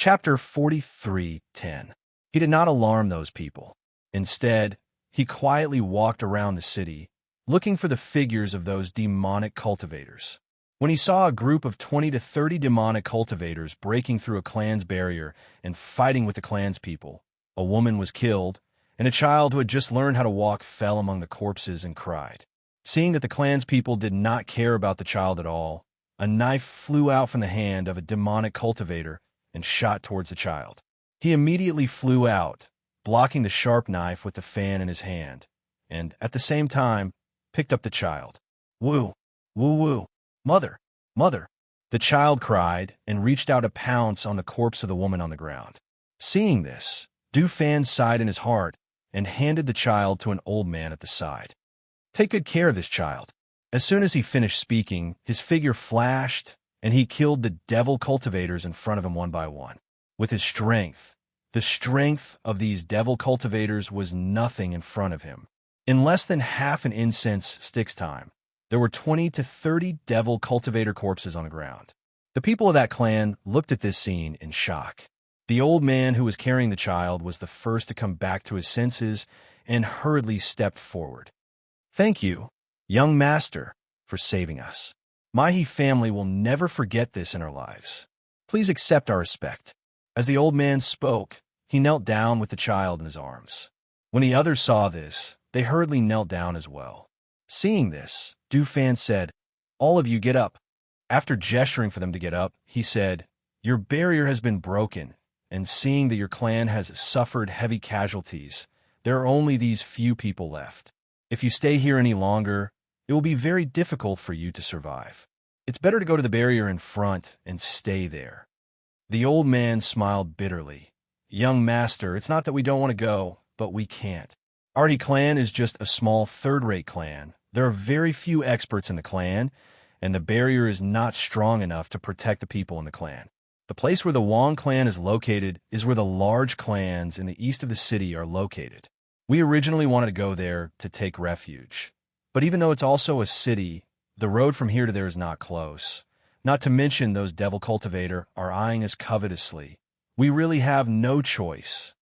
Chapter 43:10. He did not alarm those people. Instead, he quietly walked around the city, looking for the figures of those demonic cultivators. When he saw a group of 20 to 30 demonic cultivators breaking through a clan's barrier and fighting with the clan's people, a woman was killed, and a child who had just learned how to walk fell among the corpses and cried. Seeing that the clan's people did not care about the child at all, a knife flew out from the hand of a demonic cultivator and shot towards the child. He immediately flew out, blocking the sharp knife with the fan in his hand, and, at the same time, picked up the child. "Woo! Woo woo! Mother! Mother!" The child cried and reached out to pounce on the corpse of the woman on the ground. Seeing this, Du Fan sighed in his heart and handed the child to an old man at the side. "Take good care of this child." As soon as he finished speaking, his figure flashed, and he killed the devil cultivators in front of him one by one. With his strength, the strength of these devil cultivators was nothing in front of him. In less than half an incense stick's time, there were 20 to 30 devil cultivator corpses on the ground. The people of that clan looked at this scene in shock. The old man who was carrying the child was the first to come back to his senses and hurriedly stepped forward. "Thank you, young master, for saving us. My family will never forget this in our lives. Please accept our respect." As the old man spoke, he knelt down with the child in his arms. When the others saw this, they hurriedly knelt down as well. Seeing this, Du Fan said, "All of you get up." After gesturing for them to get up, he said, "Your barrier has been broken, and seeing that your clan has suffered heavy casualties, there are only these few people left. If you stay here any longer, it will be very difficult for you to survive. It's better to go to the barrier in front and stay there." The old man smiled bitterly. "Young master, it's not that we don't want to go, but we can't. Our clan is just a small third-rate clan. There are very few experts in the clan, and the barrier is not strong enough to protect the people in the clan. The place where the Wong clan is located is where the large clans in the east of the city are located. We originally wanted to go there to take refuge. But even though it's also a city, the road from here to there is not close. Not to mention those devil cultivator are eyeing us covetously. We really have no choice."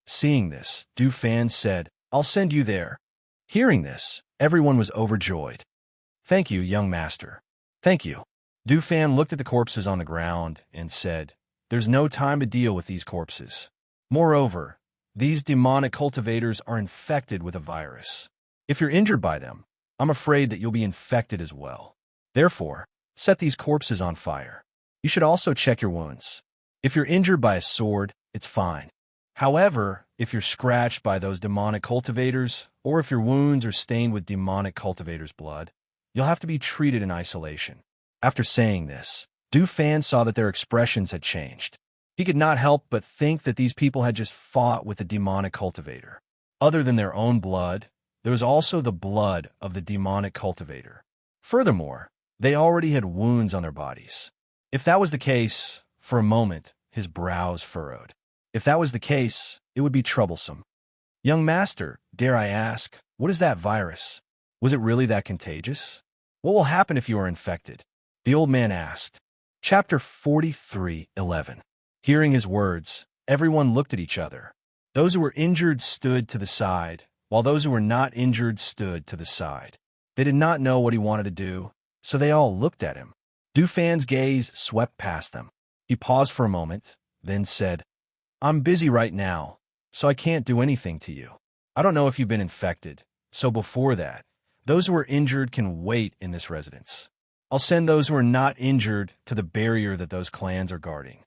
Seeing this, Du Fan said, "I'll send you there." Hearing this, everyone was overjoyed. "Thank you, young master. Thank you." Du Fan looked at the corpses on the ground and said, "There's no time to deal with these corpses. Moreover, these demonic cultivators are infected with a virus. If you're injured by them, I'm afraid that you'll be infected as well. Therefore, set these corpses on fire. You should also check your wounds. If you're injured by a sword, it's fine. However, if you're scratched by those demonic cultivators, or if your wounds are stained with demonic cultivators' blood, you'll have to be treated in isolation." After saying this, Du Fan saw that their expressions had changed. He could not help but think that these people had just fought with a demonic cultivator. Other than their own blood, there was also the blood of the demonic cultivator. Furthermore, they already had wounds on their bodies. If that was the case, for a moment, his brows furrowed. If that was the case, it would be troublesome. "Young master, dare I ask, what is that virus? Was it really that contagious? What will happen if you are infected?" The old man asked. Chapter 43:11. Hearing his words, everyone looked at each other. Those who were injured stood to the side, while those who were not injured stood to the side. They did not know what he wanted to do, so they all looked at him. Du Fan's gaze swept past them. He paused for a moment, then said, "I'm busy right now, so I can't do anything to you. I don't know if you've been infected, so before that, those who are injured can wait in this residence. I'll send those who are not injured to the barrier that those clans are guarding."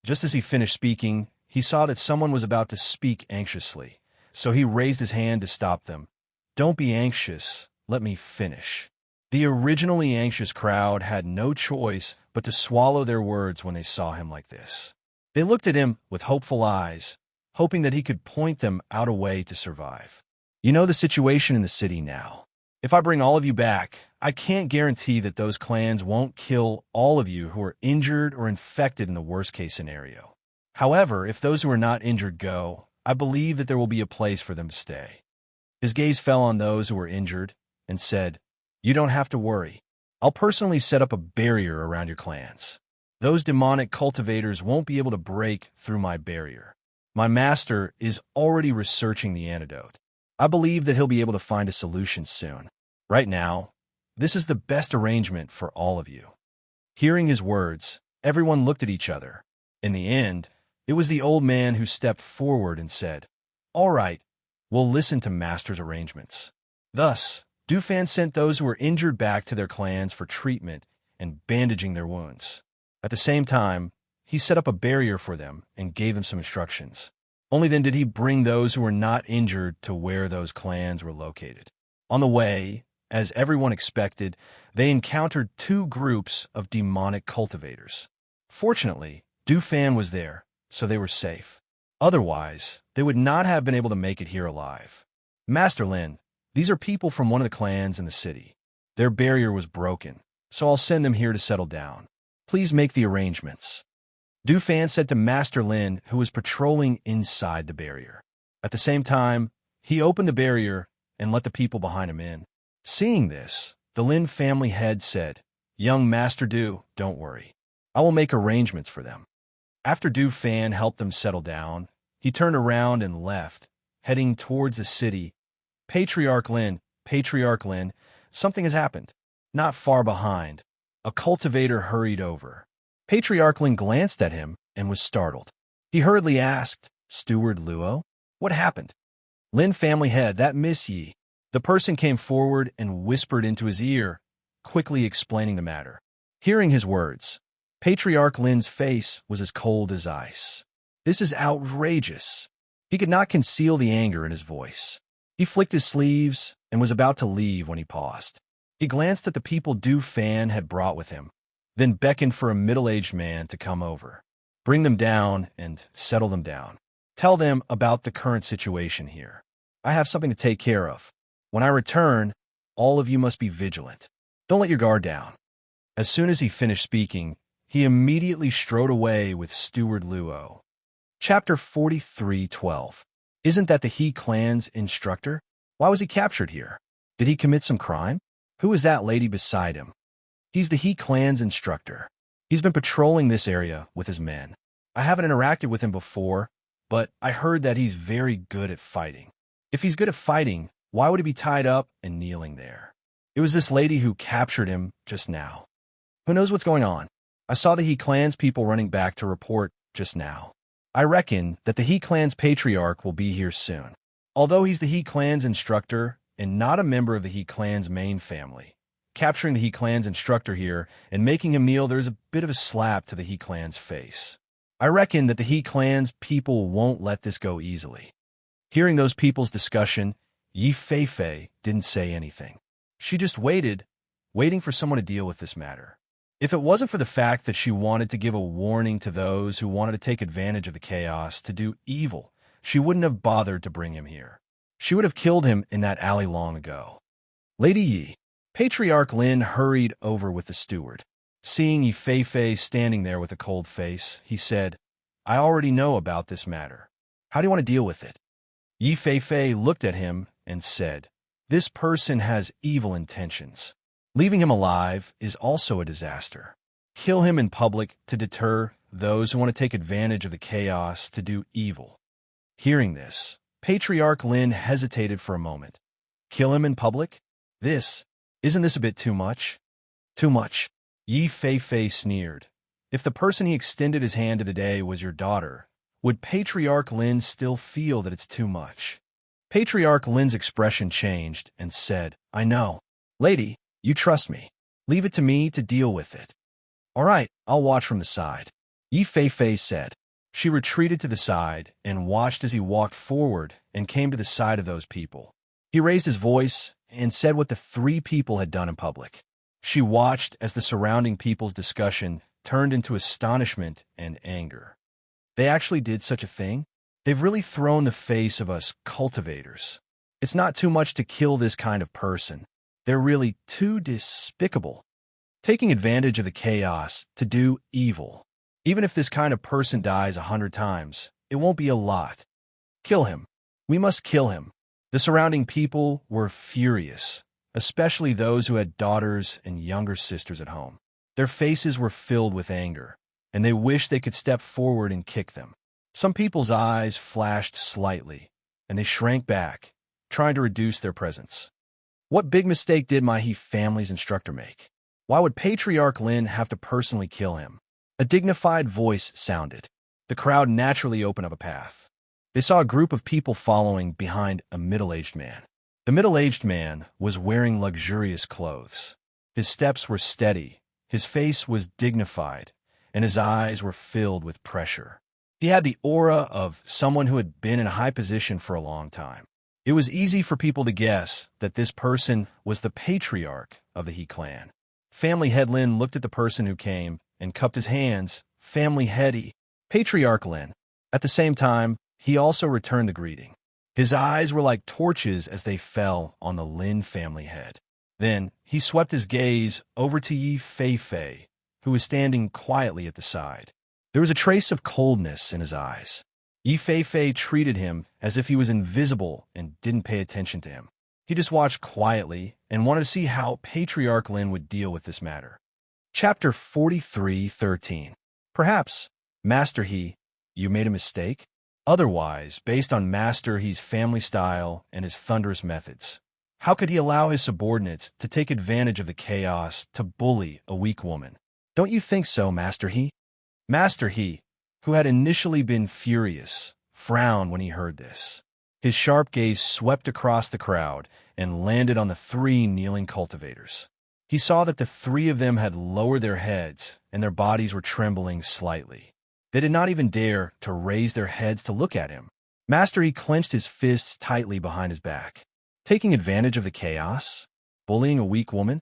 Just as he finished speaking, he saw that someone was about to speak anxiously, so he raised his hand to stop them. "Don't be anxious, let me finish." The originally anxious crowd had no choice but to swallow their words when they saw him like this. They looked at him with hopeful eyes, hoping that he could point them out a way to survive. "You know the situation in the city now. If I bring all of you back, I can't guarantee that those clans won't kill all of you who are injured or infected in the worst-case scenario. However, if those who are not injured go, I believe that there will be a place for them to stay." His gaze fell on those who were injured and said, "You don't have to worry. I'll personally set up a barrier around your clans. Those demonic cultivators won't be able to break through my barrier. My master is already researching the antidote. I believe that he'll be able to find a solution soon. Right now, this is the best arrangement for all of you." Hearing his words, everyone looked at each other. In the end, it was the old man who stepped forward and said, "All right, we'll listen to Master's arrangements." Thus, Dufan sent those who were injured back to their clans for treatment and bandaging their wounds. At the same time, he set up a barrier for them and gave them some instructions. Only then did he bring those who were not injured to where those clans were located. On the way, as everyone expected, they encountered two groups of demonic cultivators. Fortunately, Dufan was there, so they were safe. Otherwise, they would not have been able to make it here alive. "Master Lin, these are people from one of the clans in the city. Their barrier was broken, so I'll send them here to settle down. Please make the arrangements." Dufan said to Master Lin, who was patrolling inside the barrier. At the same time, he opened the barrier and let the people behind him in. Seeing this, the Lin family head said, "Young Master Du, don't worry. I will make arrangements for them." After Dufan helped them settle down, he turned around and left, heading towards the city. Patriarch Lin, something has happened." Not far behind, a cultivator hurried over. Patriarch Lin glanced at him and was startled. He hurriedly asked, "Steward Luo, what happened?" "Lin family head, that Miss Yi." The person came forward and whispered into his ear, quickly explaining the matter. Hearing his words, Patriarch Lin's face was as cold as ice. "This is outrageous." He could not conceal the anger in his voice. He flicked his sleeves and was about to leave when he paused. He glanced at the people Dufan had brought with him, then beckoned for a middle-aged man to come over. "Bring them down and settle them down. Tell them about the current situation here. I have something to take care of. When I return, all of you must be vigilant. Don't let your guard down." As soon as he finished speaking, he immediately strode away with Steward Luo. Chapter 43:12. Isn't that the He clan's instructor? Why was he captured here? Did he commit some crime? Who is that lady beside him? He's the He clan's instructor. He's been patrolling this area with his men. I haven't interacted with him before, but I heard that he's very good at fighting. If he's good at fighting, why would he be tied up and kneeling there? It was this lady who captured him just now. Who knows what's going on? I saw the He clan's people running back to report just now. I reckon that the He clan's patriarch will be here soon. Although he's the He clan's instructor and not a member of the He clan's main family, capturing the He clan's instructor here and making him kneel, there's a bit of a slap to the He clan's face. I reckon that the He clan's people won't let this go easily. Hearing those people's discussion, Yi Feifei didn't say anything. She just waiting for someone to deal with this matter. If it wasn't for the fact that she wanted to give a warning to those who wanted to take advantage of the chaos to do evil, she wouldn't have bothered to bring him here. She would have killed him in that alley long ago. "Lady Yi." Patriarch Lin hurried over with the steward. Seeing Yi Feifei standing there with a cold face, he said, "I already know about this matter. How do you want to deal with it?" Yi Feifei looked at him and said, "This person has evil intentions. Leaving him alive is also a disaster. Kill him in public to deter those who want to take advantage of the chaos to do evil." Hearing this, Patriarch Lin hesitated for a moment. Kill him in public? Isn't this a bit too much? Too much. Yi Feifei sneered. If the person he extended his hand to today was your daughter, would Patriarch Lin still feel that it's too much? Patriarch Lin's expression changed and said, "I know. Lady, you trust me. Leave it to me to deal with it." "All right, I'll watch from the side," Yi Feifei said. She retreated to the side and watched as he walked forward and came to the side of those people. He raised his voice and said what the three people had done in public. She watched as the surrounding people's discussion turned into astonishment and anger. They actually did such a thing? They've really thrown the face of us cultivators. It's not too much to kill this kind of person. They're really too despicable. Taking advantage of the chaos to do evil. Even if this kind of person dies 100 times, it won't be a lot. Kill him. We must kill him. The surrounding people were furious, especially those who had daughters and younger sisters at home. Their faces were filled with anger. and they wished they could step forward and kick them. Some people's eyes flashed slightly, and they shrank back, trying to reduce their presence. What big mistake did my family's instructor make? Why would Patriarch Lin have to personally kill him? A dignified voice sounded. The crowd naturally opened up a path. They saw a group of people following behind a middle-aged man. The middle-aged man was wearing luxurious clothes. His steps were steady, his face was dignified, and his eyes were filled with pressure. He had the aura of someone who had been in a high position for a long time. It was easy for people to guess that this person was the patriarch of the He clan. Family Head Lin looked at the person who came and cupped his hands. Family Heady, Patriarch Lin. At the same time, he also returned the greeting. His eyes were like torches as they fell on the Lin family head. Then he swept his gaze over to Yi Fei, who was standing quietly at the side. There was a trace of coldness in his eyes. Yi Fei treated him as if he was invisible and didn't pay attention to him. He just watched quietly and wanted to see how Patriarch Lin would deal with this matter. Chapter 43:13. Perhaps, Master He, you made a mistake? Otherwise, based on Master He's family style and his thunderous methods, how could he allow his subordinates to take advantage of the chaos to bully a weak woman? Don't you think so, Master He? Master He, who had initially been furious, frowned when he heard this. His sharp gaze swept across the crowd and landed on the three kneeling cultivators. He saw that the three of them had lowered their heads and their bodies were trembling slightly. They did not even dare to raise their heads to look at him. Master He clenched his fists tightly behind his back. Taking advantage of the chaos? Bullying a weak woman?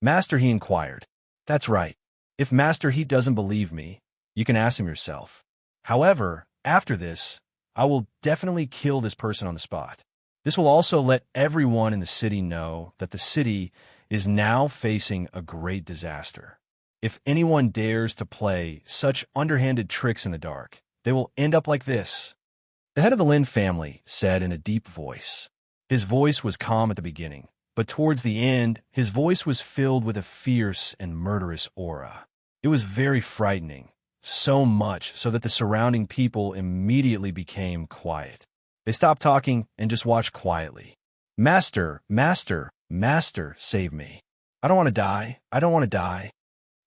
Master He inquired. That's right. If Master He doesn't believe me, you can ask him yourself. However, after this, I will definitely kill this person on the spot. This will also let everyone in the city know that the city is now facing a great disaster. If anyone dares to play such underhanded tricks in the dark, they will end up like this. The head of the Lin family said in a deep voice. His voice was calm at the beginning, but towards the end, his voice was filled with a fierce and murderous aura. It was very frightening, so much so that the surrounding people immediately became quiet. They stopped talking and just watched quietly. Master, save me. I don't want to die. I don't want to die.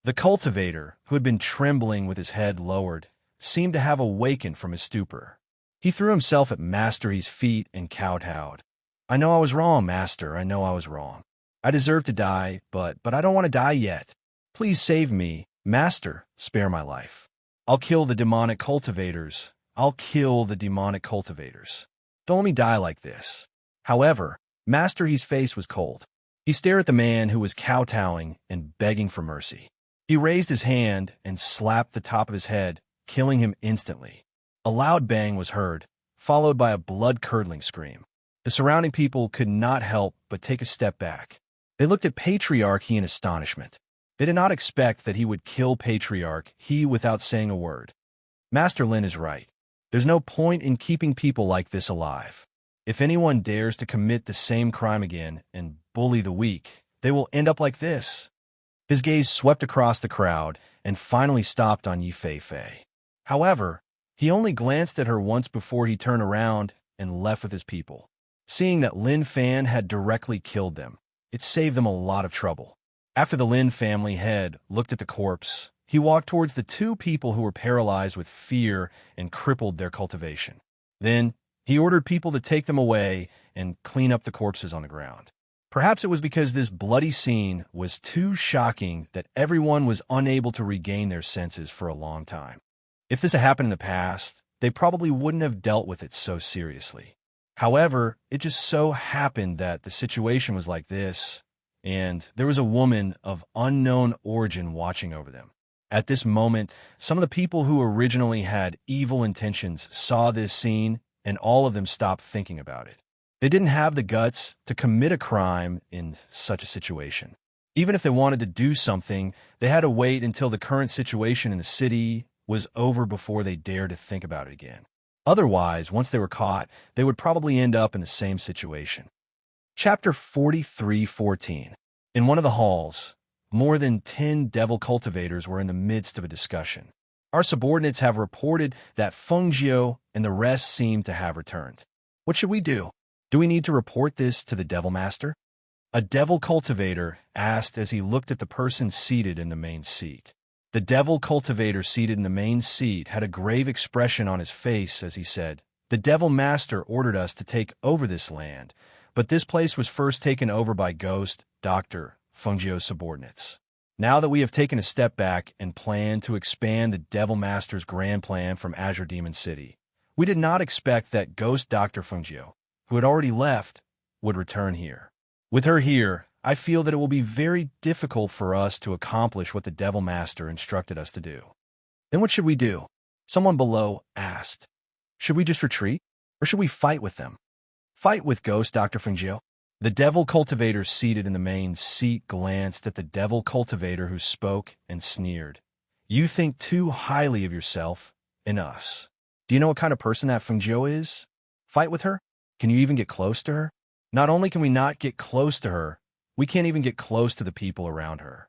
The cultivator, who had been trembling with his head lowered, seemed to have awakened from his stupor. He threw himself at Master He's feet and kowtowed. I know I was wrong, Master. I know I was wrong. I deserve to die, but I don't want to die yet. Please save me. Master, spare my life. I'll kill the demonic cultivators. I'll kill the demonic cultivators. Don't let me die like this. However, Master He's face was cold. He stared at the man who was kowtowing and begging for mercy. He raised his hand and slapped the top of his head, killing him instantly. A loud bang was heard, followed by a blood-curdling scream. The surrounding people could not help but take a step back. They looked at Patriarch He in astonishment. They did not expect that he would kill Patriarch He without saying a word. Master Lin is right. There's no point in keeping people like this alive. If anyone dares to commit the same crime again and bully the weak, they will end up like this. His gaze swept across the crowd and finally stopped on Yi Fei. However, he only glanced at her once before he turned around and left with his people. Seeing that Lin Fan had directly killed them, it saved them a lot of trouble. After the Lin family head looked at the corpse, he walked towards the two people who were paralyzed with fear and crippled their cultivation. Then, he ordered people to take them away and clean up the corpses on the ground. Perhaps it was because this bloody scene was too shocking that everyone was unable to regain their senses for a long time. If this had happened in the past, they probably wouldn't have dealt with it so seriously. However, it just so happened that the situation was like this, and there was a woman of unknown origin watching over them. At this moment, some of the people who originally had evil intentions saw this scene, and all of them stopped thinking about it. They didn't have the guts to commit a crime in such a situation. Even if they wanted to do something, they had to wait until the current situation in the city was over before they dared to think about it again. Otherwise, once they were caught, they would probably end up in the same situation. Chapter 43:14. In one of the halls, more than 10 devil cultivators were in the midst of a discussion. Our subordinates have reported that Feng Jiu and the rest seem to have returned. What should we do? Do we need to report this to the Devil Master? A devil cultivator asked as he looked at the person seated in the main seat. The devil cultivator seated in the main seat had a grave expression on his face as he said, "The Devil Master ordered us to take over this land, but this place was first taken over by Ghost, Dr. Feng Jiu's subordinates. Now that we have taken a step back and plan to expand the Devil Master's grand plan from Azure Demon City, we did not expect that Ghost Dr. Feng Jiu, who had already left, would return here. With her here, I feel that it will be very difficult for us to accomplish what the Devil Master instructed us to do." Then what should we do? Someone below asked. Should we just retreat, or should we fight with them? Fight with Ghost Dr. Feng Jiu? The devil cultivator seated in the main seat glanced at the devil cultivator who spoke and sneered. "You think too highly of yourself and us. Do you know what kind of person that Feng Jiu is? Fight with her? Can you even get close to her? Not only can we not get close to her, we can't even get close to the people around her.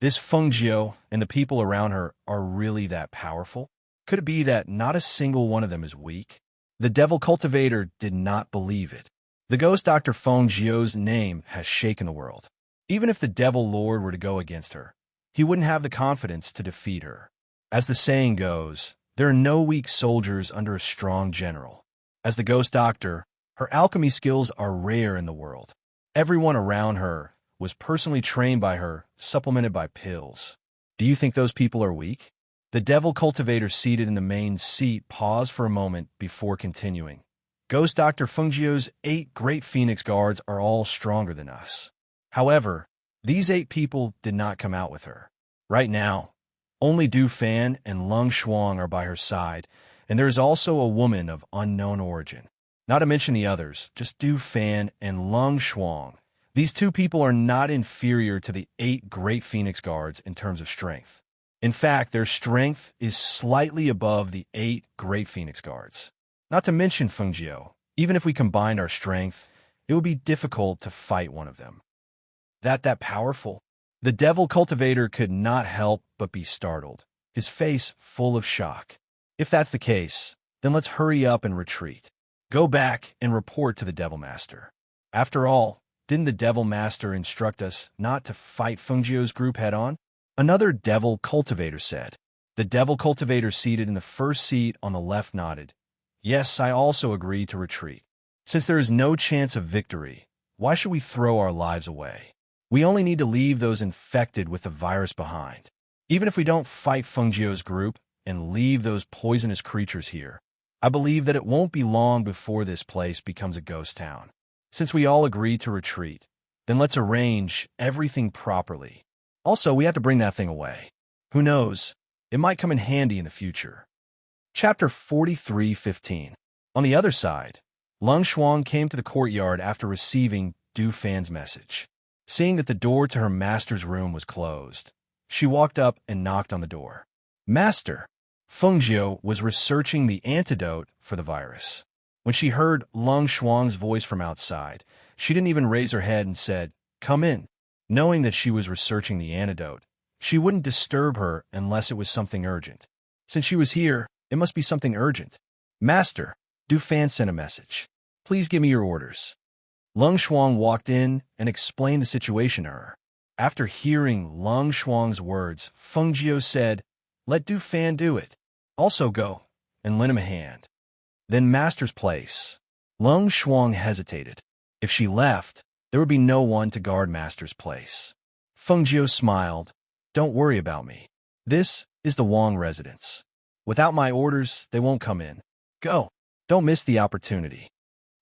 This Feng Jiu and the people around her are really that powerful? Could it be that not a single one of them is weak?" The devil cultivator did not believe it. The ghost Dr. Feng Jiu's name has shaken the world. Even if the devil lord were to go against her, he wouldn't have the confidence to defeat her. As the saying goes, there are no weak soldiers under a strong general. As the ghost doctor, her alchemy skills are rare in the world. Everyone around her was personally trained by her, supplemented by pills. Do you think those people are weak? The devil cultivator seated in the main seat paused for a moment before continuing. Ghost Dr. Feng Jiu's 8 great Phoenix Guards are all stronger than us. However, these 8 people did not come out with her. Right now, only Du Fan and Lung Shuang are by her side, and there is also a woman of unknown origin. Not to mention the others, just Du Fan and Lung Shuang. These 2 people are not inferior to the 8 great Phoenix Guards in terms of strength. In fact, their strength is slightly above the 8 great Phoenix Guards. Not to mention Feng Jiu, even if we combined our strength, it would be difficult to fight one of them. That powerful? The devil cultivator could not help but be startled, his face full of shock. If that's the case, then let's hurry up and retreat. Go back and report to the Devil Master. After all, didn't the Devil Master instruct us not to fight Feng Jiu's group head-on? Another devil cultivator said. The devil cultivator seated in the first seat on the left nodded. Yes, I also agree to retreat. Since there is no chance of victory, why should we throw our lives away? We only need to leave those infected with the virus behind. Even if we don't fight Feng Jiu's group and leave those poisonous creatures here, I believe that it won't be long before this place becomes a ghost town. Since we all agree to retreat, then let's arrange everything properly. Also, we have to bring that thing away. Who knows? It might come in handy in the future. Chapter 43:15. On the other side, Lung Shuang came to the courtyard after receiving Du Fan's message. Seeing that the door to her master's room was closed, she walked up and knocked on the door. Master, Feng Jiu was researching the antidote for the virus. When she heard Lung Shuang's voice from outside, she didn't even raise her head and said, "Come in." Knowing that she was researching the antidote, she wouldn't disturb her unless it was something urgent. Since she was here, it must be something urgent. Master, Du Fan sent a message. Please give me your orders. Lung Shuang walked in and explained the situation to her. After hearing Lung Shuang's words, Feng Jiu said, "Let Du Fan do it. Also go and lend him a hand." Then Master's place. Lung Shuang hesitated. If she left, there would be no one to guard Master's place. Feng Jiu smiled. "Don't worry about me. This is the Wang residence. Without my orders, they won't come in. Go. Don't miss the opportunity."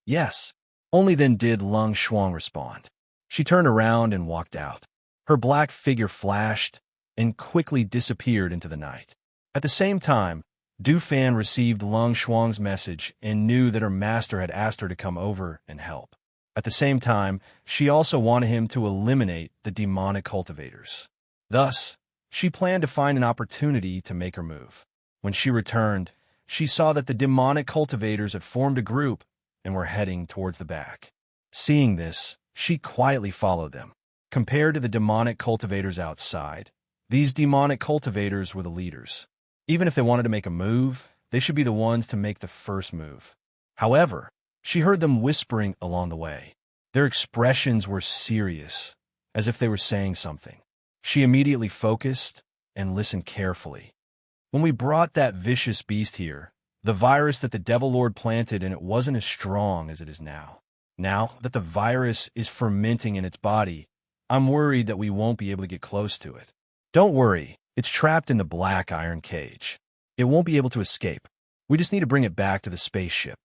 Yes. Only then did Lung Shuang respond. She turned around and walked out. Her black figure flashed and quickly disappeared into the night. At the same time, Du Fan received Lung Shuang's message and knew that her master had asked her to come over and help. At the same time, she also wanted him to eliminate the demonic cultivators. Thus, she planned to find an opportunity to make her move. When she returned, she saw that the demonic cultivators had formed a group and were heading towards the back. Seeing this, she quietly followed them. Compared to the demonic cultivators outside, these demonic cultivators were the leaders. Even if they wanted to make a move, they should be the ones to make the first move. However, she heard them whispering along the way. Their expressions were serious, as if they were saying something. She immediately focused and listened carefully. When we brought that vicious beast here, the virus that the Devil Lord planted in it wasn't as strong as it is now. Now that the virus is fermenting in its body, I'm worried that we won't be able to get close to it. Don't worry, it's trapped in the black iron cage. It won't be able to escape. We just need to bring it back to the spaceship.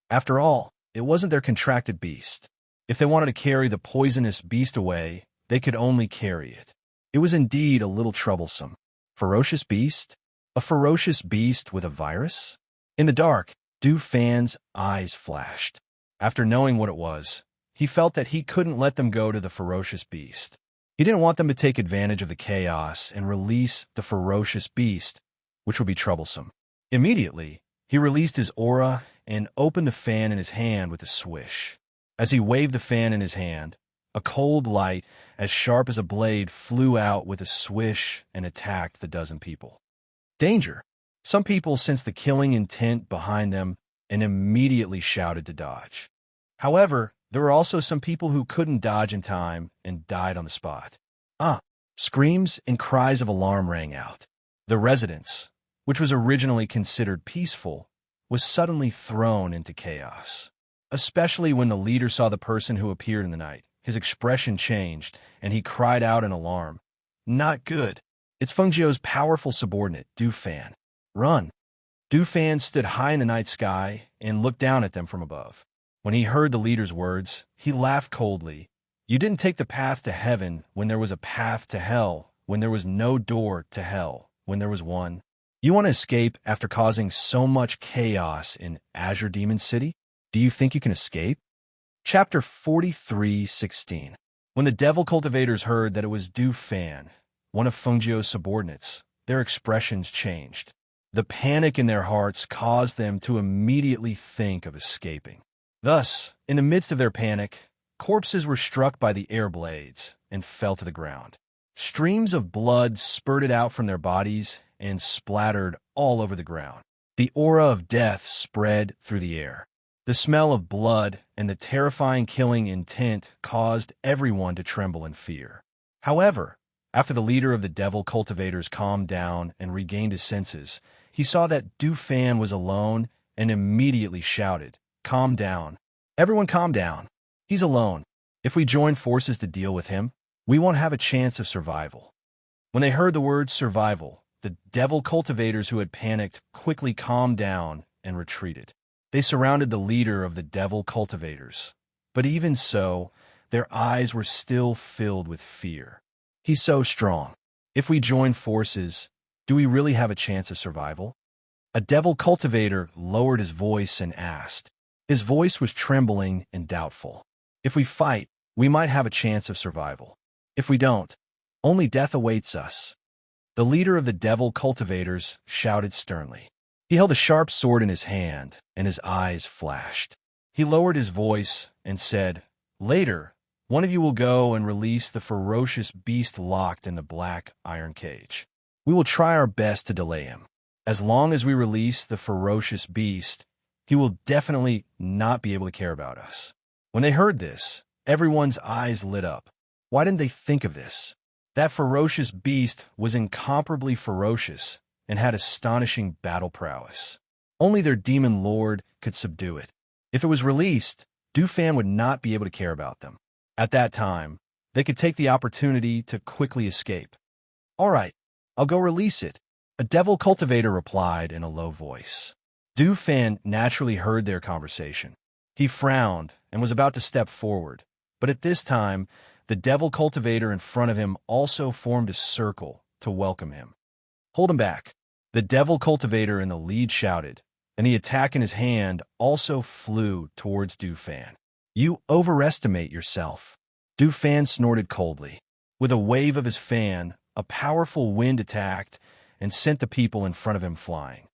After all, it wasn't their contracted beast. If they wanted to carry the poisonous beast away, they could only carry it. It was indeed a little troublesome. Ferocious beast? A ferocious beast with a virus? In the dark, Du Fan's eyes flashed. After knowing what it was, he felt that he couldn't let them go to the ferocious beast. He didn't want them to take advantage of the chaos and release the ferocious beast, which would be troublesome. Immediately, he released his aura and opened the fan in his hand with a swish. As he waved the fan in his hand, a cold light as sharp as a blade flew out with a swish and attacked the dozen people. Danger! Some people sensed the killing intent behind them and immediately shouted to dodge. However, there were also some people who couldn't dodge in time and died on the spot. Screams and cries of alarm rang out. The residence, which was originally considered peaceful, was suddenly thrown into chaos. Especially when the leader saw the person who appeared in the night. His expression changed, and he cried out in alarm. Not good. It's Feng Jiu's powerful subordinate, Du Fan. Run! Du Fan stood high in the night sky and looked down at them from above. When he heard the leader's words, he laughed coldly. You didn't take the path to heaven when there was a path to hell, when there was no door to hell, when there was one. You want to escape after causing so much chaos in Azure Demon City? Do you think you can escape? Chapter 43:16. When the devil cultivators heard that it was Du Fan, one of Feng Jiu's subordinates, their expressions changed. The panic in their hearts caused them to immediately think of escaping. Thus, in the midst of their panic, corpses were struck by the air blades and fell to the ground. Streams of blood spurted out from their bodies and splattered all over the ground. The aura of death spread through the air. The smell of blood and the terrifying killing intent caused everyone to tremble in fear. However, after the leader of the devil cultivators calmed down and regained his senses, he saw that Du Fan was alone and immediately shouted, "Calm down. Everyone calm down. He's alone. If we join forces to deal with him, we won't have a chance of survival." When they heard the word survival, the devil cultivators who had panicked quickly calmed down and retreated. They surrounded the leader of the devil cultivators. But even so, their eyes were still filled with fear. He's so strong. If we join forces, do we really have a chance of survival? A devil cultivator lowered his voice and asked. His voice was trembling and doubtful. If we fight, we might have a chance of survival. If we don't, only death awaits us. The leader of the devil cultivators shouted sternly. He held a sharp sword in his hand, and his eyes flashed. He lowered his voice and said, "Later, one of you will go and release the ferocious beast locked in the black iron cage. We will try our best to delay him. As long as we release the ferocious beast, he will definitely not be able to care about us." When they heard this, everyone's eyes lit up. Why didn't they think of this? That ferocious beast was incomparably ferocious and had astonishing battle prowess. Only their demon lord could subdue it. If it was released, Du Fan would not be able to care about them. At that time, they could take the opportunity to quickly escape. "All right, I'll go release it," a devil cultivator replied in a low voice. Du Fan naturally heard their conversation. He frowned and was about to step forward, but at this time, the devil cultivator in front of him also formed a circle to welcome him. "Hold him back," the devil cultivator in the lead shouted, and the attack in his hand also flew towards Du Fan. "You overestimate yourself." Du Fan snorted coldly. With a wave of his fan, a powerful wind attacked and sent the people in front of him flying.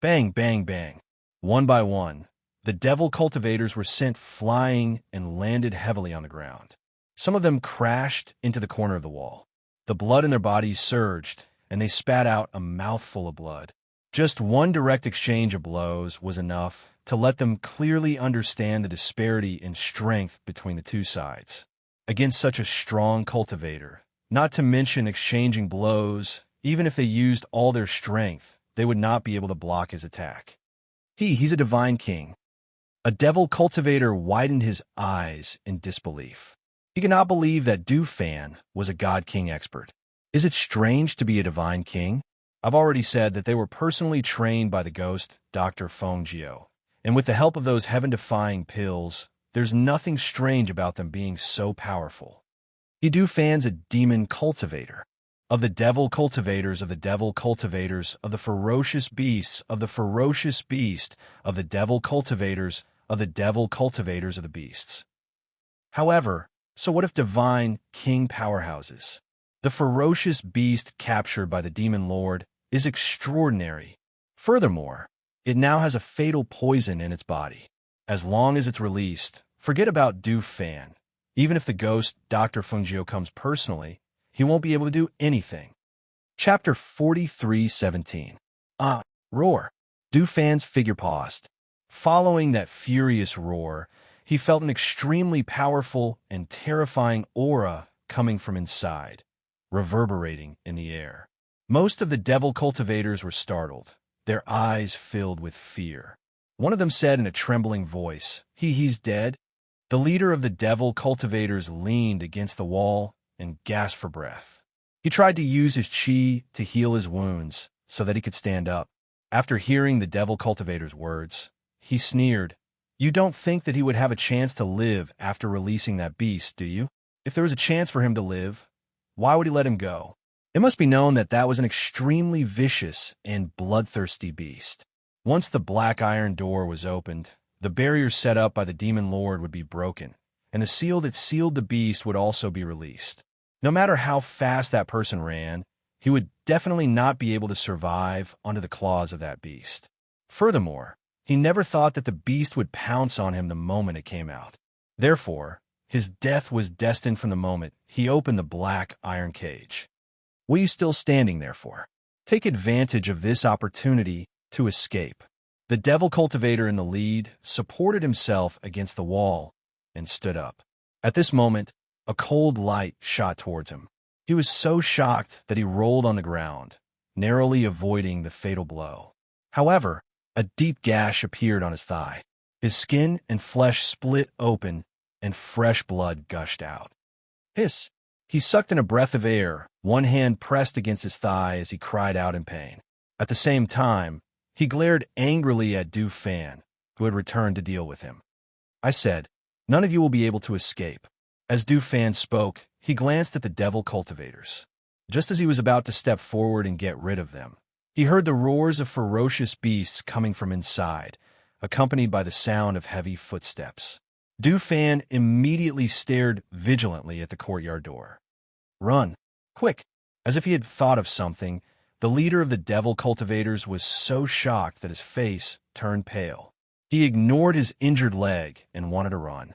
Bang, bang, bang. One by one, the devil cultivators were sent flying and landed heavily on the ground. Some of them crashed into the corner of the wall. The blood in their bodies surged, and they spat out a mouthful of blood. Just one direct exchange of blows was enough to let them clearly understand the disparity in strength between the two sides. Against such a strong cultivator, not to mention exchanging blows, even if they used all their strength, they would not be able to block his attack. He's a divine king. A devil cultivator widened his eyes in disbelief. He could not believe that Du Fan was a god king expert. Is it strange to be a divine king? I've already said that they were personally trained by the ghost, Dr. Feng Jiao, and with the help of those heaven-defying pills, there's nothing strange about them being so powerful. Du Fan's a demon cultivator. Of the devil cultivators of the devil cultivators of the ferocious beasts of the ferocious beast of the devil cultivators of the devil cultivators of the beasts. However, so what if divine king powerhouses? The ferocious beast captured by the demon lord is extraordinary. Furthermore, it now has a fatal poison in its body. As long as it's released, forget about Du Fan. Even if the ghost Dr. Feng Jiao comes personally, he won't be able to do anything. Chapter 43:17. Roar. Du Fan's figure paused. Following that furious roar, he felt an extremely powerful and terrifying aura coming from inside, reverberating in the air. Most of the devil cultivators were startled, their eyes filled with fear. One of them said in a trembling voice, He's dead? The leader of the devil cultivators leaned against the wall and gasped for breath. He tried to use his chi to heal his wounds so that he could stand up. After hearing the devil cultivator's words, he sneered. You don't think that he would have a chance to live after releasing that beast, do you? If there was a chance for him to live, why would he let him go? It must be known that that was an extremely vicious and bloodthirsty beast. Once the black iron door was opened, the barrier set up by the demon lord would be broken, and the seal that sealed the beast would also be released. No matter how fast that person ran, he would definitely not be able to survive under the claws of that beast. Furthermore, he never thought that the beast would pounce on him the moment it came out. Therefore, his death was destined from the moment he opened the black iron cage. What are you still standing there for? Take advantage of this opportunity to escape. The devil cultivator in the lead supported himself against the wall and stood up. At this moment, a cold light shot towards him. He was so shocked that he rolled on the ground, narrowly avoiding the fatal blow. However, a deep gash appeared on his thigh. His skin and flesh split open, and fresh blood gushed out. Hiss! He sucked in a breath of air, one hand pressed against his thigh as he cried out in pain. At the same time, he glared angrily at Du Fan, who had returned to deal with him. I said, none of you will be able to escape. As Du Fan spoke, he glanced at the devil cultivators. Just as he was about to step forward and get rid of them, he heard the roars of ferocious beasts coming from inside, accompanied by the sound of heavy footsteps. Du Fan immediately stared vigilantly at the courtyard door. Run! Quick! As if he had thought of something, the leader of the devil cultivators was so shocked that his face turned pale. He ignored his injured leg and wanted to run.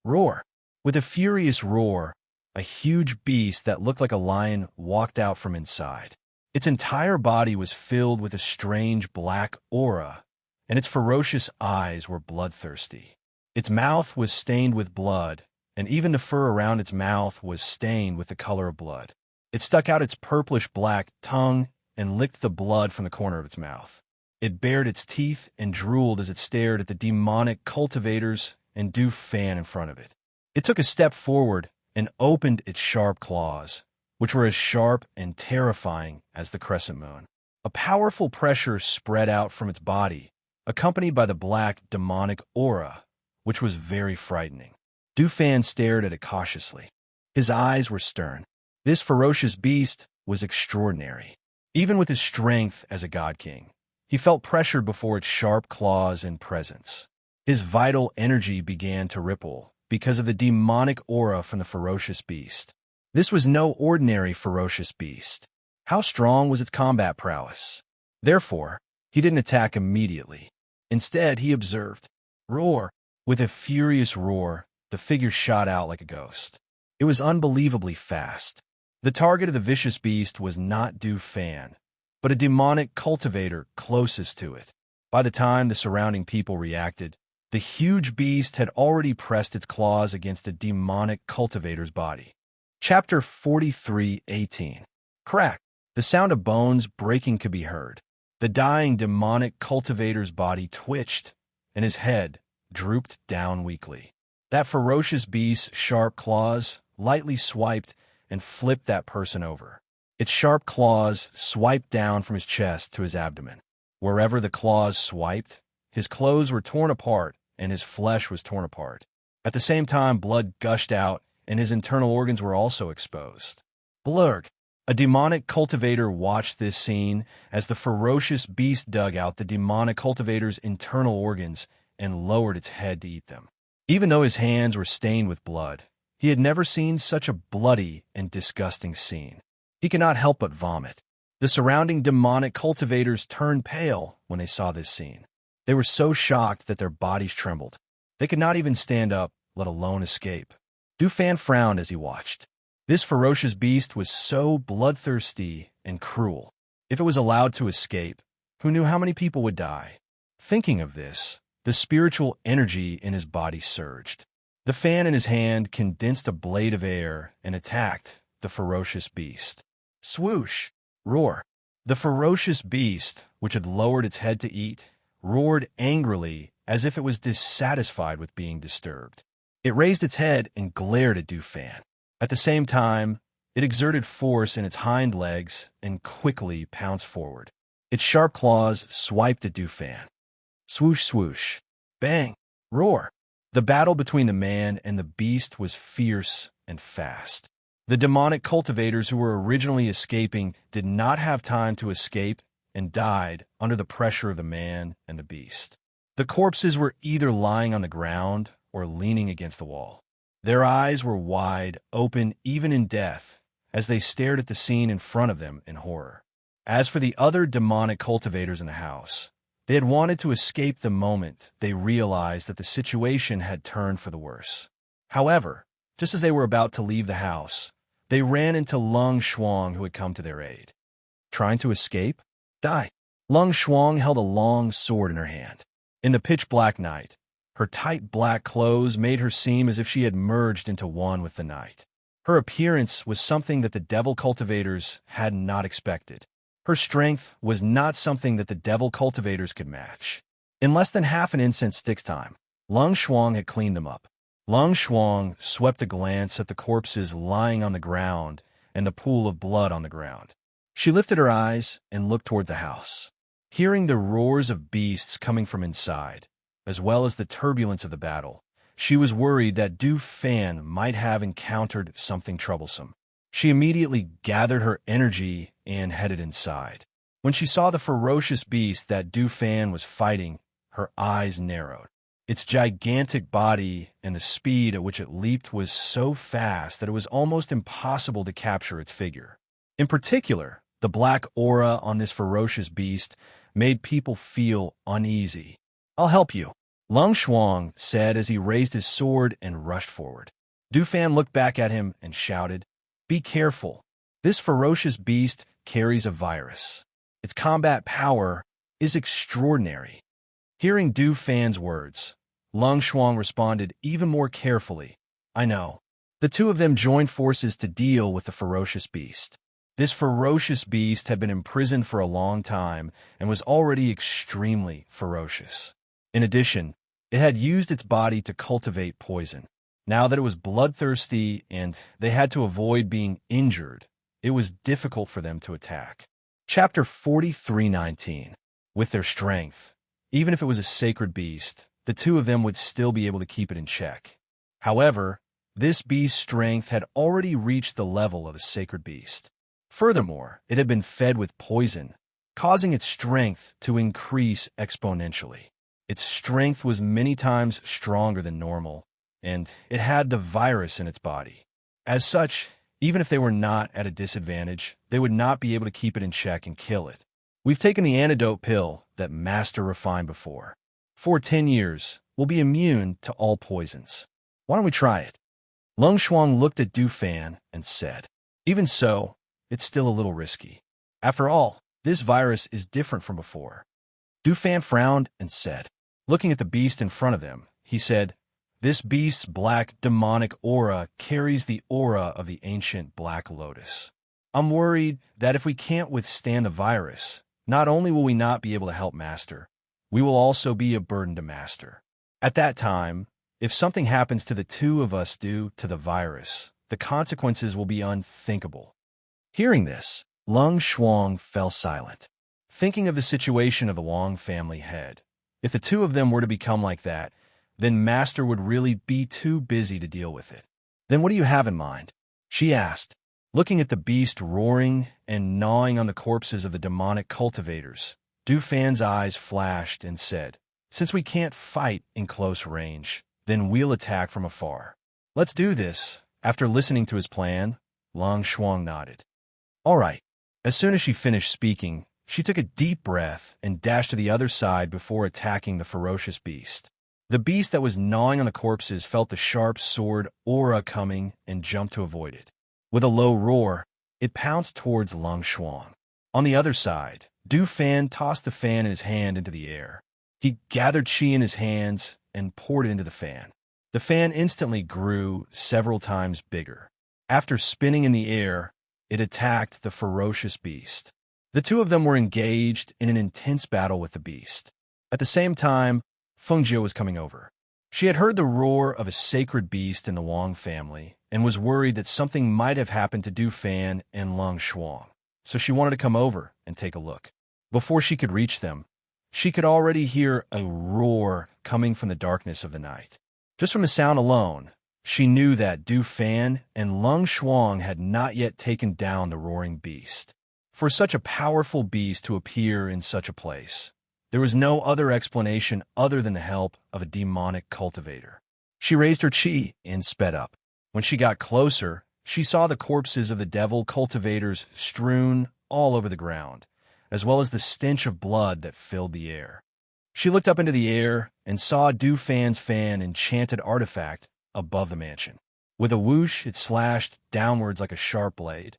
Roar! With a furious roar, a huge beast that looked like a lion walked out from inside. Its entire body was filled with a strange black aura, and its ferocious eyes were bloodthirsty. Its mouth was stained with blood, and even the fur around its mouth was stained with the color of blood. It stuck out its purplish-black tongue and licked the blood from the corner of its mouth. It bared its teeth and drooled as it stared at the demonic cultivators and Du Fan in front of it. It took a step forward and opened its sharp claws, which were as sharp and terrifying as the crescent moon. A powerful pressure spread out from its body, accompanied by the black demonic aura, which was very frightening. Du Fan stared at it cautiously. His eyes were stern. This ferocious beast was extraordinary. Even with his strength as a god king, he felt pressured before its sharp claws and presence. His vital energy began to ripple because of the demonic aura from the ferocious beast. This was no ordinary ferocious beast. How strong was its combat prowess? Therefore, he didn't attack immediately. Instead, he observed. Roar! With a furious roar, the figure shot out like a ghost. It was unbelievably fast. The target of the vicious beast was not Du Fan, but a demonic cultivator closest to it. By the time the surrounding people reacted, the huge beast had already pressed its claws against a demonic cultivator's body. Chapter 43:18. Crack. The sound of bones breaking could be heard. The dying demonic cultivator's body twitched, and his head drooped down weakly. That ferocious beast's sharp claws lightly swiped and flipped that person over. Its sharp claws swiped down from his chest to his abdomen. Wherever the claws swiped, his clothes were torn apart and his flesh was torn apart. At the same time, blood gushed out and his internal organs were also exposed. Blurg. A demonic cultivator watched this scene as the ferocious beast dug out the demonic cultivator's internal organs and lowered its head to eat them. Even though his hands were stained with blood, he had never seen such a bloody and disgusting scene. He could not help but vomit. The surrounding demonic cultivators turned pale when they saw this scene. They were so shocked that their bodies trembled. They could not even stand up, let alone escape. Du Fan frowned as he watched. This ferocious beast was so bloodthirsty and cruel. If it was allowed to escape, who knew how many people would die? Thinking of this, the spiritual energy in his body surged. The fan in his hand condensed a blade of air and attacked the ferocious beast. Swoosh! Roar! The ferocious beast, which had lowered its head to eat, roared angrily as if it was dissatisfied with being disturbed. It raised its head and glared at Du Fan. At the same time, it exerted force in its hind legs and quickly pounced forward. Its sharp claws swiped at Du Fan. Swoosh, swoosh. Bang! Roar! The battle between the man and the beast was fierce and fast. The demonic cultivators who were originally escaping did not have time to escape and died under the pressure of the man and the beast. The corpses were either lying on the ground or leaning against the wall. Their eyes were wide open even in death as they stared at the scene in front of them in horror. As for the other demonic cultivators in the house, they had wanted to escape the moment they realized that the situation had turned for the worse. However, just as they were about to leave the house, they ran into Lung Shuang, who had come to their aid. Trying to escape? Die. Lung Shuang held a long sword in her hand. In the pitch-black night, her tight black clothes made her seem as if she had merged into one with the night. Her appearance was something that the devil cultivators had not expected. Her strength was not something that the devil cultivators could match. In less than half an incense stick's time, Lung Shuang had cleaned them up. Lung Shuang swept a glance at the corpses lying on the ground and the pool of blood on the ground. She lifted her eyes and looked toward the house. Hearing the roars of beasts coming from inside, as well as the turbulence of the battle, she was worried that Du Fan might have encountered something troublesome. She immediately gathered her energy and headed inside. When she saw the ferocious beast that Du Fan was fighting, her eyes narrowed. Its gigantic body and the speed at which it leaped was so fast that it was almost impossible to capture its figure. In particular, the black aura on this ferocious beast made people feel uneasy. "I'll help you," Lung Shuang said as he raised his sword and rushed forward. Du Fan looked back at him and shouted, "Be careful. This ferocious beast carries a virus. Its combat power is extraordinary." Hearing Du Fan's words, Lung Shuang responded even more carefully, "I know." The two of them joined forces to deal with the ferocious beast. This ferocious beast had been imprisoned for a long time and was already extremely ferocious. In addition, it had used its body to cultivate poison. Now that it was bloodthirsty and they had to avoid being injured, it was difficult for them to attack. Chapter 43:19. With their strength, even if it was a sacred beast, the two of them would still be able to keep it in check. However, this beast's strength had already reached the level of a sacred beast. Furthermore, it had been fed with poison, causing its strength to increase exponentially. Its strength was many times stronger than normal, and it had the virus in its body. As such, even if they were not at a disadvantage, they would not be able to keep it in check and kill it. "We've taken the antidote pill that Master refined before. For 10 years, we'll be immune to all poisons. Why don't we try it?" Lung Shuang looked at Du Fan and said, Even so, it's still a little risky. After all, this virus is different from before. Dufan frowned and said, looking at the beast in front of them, he said, "This beast's black demonic aura carries the aura of the ancient Black Lotus. I'm worried that if we can't withstand the virus, not only will we not be able to help Master, we will also be a burden to Master. At that time, if something happens to the two of us due to the virus, the consequences will be unthinkable." Hearing this, Lung Shuang fell silent, thinking of the situation of the Long family head. If the two of them were to become like that, then Master would really be too busy to deal with it. "Then what do you have in mind?" she asked, looking at the beast roaring and gnawing on the corpses of the demonic cultivators. Dufan's eyes flashed and said, "Since we can't fight in close range, then we'll attack from afar." "Let's do this." After listening to his plan, Long Shuang nodded. "All right." As soon as she finished speaking, she took a deep breath and dashed to the other side before attacking the ferocious beast. The beast that was gnawing on the corpses felt the sharp sword aura coming and jumped to avoid it. With a low roar, it pounced towards Lung Shuang. On the other side, Dufan tossed the fan in his hand into the air. He gathered chi in his hands and poured it into the fan. The fan instantly grew several times bigger. After spinning in the air, it attacked the ferocious beast. The two of them were engaged in an intense battle with the beast. At the same time, Fengjie was coming over. She had heard the roar of a sacred beast in the Wang family and was worried that something might have happened to Dufan and Lung Shuang, so she wanted to come over and take a look. Before she could reach them, she could already hear a roar coming from the darkness of the night. Just from the sound alone, she knew that Dufan and Lung Shuang had not yet taken down the roaring beast. For such a powerful beast to appear in such a place, there was no other explanation other than the help of a demonic cultivator. She raised her chi and sped up. When she got closer, she saw the corpses of the devil cultivators strewn all over the ground, as well as the stench of blood that filled the air. She looked up into the air and saw Dufan's fan enchanted artifact above the mansion. With a whoosh, it slashed downwards like a sharp blade.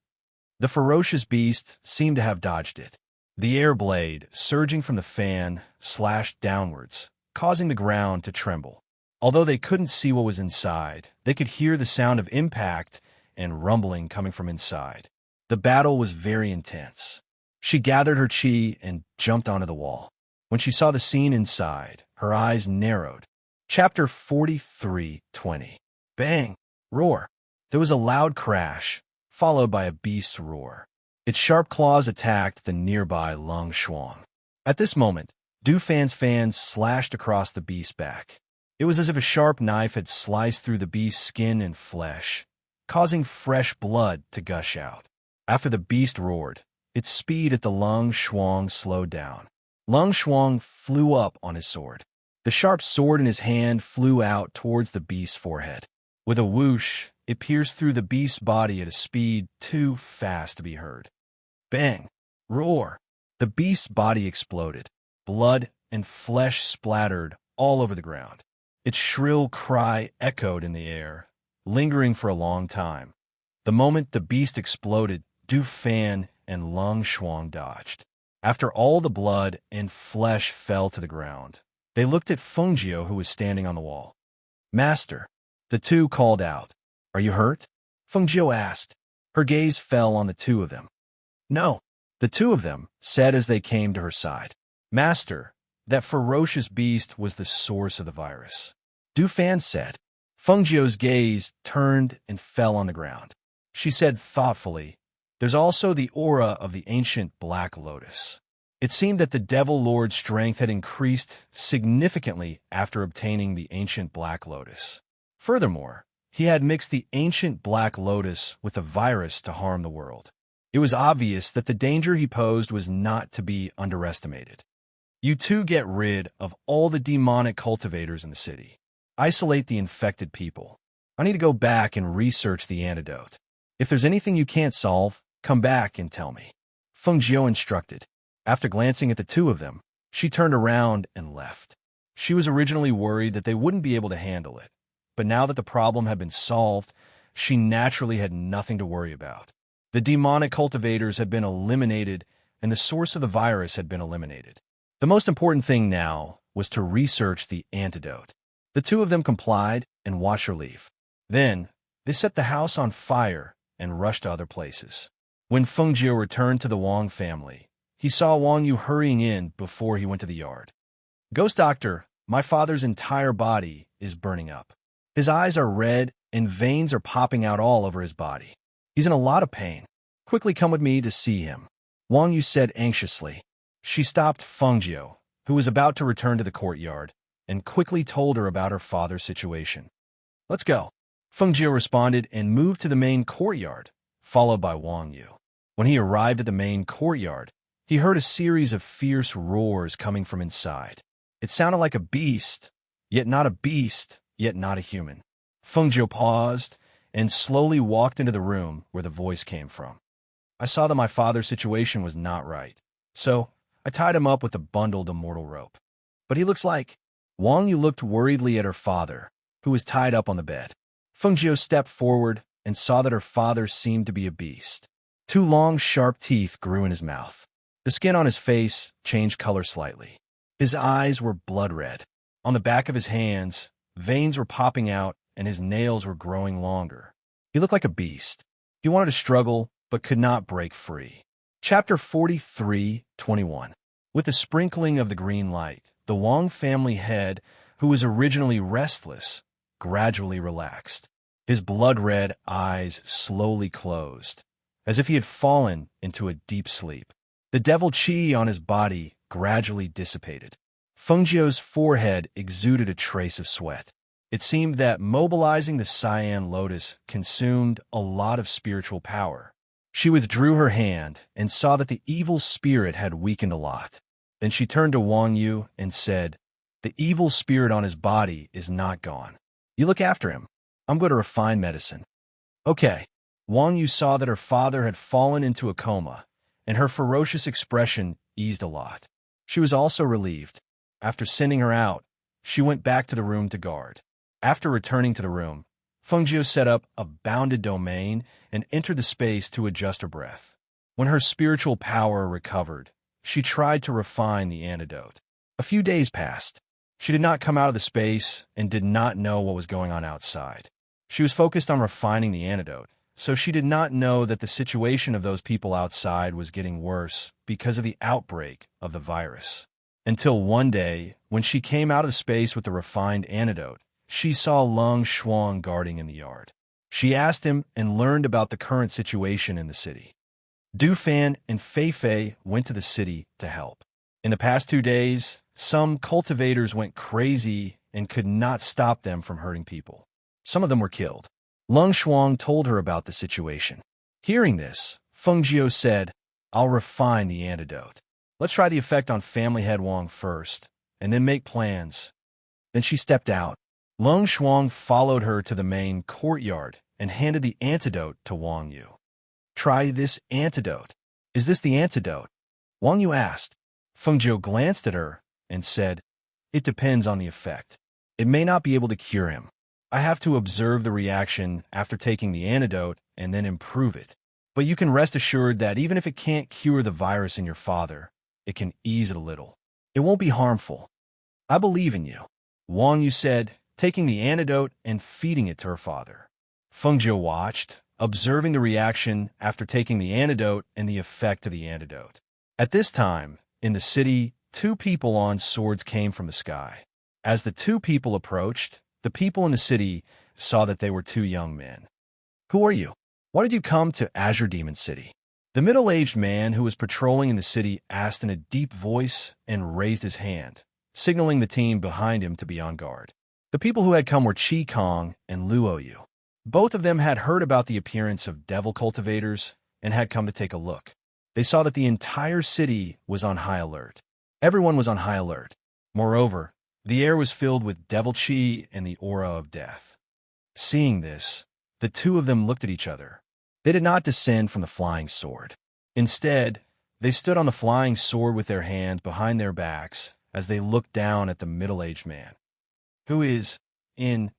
The ferocious beast seemed to have dodged it. The air blade, surging from the fan, slashed downwards, causing the ground to tremble. Although they couldn't see what was inside, they could hear the sound of impact and rumbling coming from inside. The battle was very intense. She gathered her chi and jumped onto the wall. When she saw the scene inside, her eyes narrowed. Chapter 43:20. Bang! Roar! There was a loud crash, followed by a beast's roar. Its sharp claws attacked the nearby Lung Shuang. At this moment, Dufan's fan slashed across the beast's back. It was as if a sharp knife had sliced through the beast's skin and flesh, causing fresh blood to gush out. After the beast roared, its speed at the Lung Shuang slowed down. Lung Shuang flew up on his sword. The sharp sword in his hand flew out towards the beast's forehead. With a whoosh, it pierced through the beast's body at a speed too fast to be heard. Bang! Roar! The beast's body exploded. Blood and flesh splattered all over the ground. Its shrill cry echoed in the air, lingering for a long time. The moment the beast exploded, Dufan and Lung Shuang dodged. After all the blood and flesh fell to the ground, they looked at Fengjie, who was standing on the wall. "Master," the two called out. "Are you hurt?" Fengjie asked. Her gaze fell on the two of them. "No," the two of them said as they came to her side. "Master, that ferocious beast was the source of the virus," Dufan said. Fengjie's gaze turned and fell on the ground. She said thoughtfully, "There's also the aura of the ancient Black Lotus." It seemed that the Devil Lord's strength had increased significantly after obtaining the ancient Black Lotus. Furthermore, he had mixed the ancient Black Lotus with a virus to harm the world. It was obvious that the danger he posed was not to be underestimated. "You two get rid of all the demonic cultivators in the city. Isolate the infected people. I need to go back and research the antidote. If there's anything you can't solve, come back and tell me," Fengjie instructed. After glancing at the two of them, she turned around and left. She was originally worried that they wouldn't be able to handle it, but now that the problem had been solved, she naturally had nothing to worry about. The demonic cultivators had been eliminated, and the source of the virus had been eliminated. The most important thing now was to research the antidote. The two of them complied and watched her leave. Then, they set the house on fire and rushed to other places. When Fengjiu returned to the Wang family, he saw Wang Yu hurrying in before he went to the yard. "Ghost doctor, my father's entire body is burning up. His eyes are red and veins are popping out all over his body. He's in a lot of pain. Quickly come with me to see him," Wang Yu said anxiously. She stopped Fengjiu, who was about to return to the courtyard, and quickly told her about her father's situation. "Let's go." Fengjiu responded and moved to the main courtyard, followed by Wang Yu. When he arrived at the main courtyard, he heard a series of fierce roars coming from inside. It sounded like a beast, yet not a beast, yet not a human. Fengjiu paused and slowly walked into the room where the voice came from. "I saw that my father's situation was not right, so I tied him up with a bundled immortal rope. But he looks like—" Wang Yu looked worriedly at her father, who was tied up on the bed. Fengjiu stepped forward and saw that her father seemed to be a beast. Two long, sharp teeth grew in his mouth. The skin on his face changed color slightly. His eyes were blood red. On the back of his hands, veins were popping out and his nails were growing longer. He looked like a beast. He wanted to struggle, but could not break free. Chapter 43:21. With the sprinkling of the green light, the Wang family head, who was originally restless, gradually relaxed. His blood-red eyes slowly closed, as if he had fallen into a deep sleep. The devil qi on his body gradually dissipated. Fengjiu's forehead exuded a trace of sweat. It seemed that mobilizing the cyan lotus consumed a lot of spiritual power. She withdrew her hand and saw that the evil spirit had weakened a lot. Then she turned to Wang Yu and said, "The evil spirit on his body is not gone. You look after him. I'm going to refine medicine." "Okay." Wang Yu saw that her father had fallen into a coma, and her ferocious expression eased a lot. She was also relieved. After sending her out, she went back to the room to guard. After returning to the room, Fengjiu set up a bounded domain and entered the space to adjust her breath. When her spiritual power recovered, she tried to refine the antidote. A few days passed. She did not come out of the space and did not know what was going on outside. She was focused on refining the antidote, so she did not know that the situation of those people outside was getting worse because of the outbreak of the virus. Until one day, when she came out of the space with the refined antidote, she saw Lung Shuang guarding in the yard. She asked him and learned about the current situation in the city. Du Fan and Fei Fei went to the city to help. In the past 2 days, some cultivators went crazy and could not stop them from hurting people. Some of them were killed. Lung Shuang told her about the situation. Hearing this, Fengjiu said, "I'll refine the antidote. Let's try the effect on family head Wang first, and then make plans." Then she stepped out. Lung Shuang followed her to the main courtyard and handed the antidote to Wang Yu. "Try this antidote." "Is this the antidote?" Wang Yu asked. Fengjiu glanced at her and said, "It depends on the effect. It may not be able to cure him. I have to observe the reaction after taking the antidote and then improve it. But you can rest assured that even if it can't cure the virus in your father, it can ease it a little. It won't be harmful. I believe in you," Wang Yu said, taking the antidote and feeding it to her father. Fengjiu watched, observing the reaction after taking the antidote and the effect of the antidote. At this time, in the city, 2 people on swords came from the sky. As the 2 people approached, the people in the city saw that they were 2 young men. "Who are you? Why did you come to Azure Demon City?" The middle-aged man who was patrolling in the city asked in a deep voice and raised his hand, signaling the team behind him to be on guard. The people who had come were Qi Kong and Luo Yu. Both of them had heard about the appearance of devil cultivators and had come to take a look. They saw that the entire city was on high alert. Everyone was on high alert. Moreover, the air was filled with devil qi and the aura of death. Seeing this, the 2 of them looked at each other. They did not descend from the flying sword. Instead, they stood on the flying sword with their hands behind their backs as they looked down at the middle-aged man. "Who is in?"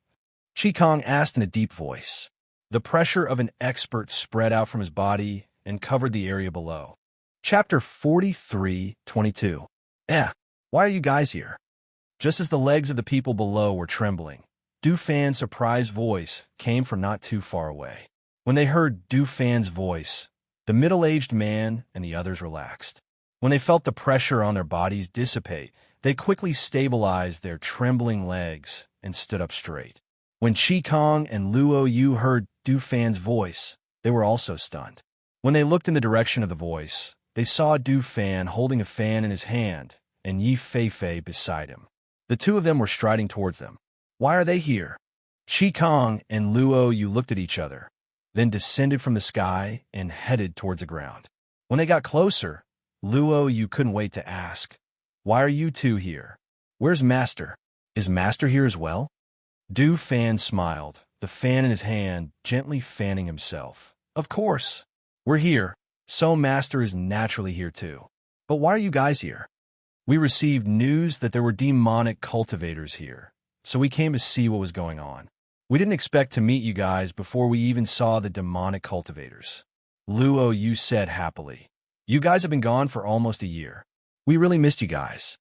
Qi Kong asked in a deep voice. The pressure of an expert spread out from his body and covered the area below. Chapter 43:22. Why are you guys here? Just as the legs of the people below were trembling, Dufan's surprised voice came from not too far away. When they heard Dufan's voice, the middle-aged man and the others relaxed. When they felt the pressure on their bodies dissipate, they quickly stabilized their trembling legs and stood up straight. When Chi Kong and Luo Yu heard Dufan's voice, they were also stunned. When they looked in the direction of the voice, they saw Dufan holding a fan in his hand and Yi Feifei beside him. The two of them were striding towards them. Why are they here? Chi Kong and Luo Yu looked at each other, then descended from the sky and headed towards the ground. When they got closer, Luo Yu couldn't wait to ask, "Why are you two here? Where's Master? Is Master here as well?" Dufan smiled, the fan in his hand gently fanning himself. "Of course. We're here, so Master is naturally here too. But why are you guys here?" "We received news that there were demonic cultivators here, so we came to see what was going on. We didn't expect to meet you guys before we even saw the demonic cultivators," Luo Yu said happily. "You guys have been gone for almost a year. We really missed you guys."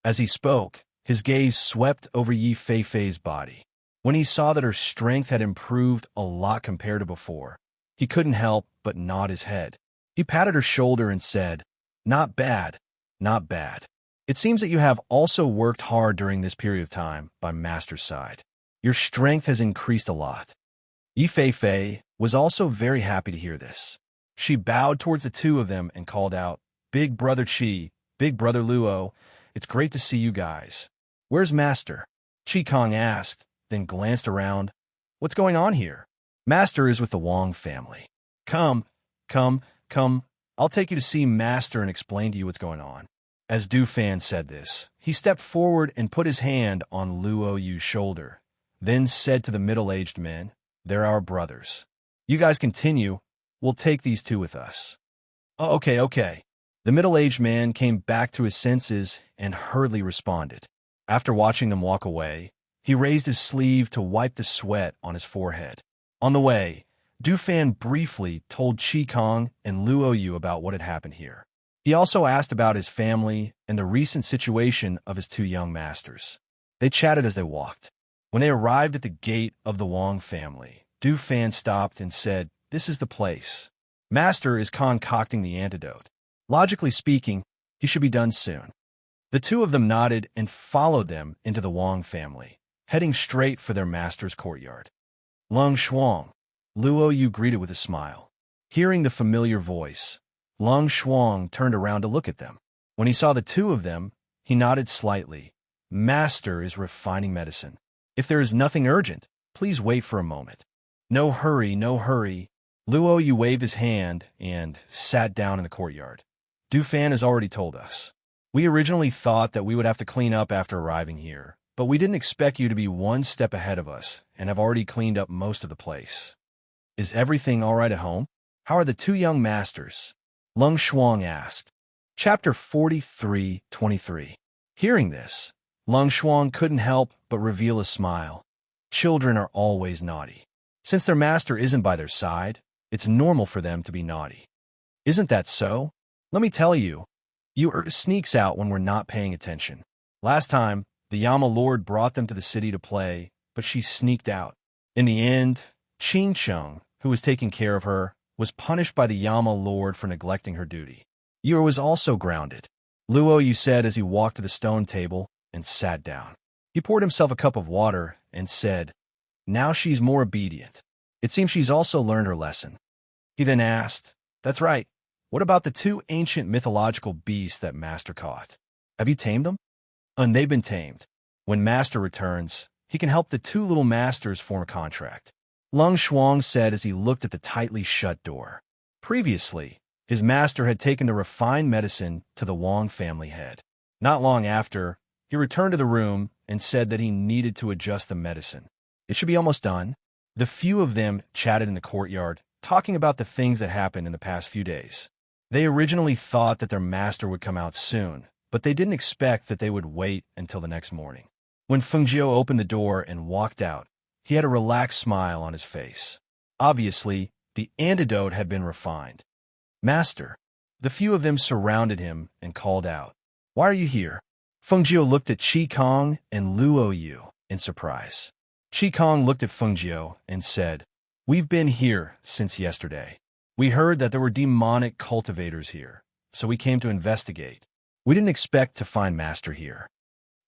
As he spoke, his gaze swept over Yi Feifei's body. When he saw that her strength had improved a lot compared to before, he couldn't help but nod his head. He patted her shoulder and said, "Not bad, not bad. It seems that you have also worked hard during this period of time by Master's side. Your strength has increased a lot." Yi Feifei was also very happy to hear this. She bowed towards the two of them and called out, "Big Brother Chi, Big Brother Luo, it's great to see you guys. Where's Master?" Chi Kong asked, then glanced around. "What's going on here?" "Master is with the Wong family." Come, I'll take you to see Master and explain to you what's going on." As Dufan said this, he stepped forward and put his hand on Luo Yu's shoulder, then said to the middle-aged men, "They're our brothers. You guys continue. We'll take these two with us." "Oh, okay." The middle-aged man came back to his senses and hurriedly responded. After watching them walk away, he raised his sleeve to wipe the sweat on his forehead. On the way, Dufan briefly told Chi Kong and Luo Yu about what had happened here. He also asked about his family and the recent situation of his two young masters. They chatted as they walked. When they arrived at the gate of the Wong family, Dufan stopped and said, "This is the place. Master is concocting the antidote. Logically speaking, he should be done soon." The two of them nodded and followed them into the Wong family, heading straight for their master's courtyard. "Lung Shuang," Luo Yu greeted with a smile. Hearing the familiar voice, Lung Shuang turned around to look at them. When he saw the two of them, he nodded slightly. "Master is refining medicine. If there is nothing urgent, please wait for a moment." No hurry. Luo Yu waved his hand and sat down in the courtyard. "Dufan has already told us. We originally thought that we would have to clean up after arriving here, but we didn't expect you to be one step ahead of us and have already cleaned up most of the place. Is everything all right at home? How are the two young masters?" Lung Shuang asked. Chapter 43:23. Hearing this, Lung Shuang couldn't help but reveal a smile. Children are always naughty. Since their master isn't by their side, it's normal for them to be naughty. Isn't that so? Let me tell you, sneaks out when we're not paying attention. Last time, the Yama Lord brought them to the city to play, but she sneaked out. In the end, Ching Chung, who was taking care of her, was punished by the Yama Lord for neglecting her duty. Yu was also grounded, Luo Yu said as he walked to the stone table and sat down. He poured himself a cup of water and said, "Now she's more obedient. It seems she's also learned her lesson." He then asked, "That's right. What about the two ancient mythological beasts that Master caught? Have you tamed them?" "And they've been tamed. When Master returns, he can help the two little masters form a contract," Lung Shuang said as he looked at the tightly shut door. Previously, his master had taken the refined medicine to the Wong family head. Not long after, he returned to the room and said that he needed to adjust the medicine. It should be almost done. The few of them chatted in the courtyard, talking about the things that happened in the past few days. They originally thought that their master would come out soon, but they didn't expect that they would wait until the next morning. When Feng Jiu opened the door and walked out, he had a relaxed smile on his face. Obviously, the antidote had been refined. "Master." The few of them surrounded him and called out, "Why are you here?" Fengjiu looked at Qi Kong and Luo Yu in surprise. Qi Kong looked at Fengjiu and said, "We've been here since yesterday. We heard that there were demonic cultivators here, so we came to investigate. We didn't expect to find Master here.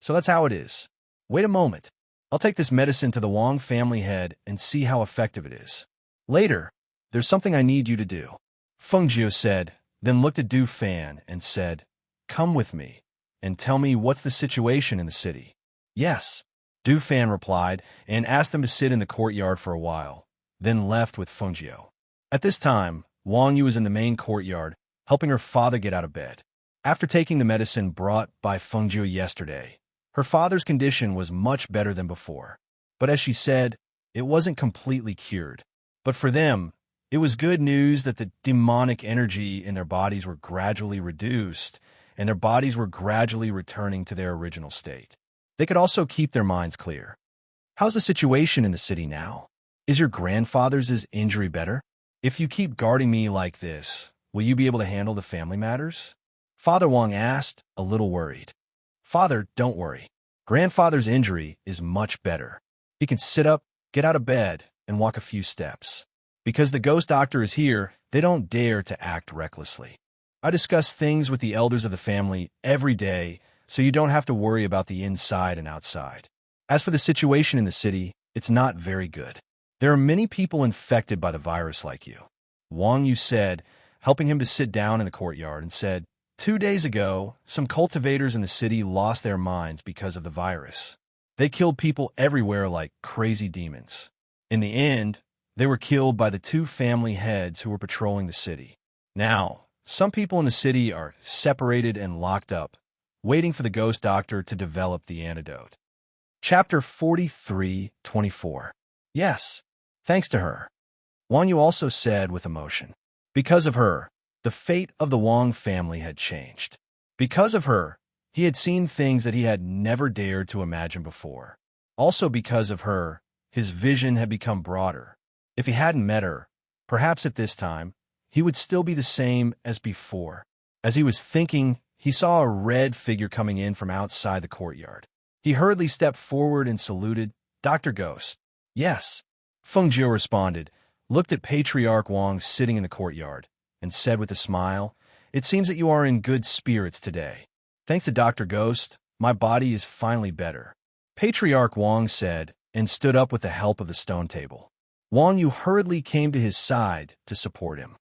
So that's how it is. Wait a moment. I'll take this medicine to the Wang family head and see how effective it is. Later, there's something I need you to do." Fengjiu said, then looked at Du Fan and said, "Come with me and tell me what's the situation in the city." "Yes," Du Fan replied and asked them to sit in the courtyard for a while, then left with Fengjiu. At this time, Wang Yu was in the main courtyard, helping her father get out of bed. After taking the medicine brought by Fengjiu yesterday, her father's condition was much better than before. But as she said, it wasn't completely cured. But for them, it was good news that the demonic energy in their bodies were gradually reduced, and their bodies were gradually returning to their original state. They could also keep their minds clear. "How's the situation in the city now? Is your grandfather's injury better? If you keep guarding me like this, will you be able to handle the family matters?" Father Wang asked, a little worried. "Father, don't worry. Grandfather's injury is much better. He can sit up, get out of bed, and walk a few steps. Because the ghost doctor is here, they don't dare to act recklessly. I discuss things with the elders of the family every day, so you don't have to worry about the inside and outside. As for the situation in the city, it's not very good. There are many people infected by the virus like you." Wang Yu said, helping him to sit down in the courtyard, and said, "2 days ago, some cultivators in the city lost their minds because of the virus. They killed people everywhere like crazy demons. In the end, they were killed by the 2 family heads who were patrolling the city. Now, some people in the city are separated and locked up, waiting for the ghost doctor to develop the antidote." Chapter 43:24. "Yes, thanks to her," Wang Yu also said with emotion. Because of her, the fate of the Wang family had changed. Because of her, he had seen things that he had never dared to imagine before. Also because of her, his vision had become broader. If he hadn't met her, perhaps at this time, he would still be the same as before. As he was thinking, he saw a red figure coming in from outside the courtyard. He hurriedly stepped forward and saluted, "Dr. Ghost." "Yes," Fengjiu responded, looked at Patriarch Wang sitting in the courtyard, and said with a smile, "It seems that you are in good spirits today. Thanks to Dr. Ghost, my body is finally better." Patriarch Wang said, and stood up with the help of the stone table. Wang Yu hurriedly came to his side to support him.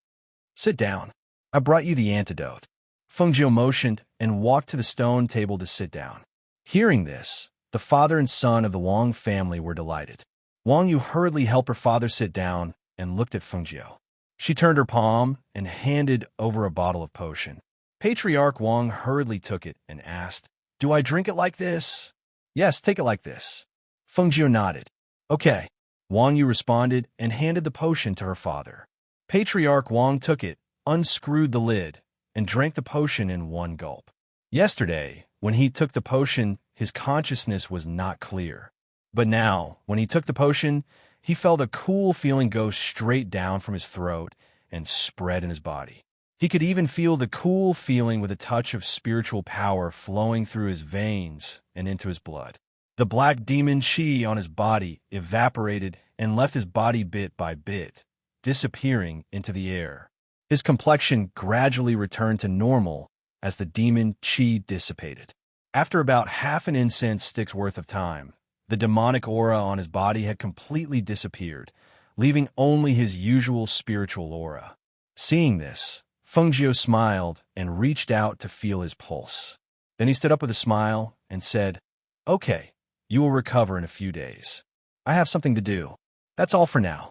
"Sit down. I brought you the antidote." Fengjiu motioned and walked to the stone table to sit down. Hearing this, the father and son of the Wang family were delighted. Wang Yu hurriedly helped her father sit down and looked at Fengjiu. She turned her palm and handed over a bottle of potion. Patriarch Wang hurriedly took it and asked, "Do I drink it like this?" "Yes, take it like this." Fengjiu nodded. "Okay." Wang Yu responded and handed the potion to her father. Patriarch Wang took it, unscrewed the lid, and drank the potion in one gulp. Yesterday, when he took the potion, his consciousness was not clear. But now, when he took the potion, he felt a cool feeling go straight down from his throat and spread in his body. He could even feel the cool feeling with a touch of spiritual power flowing through his veins and into his blood. The black demon chi on his body evaporated and left his body bit by bit, disappearing into the air. His complexion gradually returned to normal as the demon chi dissipated. After about half an incense stick's worth of time, the demonic aura on his body had completely disappeared, leaving only his usual spiritual aura. Seeing this, Fengjiu smiled and reached out to feel his pulse. Then he stood up with a smile and said, "Okay, you will recover in a few days. I have something to do. That's all for now."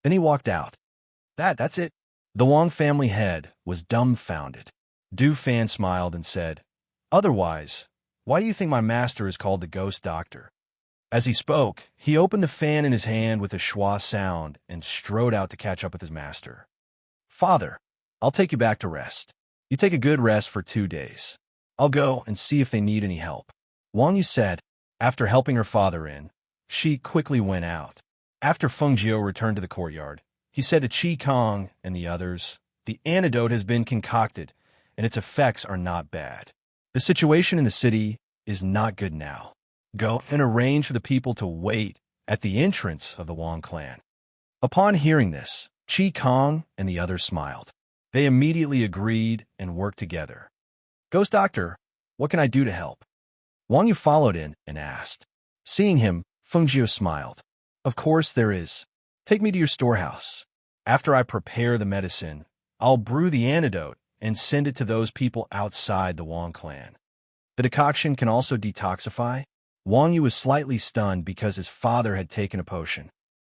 Then he walked out. That's it. The Wang family head was dumbfounded. Du Fan smiled and said, "Otherwise, why do you think my master is called the Ghost Doctor?" As he spoke, he opened the fan in his hand with a schwa sound and strode out to catch up with his master. "Father, I'll take you back to rest. You take a good rest for 2 days. I'll go and see if they need any help." Wang Yu said. After helping her father in, she quickly went out. After Fengjiu returned to the courtyard, He said to Chi Kong and the others, "The antidote has been concocted, and its effects are not bad. The situation in the city is not good now. Go and arrange for the people to wait at the entrance of the Wong clan." Upon hearing this, Chi Kong and the others smiled. They immediately agreed and worked together. "Ghost Doctor, what can I do to help?" Wang Yu followed in and asked. Seeing him, Feng Jiu smiled. "Of course there is. Take me to your storehouse. After I prepare the medicine, I'll brew the antidote and send it to those people outside the Wong clan. The decoction can also detoxify." Wang Yu was slightly stunned because his father had taken a potion.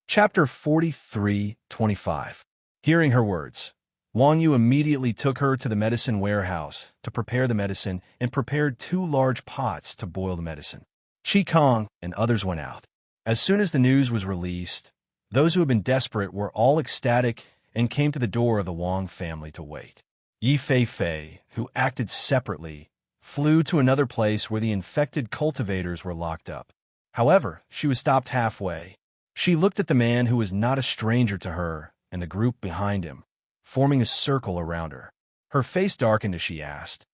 Chapter 43:25. Hearing her words, Wang Yu immediately took her to the medicine warehouse to prepare the medicine and prepared 2 large pots to boil the medicine. Chi Kong and others went out. As soon as the news was released, those who had been desperate were all ecstatic and came to the door of the Wang family to wait. Yi Fei, who acted separately, flew to another place where the infected cultivators were locked up. However, she was stopped halfway. She looked at the man who was not a stranger to her and the group behind him, forming a circle around her. Her face darkened as she asked,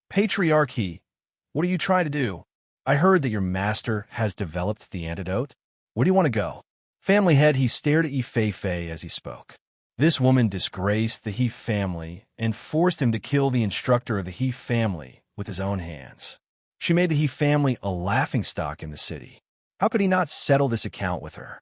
"Patriarch He, what are you trying to do? I heard that your master has developed the antidote. Where do you want to go?" Family head, he stared at Yi Fei as he spoke. This woman disgraced the He family and forced him to kill the instructor of the He family with his own hands. She made the He family a laughingstock in the city. How could he not settle this account with her?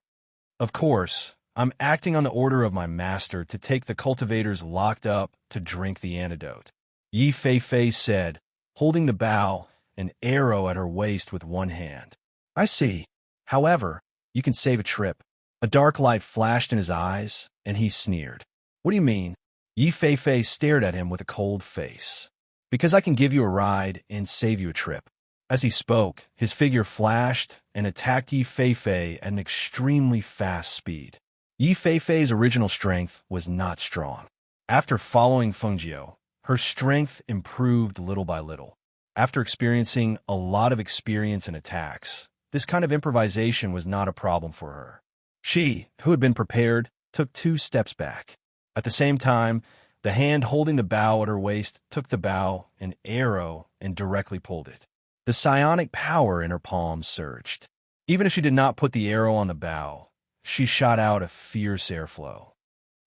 "Of course, I'm acting on the order of my master to take the cultivators locked up to drink the antidote," Yi Fei said, holding the bow, an arrow at her waist with one hand. "I see. However, you can save a trip." A dark light flashed in his eyes, and he sneered. "What do you mean?" Yi Fei stared at him with a cold face. "Because I can give you a ride and save you a trip." As he spoke, his figure flashed and attacked Yi Fei at an extremely fast speed. Yi Fei's original strength was not strong. After following Feng Jiu, her strength improved little by little. After experiencing a lot of experience in attacks, this kind of improvisation was not a problem for her. She, who had been prepared, took 2 steps back. At the same time, the hand holding the bow at her waist took the bow, an arrow, and directly pulled it. The psionic power in her palms surged. Even if she did not put the arrow on the bow, she shot out a fierce airflow.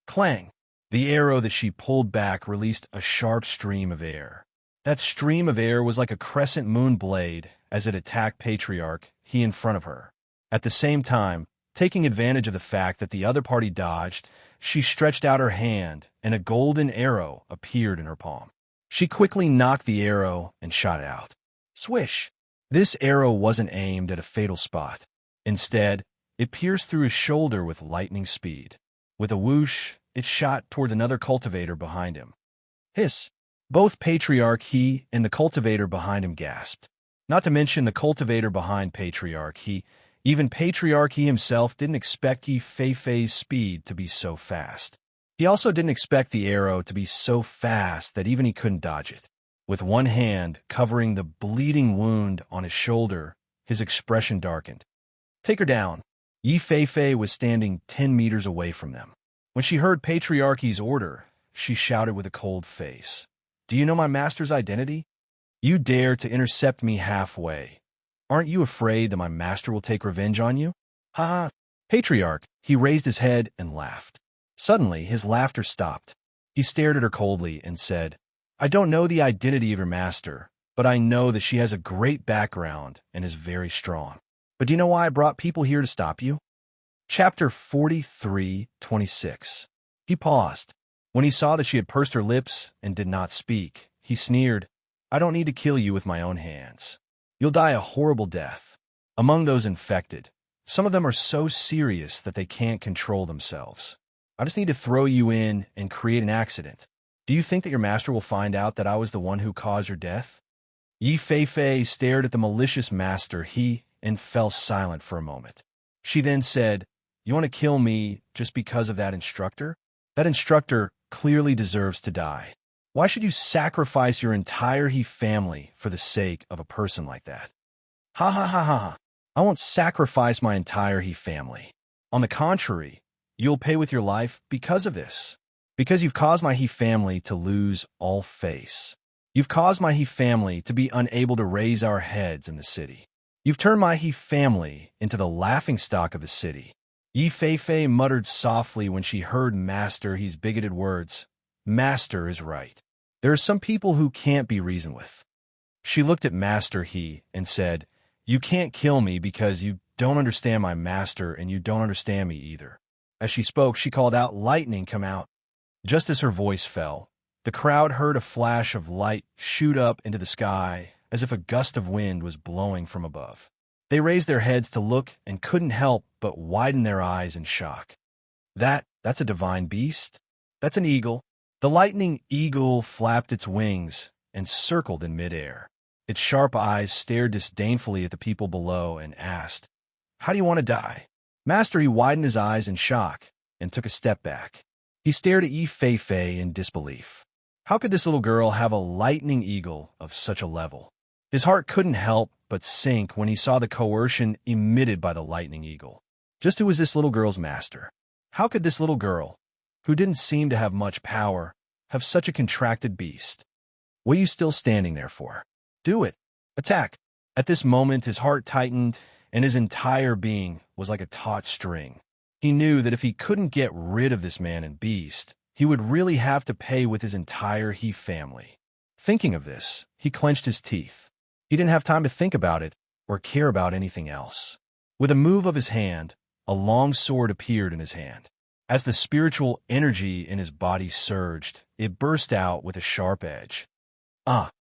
Clang! The arrow that she pulled back released a sharp stream of air. That stream of air was like a crescent moon blade as it attacked Patriarch He in front of her. At the same time, taking advantage of the fact that the other party dodged, she stretched out her hand and a golden arrow appeared in her palm. She quickly knocked the arrow and shot it out. Swish! This arrow wasn't aimed at a fatal spot. Instead, it pierced through his shoulder with lightning speed. With a whoosh, it shot toward another cultivator behind him. Hiss! Both Patriarch He and the cultivator behind him gasped. Not to mention the cultivator behind Patriarch He. Even Patriarch He himself didn't expect Yi Fei's speed to be so fast. He also didn't expect the arrow to be so fast that even he couldn't dodge it. With one hand covering the bleeding wound on his shoulder, his expression darkened. "Take her down." Yi Fei was standing 10 meters away from them. When she heard Patriarchy's order, she shouted with a cold face, "Do you know my master's identity? You dare to intercept me halfway. Aren't you afraid that my master will take revenge on you?" "Ha ha!" Patriarch, he raised his head and laughed. Suddenly, his laughter stopped. He stared at her coldly and said, "I don't know the identity of your master, but I know that she has a great background and is very strong. But do you know why I brought people here to stop you?" Chapter 43:26. He paused. When he saw that she had pursed her lips and did not speak, he sneered, "I don't need to kill you with my own hands. You'll die a horrible death. Among those infected, some of them are so serious that they can't control themselves. I just need to throw you in and create an accident. Do you think that your master will find out that I was the one who caused your death?" Yi Fei stared at the malicious master He and fell silent for a moment. She then said, "You want to kill me just because of that instructor? That instructor clearly deserves to die. Why should you sacrifice your entire He family for the sake of a person like that?" "Ha ha ha ha ha. I won't sacrifice my entire He family. On the contrary, You'll pay with your life because of this. Because you've caused my he family to lose all face. You've caused my he family to be unable to raise our heads in the city. You've turned my he family into the laughingstock of the city. Yi Fei muttered softly when she heard Master He's bigoted words. Master is right. There are some people who can't be reasoned with. She looked at Master He and said, You can't kill me because you don't understand my master and you don't understand me either. As she spoke, she called out, Lightning, come out. Just as her voice fell, the crowd heard a flash of light shoot up into the sky as if a gust of wind was blowing from above. They raised their heads to look and couldn't help but widen their eyes in shock. That's a divine beast? That's an eagle. The lightning eagle flapped its wings and circled in midair. Its sharp eyes stared disdainfully at the people below and asked, How do you want to die? Master He widened his eyes in shock and took a step back. He stared at Yi Fei in disbelief. How could this little girl have a lightning eagle of such a level? His heart couldn't help but sink when he saw the coercion emitted by the lightning eagle. Just who was this little girl's master? How could this little girl, who didn't seem to have much power, have such a contracted beast? What are you still standing there for? Do it. Attack. At this moment, his heart tightened, and his entire being was like a taut string. He knew that if he couldn't get rid of this man and beast, he would really have to pay with his entire he family. Thinking of this, he clenched his teeth. He didn't have time to think about it or care about anything else. With a move of his hand, a long sword appeared in his hand. As the spiritual energy in his body surged, it burst out with a sharp edge.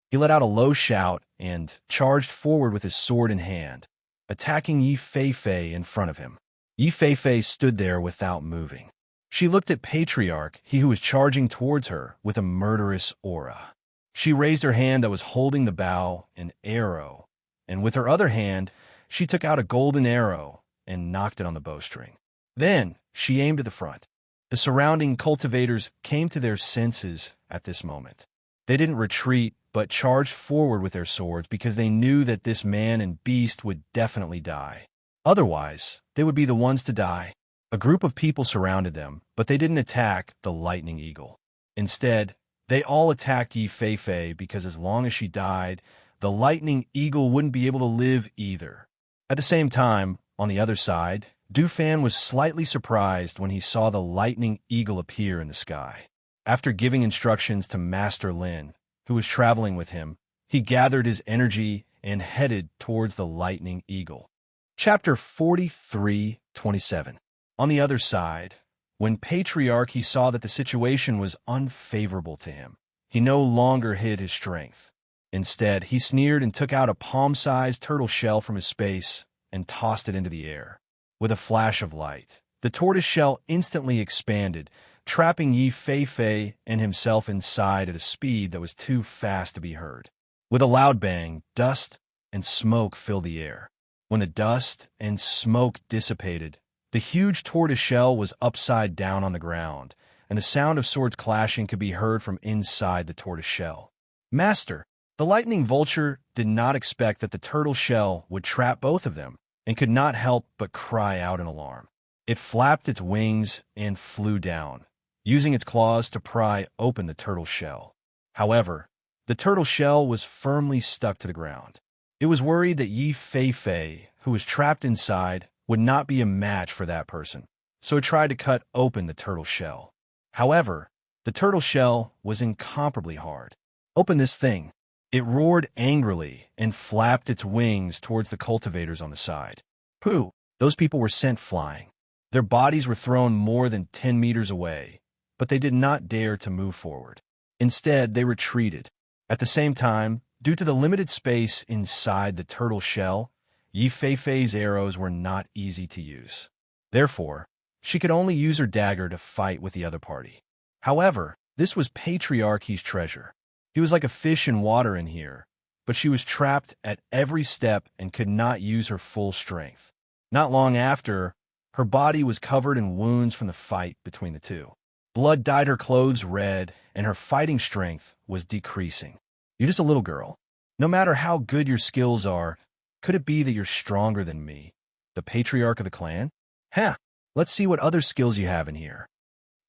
He let out a low shout and charged forward with his sword in hand, attacking Yi Fei in front of him. Yi Fei stood there without moving. She looked at Patriarch, he who was charging towards her, with a murderous aura. She raised her hand that was holding the bow and arrow, and with her other hand, she took out a golden arrow and knocked it on the bowstring. Then she aimed at the front. The surrounding cultivators came to their senses at this moment. They didn't retreat, but charged forward with their swords because they knew that this man and beast would definitely die. Otherwise, they would be the ones to die. A group of people surrounded them, but they didn't attack the lightning eagle. Instead, they all attacked Yi Fei because as long as she died, the lightning eagle wouldn't be able to live either. At the same time, on the other side, Dufan was slightly surprised when he saw the lightning eagle appear in the sky. After giving instructions to Master Lin, who was traveling with him, he gathered his energy and headed towards the lightning eagle. Chapter 43:27. On the other side, when Patriarch he saw that the situation was unfavorable to him, he no longer hid his strength. Instead, he sneered and took out a palm-sized turtle shell from his space and tossed it into the air. With a flash of light, the tortoise shell instantly expanded, trapping Yi Fei and himself inside at a speed that was too fast to be heard. With a loud bang, dust and smoke filled the air. When the dust and smoke dissipated, the huge tortoise shell was upside down on the ground, and the sound of swords clashing could be heard from inside the tortoise shell. Master, the lightning vulture did not expect that the turtle shell would trap both of them, and could not help but cry out in alarm. It flapped its wings and flew down, using its claws to pry open the turtle shell. However, the turtle shell was firmly stuck to the ground. It was worried that Yi Fei, who was trapped inside, would not be a match for that person, so it tried to cut open the turtle shell. However, the turtle shell was incomparably hard. Open this thing. It roared angrily and flapped its wings towards the cultivators on the side. Pooh! Those people were sent flying. Their bodies were thrown more than 10 meters away, but they did not dare to move forward. Instead, they retreated. At the same time, due to the limited space inside the turtle shell, Yi Fei's arrows were not easy to use. Therefore, she could only use her dagger to fight with the other party. However, this was Patriarchy's treasure. He was like a fish in water in here, but she was trapped at every step and could not use her full strength. Not long after, her body was covered in wounds from the fight between the two. Blood dyed her clothes red, and her fighting strength was decreasing. You're just a little girl. No matter how good your skills are, could it be that you're stronger than me, the patriarch of the clan? Huh, Let's see what other skills you have in here.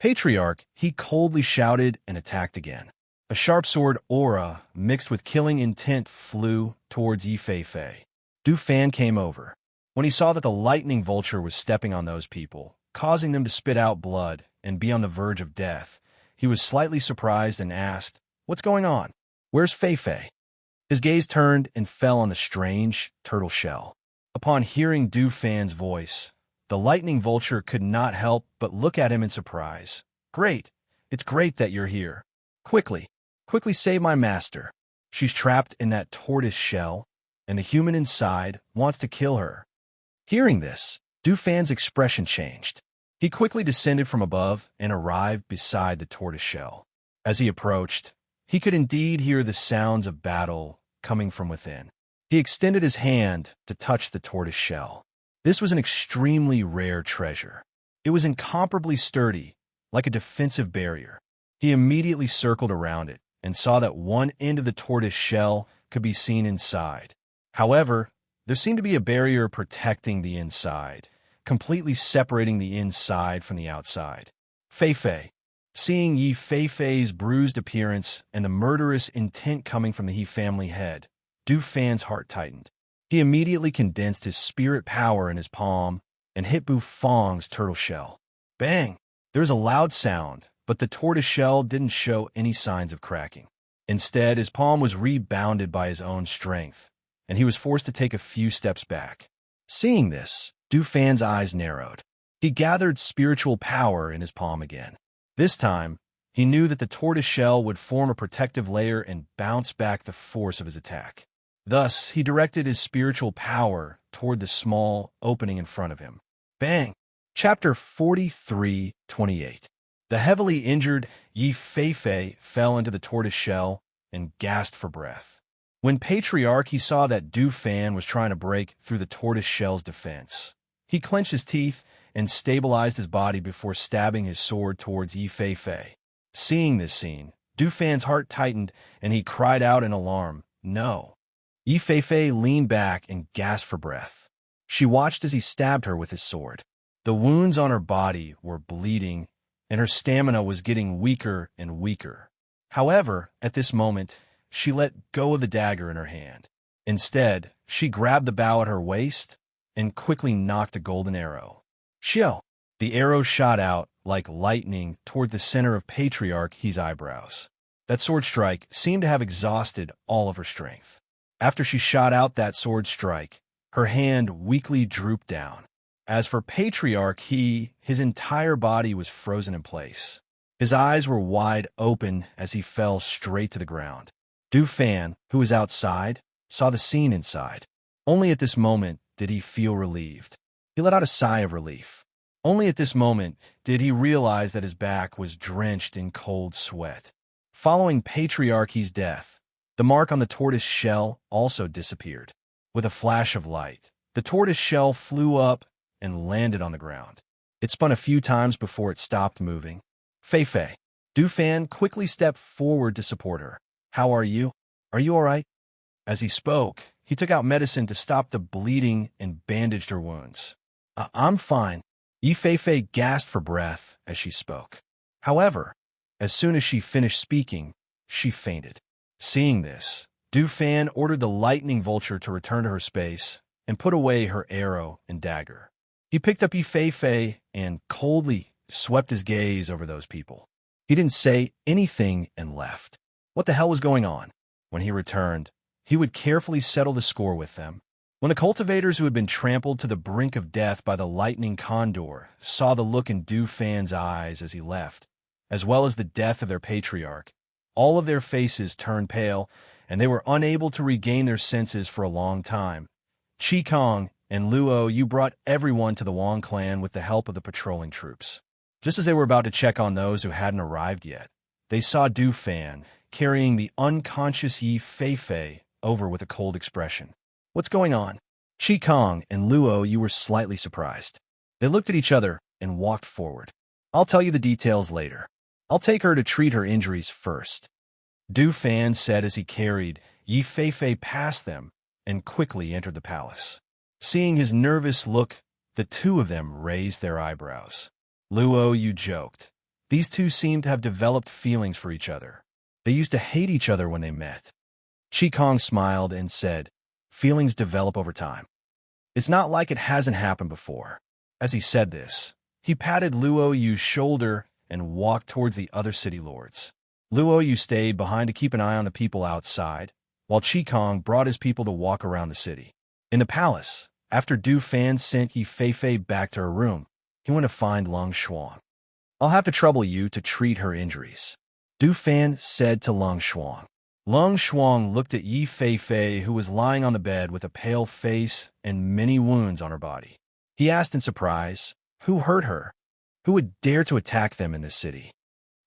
Patriarch, he coldly shouted and attacked again. A sharp sword aura mixed with killing intent flew towards Yi Fei. Du Fan came over. When he saw that the lightning vulture was stepping on those people, causing them to spit out blood and be on the verge of death, he was slightly surprised and asked, "What's going on? Where's Fei?" His gaze turned and fell on the strange turtle shell. Upon hearing Du Fan's voice, the lightning vulture could not help but look at him in surprise. "Great! It's great that you're here. Quickly save my master. She's trapped in that tortoise shell, and the human inside wants to kill her." Hearing this, Du Fan's expression changed. He quickly descended from above and arrived beside the tortoise shell. As he approached, he could indeed hear the sounds of battle coming from within. He extended his hand to touch the tortoise shell. This was an extremely rare treasure. It was incomparably sturdy, like a defensive barrier. He immediately circled around it and saw that one end of the tortoise shell could be seen inside. However, there seemed to be a barrier protecting the inside, completely separating the inside from the outside. Fei. Seeing Yi Fei's bruised appearance and the murderous intent coming from the He family head, Du Fan's heart tightened. He immediately condensed his spirit power in his palm and hit Bu Fang's turtle shell. Bang! There was a loud sound, but the tortoise shell didn't show any signs of cracking. Instead, his palm was rebounded by his own strength, and he was forced to take a few steps back. Seeing this, Du Fan's eyes narrowed. He gathered spiritual power in his palm again. This time, he knew that the tortoise shell would form a protective layer and bounce back the force of his attack. Thus, he directed his spiritual power toward the small opening in front of him. Bang! Chapter 43:28. The heavily injured Yi Fei fell into the tortoise shell and gasped for breath. When Patriarch saw that Du Fan was trying to break through the tortoise shell's defense, he clenched his teeth and stabilized his body before stabbing his sword towards Yi Fei. Seeing this scene, Du Fan's heart tightened and he cried out in alarm, "No!" Yi Fei leaned back and gasped for breath. She watched as he stabbed her with his sword. The wounds on her body were bleeding, and her stamina was getting weaker and weaker. However, at this moment, she let go of the dagger in her hand. Instead, she grabbed the bow at her waist and quickly nocked a golden arrow. Xiao! The arrow shot out like lightning toward the center of Patriarch He's eyebrows. That sword strike seemed to have exhausted all of her strength. After she shot out that sword strike, her hand weakly drooped down. As for Patriarch, his entire body was frozen in place. His eyes were wide open as he fell straight to the ground. Du Fan, who was outside, saw the scene inside. Only at this moment did he feel relieved. He let out a sigh of relief. Only at this moment did he realize that his back was drenched in cold sweat. Following Patriarchy's death, the mark on the tortoise shell also disappeared. With a flash of light, the tortoise shell flew up and landed on the ground. It spun a few times before it stopped moving. Fei. Du Fan quickly stepped forward to support her. "How are you? Are you all right?" As he spoke, he took out medicine to stop the bleeding and bandaged her wounds. I'm fine." Yi Fei gasped for breath as she spoke. However, as soon as she finished speaking, she fainted. Seeing this, Du Fan ordered the lightning vulture to return to her space and put away her arrow and dagger. He picked up Yi Fei and coldly swept his gaze over those people. He didn't say anything and left. What the hell was going on? When he returned, he would carefully settle the score with them. When the cultivators who had been trampled to the brink of death by the lightning condor saw the look in Du Fan's eyes as he left, as well as the death of their patriarch, all of their faces turned pale, and they were unable to regain their senses for a long time. Chi Kong and Luo, you brought everyone to the Wang clan with the help of the patrolling troops. Just as they were about to check on those who hadn't arrived yet, they saw Du Fan carrying the unconscious Yi Fei over with a cold expression. "What's going on?" Chi Kong and Luo, you were slightly surprised. They looked at each other and walked forward. "I'll tell you the details later. I'll take her to treat her injuries first," Du Fan said as he carried Yi Fei past them and quickly entered the palace. Seeing his nervous look, The two of them raised their eyebrows. Luo Yu joked. These two seemed to have developed feelings for each other. They used to hate each other when they met. Chi Kong smiled and said, feelings develop over time. It's not like it hasn't happened before. As he said this, he patted Luo Yu's shoulder and walked towards the other city lords. Luo Yu stayed behind to keep an eye on the people outside, while Chi Kong brought his people to walk around the city. In the palace, after Du Fan sent Yi Fei back to her room, he went to find Lung Xuan. I'll have to trouble you to treat her injuries, Du Fan said to Lung Xuan. Lung Xuan looked at Yi Fei, who was lying on the bed with a pale face and many wounds on her body. He asked in surprise, who hurt her? Who would dare to attack them in this city?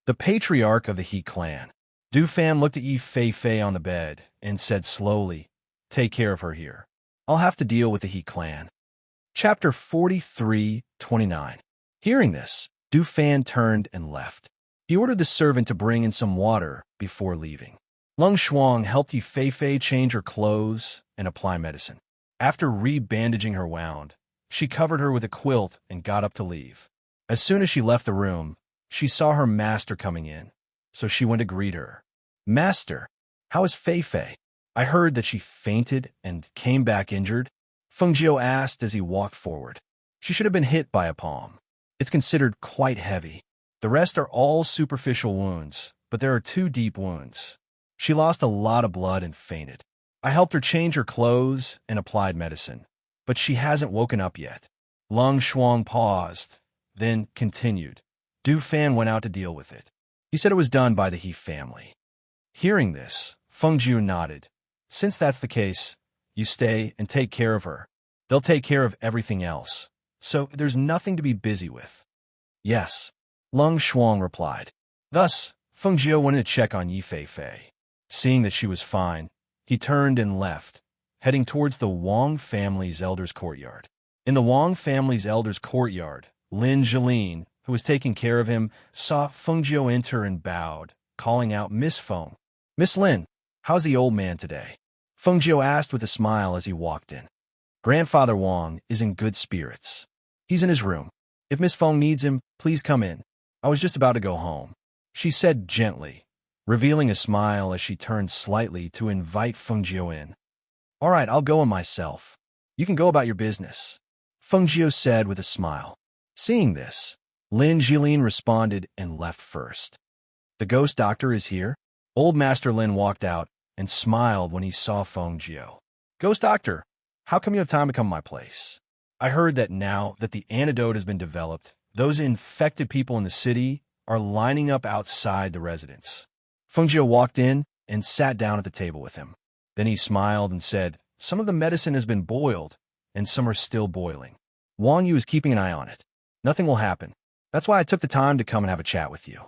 The patriarch of the He clan. Du Fan looked at Yi Fei on the bed and said slowly, take care of her here. I'll have to deal with the He clan. Chapter 43:29. Hearing this, Du Fan turned and left. He ordered the servant to bring in some water before leaving. Lung Xuan helped Yi Fei change her clothes and apply medicine. After re-bandaging her wound, she covered her with a quilt and got up to leave. As soon as she left the room, she saw her master coming in, so she went to greet her. Master, how is Fei? I heard that she fainted and came back injured, Feng Jiu asked as he walked forward. She should have been hit by a palm. It's considered quite heavy. The rest are all superficial wounds, but there are 2 deep wounds. She lost a lot of blood and fainted. I helped her change her clothes and applied medicine, but she hasn't woken up yet. Lung Xuan paused, then continued. Du Fan went out to deal with it. He said it was done by the He family. Hearing this, Feng Jiu nodded. Since that's the case, you stay and take care of her. They'll take care of everything else, so there's nothing to be busy with. Yes, Lung Xuan replied. Thus, Feng Jiu went to check on Yi Fei. Seeing that she was fine, he turned and left, heading towards the Wang family's elders' courtyard. In the Wang family's elders' courtyard, Lin Jilin, who was taking care of him, saw Feng Jiu enter and bowed, calling out, Miss Feng. Miss Lin, how's the old man today? Feng Jiu asked with a smile as he walked in. Grandfather Wang is in good spirits. He's in his room. If Miss Feng needs him, please come in. I was just about to go home, she said gently, revealing a smile as she turned slightly to invite Feng Jiu in. All right, I'll go in myself. You can go about your business, Feng Jiu said with a smile. Seeing this, Lin Jilin responded and left first. The ghost doctor is here? Old Master Lin walked out and smiled when he saw Feng Jiu. Ghost doctor, how come you have time to come to my place? I heard that now that the antidote has been developed, those infected people in the city are lining up outside the residence. Feng Jiu walked in and sat down at the table with him. Then he smiled and said, some of the medicine has been boiled, and some are still boiling. Wang Yu is keeping an eye on it. Nothing will happen. That's why I took the time to come and have a chat with you.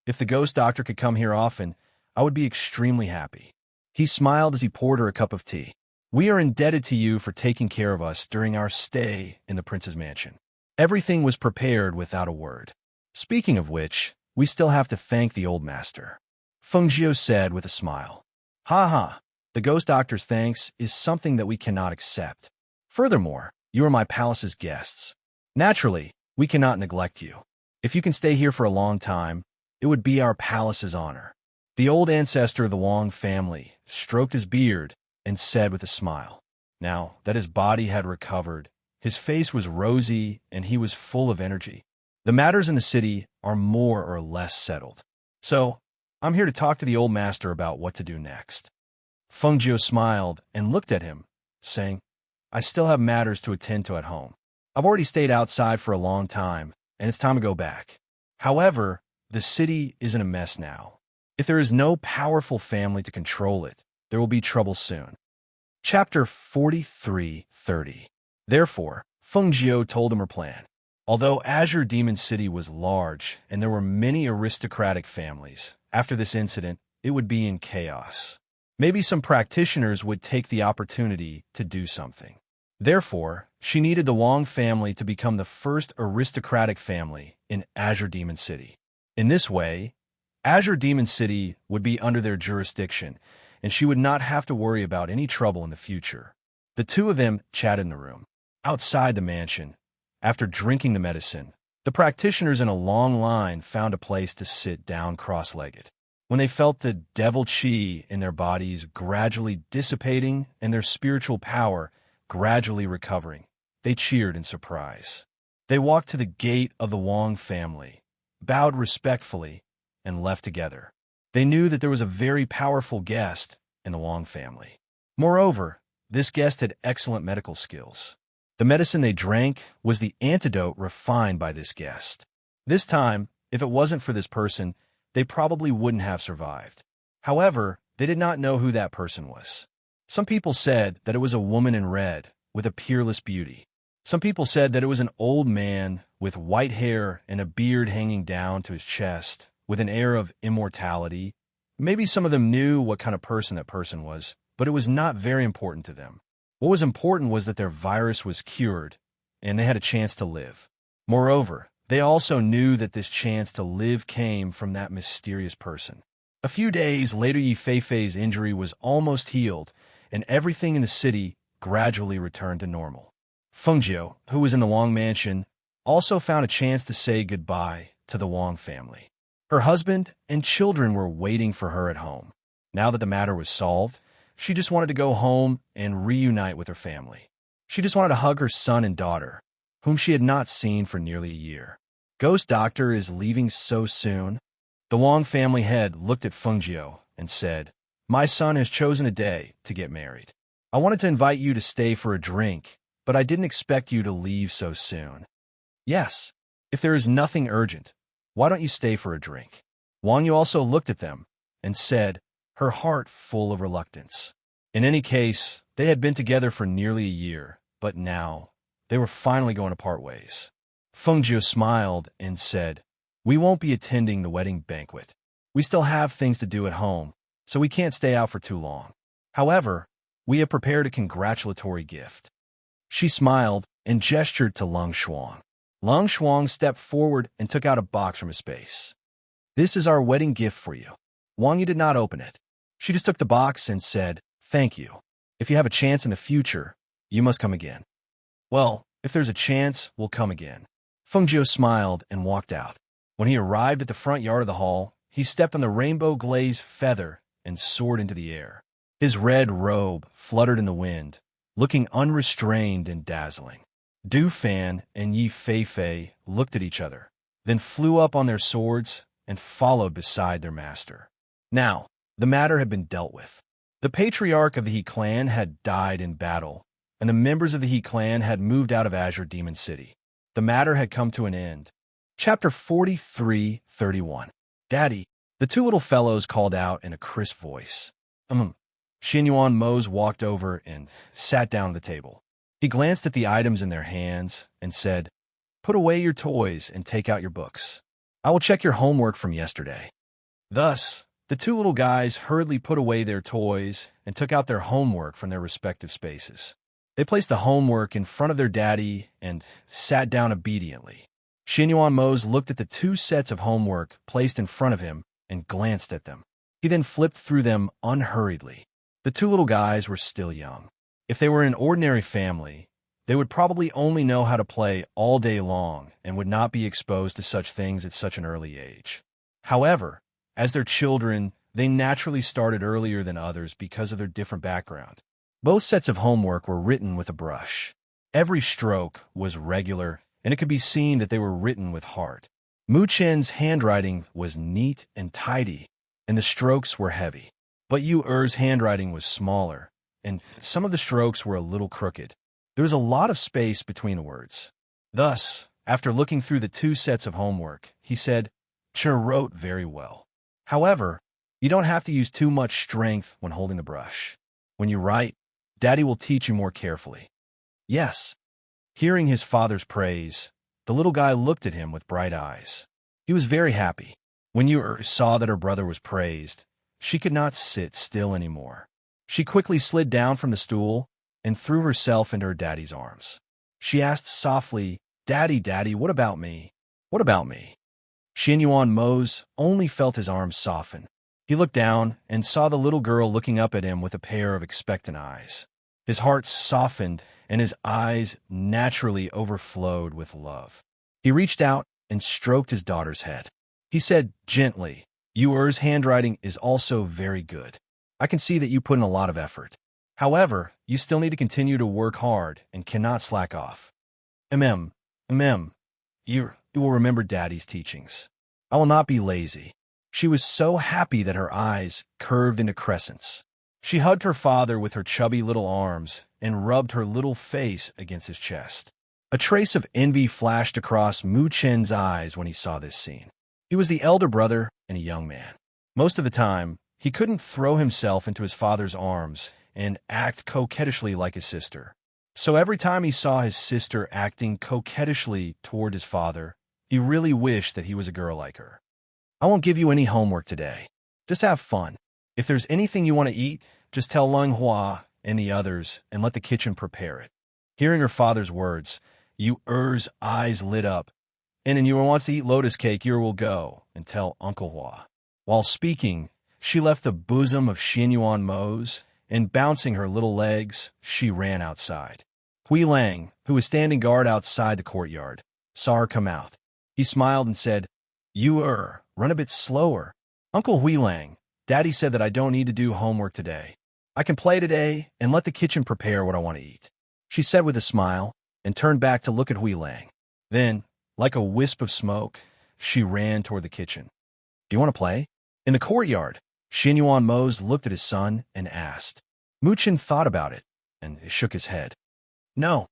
If the ghost doctor could come here often, I would be extremely happy. He smiled as he poured her a cup of tea. We are indebted to you for taking care of us during our stay in the prince's mansion. Everything was prepared without a word. Speaking of which, we still have to thank the old master, Feng Jiu said with a smile. The ghost doctor's thanks is something that we cannot accept. Furthermore, you are my palace's guests. Naturally, we cannot neglect you. If you can stay here for a long time, it would be our palace's honor. The old ancestor of the Wang family stroked his beard and said with a smile. Now that his body had recovered, his face was rosy and he was full of energy. The matters in the city are more or less settled. So, I'm here to talk to the old master about what to do next. Feng Jiu smiled and looked at him, saying, I still have matters to attend to at home. I've already stayed outside for a long time, and it's time to go back. However, the city is in a mess now. If there is no powerful family to control it, there will be trouble soon. Chapter 43:30. Therefore, Feng Jiu told him her plan. Although Azure Demon City was large and there were many aristocratic families, after this incident, it would be in chaos. Maybe some practitioners would take the opportunity to do something. Therefore, she needed the Wang family to become the first aristocratic family in Azure Demon City. In this way, Azure Demon City would be under their jurisdiction, and she would not have to worry about any trouble in the future. The two of them chatted in the room. Outside the mansion, after drinking the medicine, the practitioners in a long line found a place to sit down cross-legged. When they felt the devil chi in their bodies gradually dissipating and their spiritual power gradually recovering, they cheered in surprise. They walked to the gate of the Wang family, bowed respectfully, and left together. They knew that there was a very powerful guest in the Wang family. Moreover, this guest had excellent medical skills. The medicine they drank was the antidote refined by this guest. This time, if it wasn't for this person, they probably wouldn't have survived. However, they did not know who that person was. Some people said that it was a woman in red with a peerless beauty. Some people said that it was an old man with white hair and a beard hanging down to his chest with an air of immortality. Maybe some of them knew what kind of person that person was, but it was not very important to them. What was important was that their virus was cured and they had a chance to live. Moreover, they also knew that this chance to live came from that mysterious person. A few days later, Yi Feifei's injury was almost healed, and everything in the city gradually returned to normal. Fengjiu, who was in the Wang mansion, also found a chance to say goodbye to the Wang family. Her husband and children were waiting for her at home. Now that the matter was solved, she just wanted to go home and reunite with her family. She just wanted to hug her son and daughter, whom she had not seen for nearly a year. Ghost Doctor is leaving so soon? The Wang family head looked at Fengjiu and said, "My son has chosen a day to get married. I wanted to invite you to stay for a drink, but I didn't expect you to leave so soon." "Yes, if there is nothing urgent, why don't you stay for a drink?" Wang Yu also looked at them and said, her heart full of reluctance. In any case, they had been together for nearly a year, but now they were finally going to part ways. Fengjiu smiled and said, "We won't be attending the wedding banquet. We still have things to do at home, so we can't stay out for too long. However, we have prepared a congratulatory gift." She smiled and gestured to Leng Shuang. Leng Shuang stepped forward and took out a box from his space. "This is our wedding gift for you." Wang Yu did not open it. She just took the box and said, "Thank you. If you have a chance in the future, you must come again." "Well, if there's a chance, we'll come again." Fengjiu smiled and walked out. When he arrived at the front yard of the hall, he stepped on the rainbow-glazed feather and soared into the air. His red robe fluttered in the wind, looking unrestrained and dazzling. Du Fan and Yi Feifei looked at each other, then flew up on their swords and followed beside their master. Now, the matter had been dealt with. The patriarch of the He clan had died in battle, and the members of the He clan had moved out of Azure Demon City. The matter had come to an end. Chapter 43:31. "Daddy," the two little fellows called out in a crisp voice. Xinyuan Mose walked over and sat down at the table. He glanced at the items in their hands and said, "Put away your toys and take out your books. I will check your homework from yesterday." Thus, the two little guys hurriedly put away their toys and took out their homework from their respective spaces. They placed the homework in front of their daddy and sat down obediently. Xinyuan Mose looked at the two sets of homework placed in front of him and glanced at them. He then flipped through them unhurriedly. The two little guys were still young. If they were an ordinary family, they would probably only know how to play all day long and would not be exposed to such things at such an early age. However, as their children, they naturally started earlier than others because of their different background. Both sets of homework were written with a brush. Every stroke was regular, and it could be seen that they were written with heart. Mu Chen's handwriting was neat and tidy, and the strokes were heavy. But Yu Er's handwriting was smaller, and some of the strokes were a little crooked. There was a lot of space between the words. Thus, after looking through the two sets of homework, he said, "Cher wrote very well. However, you don't have to use too much strength when holding the brush. When you write, Daddy will teach you more carefully." "Yes." Hearing his father's praise, the little guy looked at him with bright eyes. He was very happy. When Yu saw that her brother was praised, she could not sit still anymore. She quickly slid down from the stool and threw herself into her daddy's arms. She asked softly, "Daddy, Daddy, what about me? What about me?" Xinyuan Mose only felt his arms soften. He looked down and saw the little girl looking up at him with a pair of expectant eyes. His heart softened, and his eyes naturally overflowed with love. He reached out and stroked his daughter's head. He said gently, "Yuer's handwriting is also very good. I can see that you put in a lot of effort. However, you still need to continue to work hard and cannot slack off. You will remember Daddy's teachings. I will not be lazy." She was so happy that her eyes curved into crescents. She hugged her father with her chubby little arms and rubbed her little face against his chest. A trace of envy flashed across Mu Chen's eyes when he saw this scene. He was the elder brother and a young man. Most of the time, he couldn't throw himself into his father's arms and act coquettishly like his sister. So every time he saw his sister acting coquettishly toward his father, he really wished that he was a girl like her. "I won't give you any homework today. Just have fun. If there's anything you want to eat, just tell Leng Hua and the others and let the kitchen prepare it." Hearing her father's words, Yuer's eyes lit up. "And Yuer wants to eat lotus cake, Yuer will go and tell Uncle Hua." While speaking, she left the bosom of Xianyuan Mo's, and bouncing her little legs, she ran outside. Hui Lang, who was standing guard outside the courtyard, saw her come out. He smiled and said, "Yuer, run a bit slower." "Uncle Hui Lang, Daddy said that I don't need to do homework today. I can play today and let the kitchen prepare what I want to eat," she said with a smile, and turned back to look at Hui Lang. Then, like a wisp of smoke, she ran toward the kitchen. "Do you want to play?" In the courtyard, Xianyuan Mose looked at his son and asked. Mu Chen thought about it and shook his head. "No."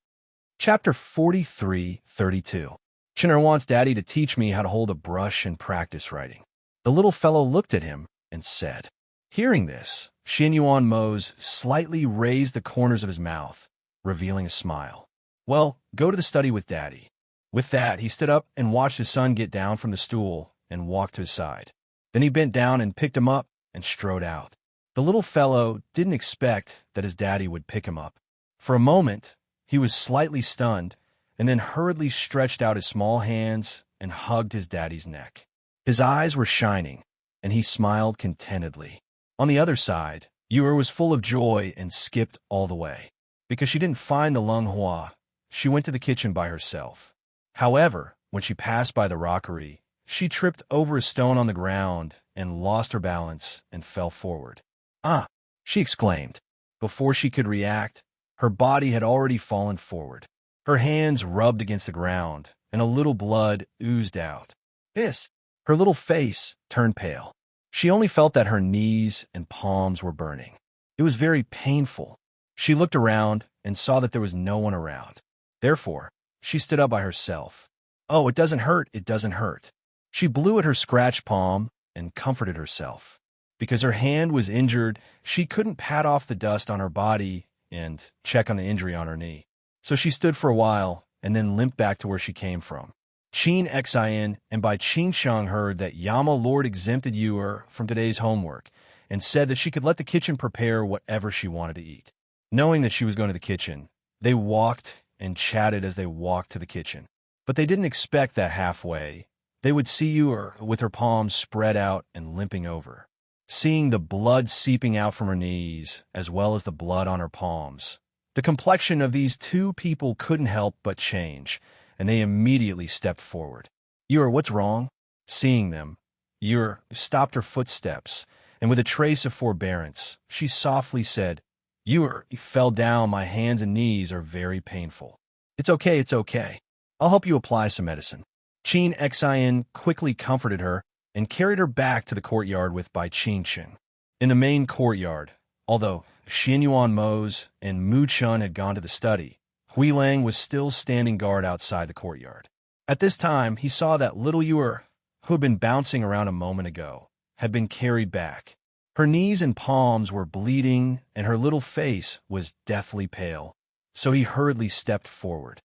Chapter 43:32. Chinner wants Daddy to teach me how to hold a brush and practice writing. The little fellow looked at him and said. Hearing this, Xianyuan Mose slightly raised the corners of his mouth, revealing a smile. "Well, go to the study with Daddy." With that, he stood up and watched his son get down from the stool and walk to his side. Then he bent down and picked him up and strode out. The little fellow didn't expect that his daddy would pick him up. For a moment, he was slightly stunned, and then hurriedly stretched out his small hands and hugged his daddy's neck. His eyes were shining, and he smiled contentedly. On the other side, Yuer was full of joy and skipped all the way. Because she didn't find the Leng Hua, she went to the kitchen by herself. However, when she passed by the rockery, she tripped over a stone on the ground and lost her balance and fell forward. "Ah!" she exclaimed. Before she could react, her body had already fallen forward. Her hands rubbed against the ground, and a little blood oozed out. Her little face turned pale. She only felt that her knees and palms were burning. It was very painful. She looked around and saw that there was no one around. Therefore, she stood up by herself. "Oh, it doesn't hurt, it doesn't hurt." She blew at her scratched palm and comforted herself. Because her hand was injured, she couldn't pat off the dust on her body and check on the injury on her knee. So she stood for a while and then limped back to where she came from. Qin Xin and Bai Qingsheng heard that Yama Lord exempted Yuer from today's homework and said that she could let the kitchen prepare whatever she wanted to eat. Knowing that she was going to the kitchen, they walked and chatted as they walked to the kitchen. But they didn't expect that halfway they would see Yuer with her palms spread out and limping over. Seeing the blood seeping out from her knees, as well as the blood on her palms, the complexion of these two people couldn't help but change, and they immediately stepped forward. "Yuer, what's wrong?" Seeing them, Yuer stopped her footsteps, and with a trace of forbearance, she softly said, "Yuer, you fell down. My hands and knees are very painful." It's okay. I'll help you apply some medicine." Qin Xin quickly comforted her and carried her back to the courtyard with Bai Qingsheng. In the main courtyard, although Xianyuan Mose and Mu Chun had gone to the study, Hui Lang was still standing guard outside the courtyard. At this time, he saw that little Yuer, who had been bouncing around a moment ago, had been carried back. Her knees and palms were bleeding, and her little face was deathly pale, so he hurriedly stepped forward.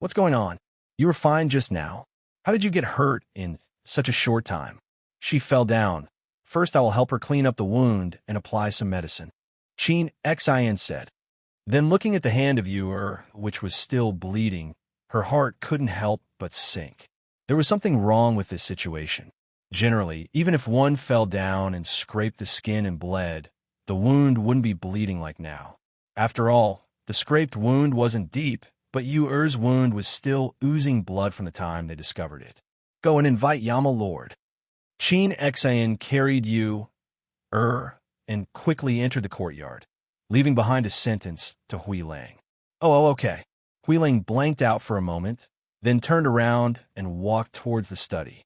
"What's going on? You were fine just now. How did you get hurt in such a short time?" "She fell down. First I will help her clean up the wound and apply some medicine," Qin Xin said. Then looking at the hand of Yuer, which was still bleeding, her heart couldn't help but sink. There was something wrong with this situation. Generally, even if one fell down and scraped the skin and bled, the wound wouldn't be bleeding like now. After all, the scraped wound wasn't deep, but Yu-Er's wound was still oozing blood from the time they discovered it. Go and invite Yama Lord. Qin Xian carried Yu-Er and quickly entered the courtyard, leaving behind a sentence to Hui Lang. Oh, okay. Hui Lang blanked out for a moment, then turned around and walked towards the study.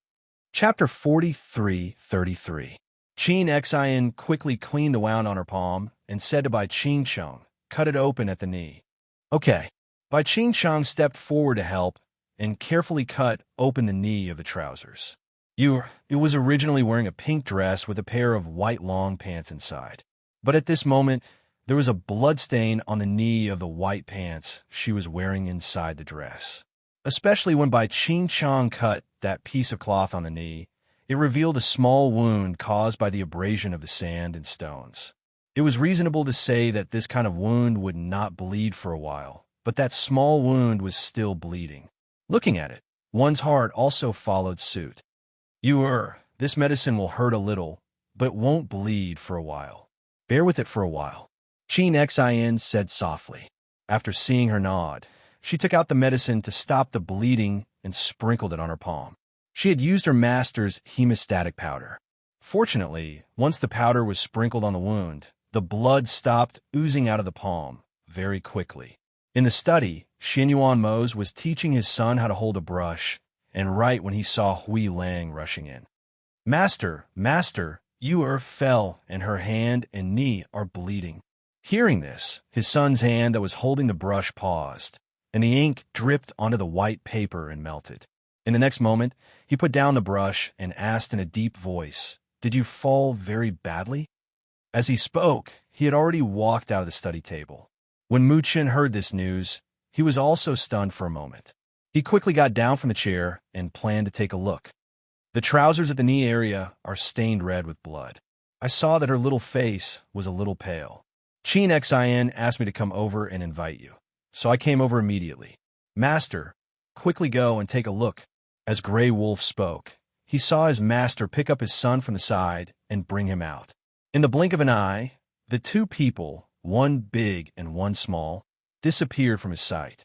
Chapter 43:33. Qin Xian quickly cleaned the wound on her palm and said to Bai Qingcheng, cut it open at the knee. Okay. Bai Qingcheng stepped forward to help and carefully cut open the knee of the trousers. It was originally wearing a pink dress with a pair of white long pants inside. But at this moment, there was a blood stain on the knee of the white pants she was wearing inside the dress. Especially when Bai Qingcheng cut that piece of cloth on the knee, it revealed a small wound caused by the abrasion of the sand and stones. It was reasonable to say that this kind of wound would not bleed for a while, but that small wound was still bleeding. Looking at it, one's heart also followed suit. This medicine will hurt a little, but won't bleed for a while. Bear with it for a while. Qin Xian said softly. After seeing her nod, she took out the medicine to stop the bleeding and sprinkled it on her palm. She had used her master's hemostatic powder. Fortunately, once the powder was sprinkled on the wound, the blood stopped oozing out of the palm very quickly. In the study, Xianyuan Mose was teaching his son how to hold a brush, and right when he saw Hui Lang rushing in. Master, Yu-Er fell, and her hand and knee are bleeding. Hearing this, his son's hand that was holding the brush paused, and the ink dripped onto the white paper and melted. In the next moment, he put down the brush and asked in a deep voice, "Did you fall very badly?" As he spoke, he had already walked out of the study table. When Mu Chen heard this news, he was also stunned for a moment. He quickly got down from the chair and planned to take a look. The trousers at the knee area are stained red with blood. I saw that her little face was a little pale. Qin Xian asked me to come over and invite you, so I came over immediately. Master, quickly go and take a look. As Grey Wolf spoke, he saw his master pick up his son from the side and bring him out. In the blink of an eye, the two people, one big and one small, disappeared from his sight.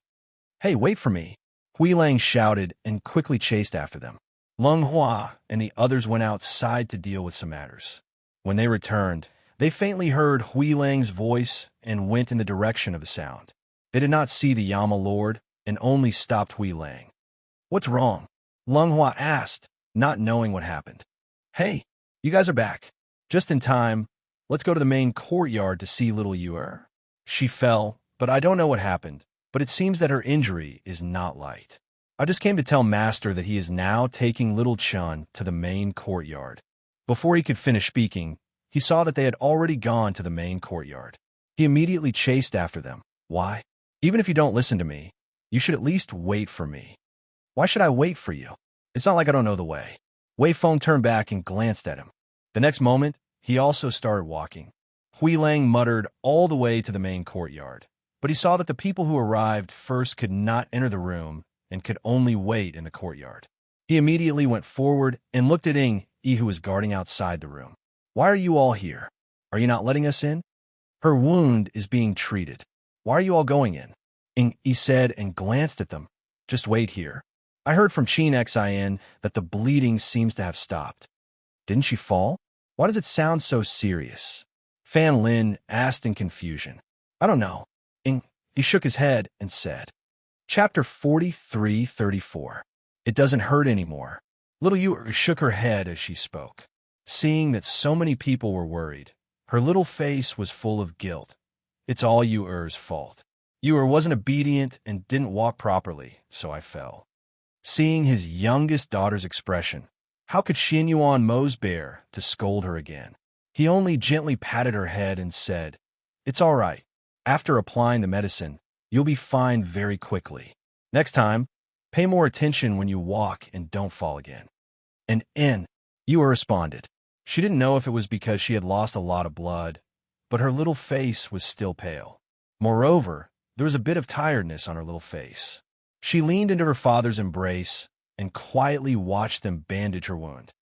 Hey, wait for me! Hui Lang shouted and quickly chased after them. Lung Hua and the others went outside to deal with some matters. When they returned, they faintly heard Hui Lang's voice and went in the direction of the sound. They did not see the Yama Lord and only stopped Hui Lang. What's wrong? Lung Hua asked, not knowing what happened. Hey, you guys are back. Just in time. Let's go to the main courtyard to see little Yu-Er. She fell, but I don't know what happened, but it seems that her injury is not light. I just came to tell Master that he is now taking little Chun to the main courtyard. Before he could finish speaking, he saw that they had already gone to the main courtyard. He immediately chased after them. Why? Even if you don't listen to me, you should at least wait for me. Why should I wait for you? It's not like I don't know the way. Wei Feng turned back and glanced at him. The next moment, he also started walking. Hui Lang muttered all the way to the main courtyard, but he saw that the people who arrived first could not enter the room and could only wait in the courtyard. He immediately went forward and looked at Yi, who was guarding outside the room. Why are you all here? Are you not letting us in? Her wound is being treated. Why are you all going in? Yi said and glanced at them. Just wait here. I heard from Qin Xian that the bleeding seems to have stopped. Didn't she fall? Why does it sound so serious? Fan Lin asked in confusion. I don't know. He shook his head and said. Chapter 43:34. It doesn't hurt anymore. Little Yu shook her head as she spoke. Seeing that so many people were worried, her little face was full of guilt. It's all Yu-Er's fault. Yu-Er wasn't obedient and didn't walk properly, so I fell. Seeing his youngest daughter's expression, how could Xianyuan Mose bear to scold her again? He only gently patted her head and said, It's all right. After applying the medicine, you'll be fine very quickly. Next time, pay more attention when you walk and don't fall again. And Yu-Er responded. She didn't know if it was because she had lost a lot of blood, but her little face was still pale. Moreover, there was a bit of tiredness on her little face. She leaned into her father's embrace and quietly watched them bandage her wound.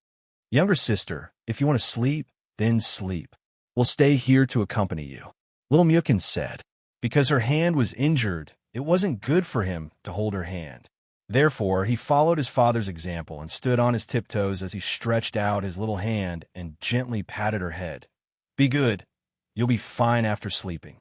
Younger sister, if you want to sleep, then sleep. We'll stay here to accompany you. Little Myokin said. Because her hand was injured, it wasn't good for him to hold her hand. Therefore, he followed his father's example and stood on his tiptoes as he stretched out his little hand and gently patted her head. Be good. You'll be fine after sleeping.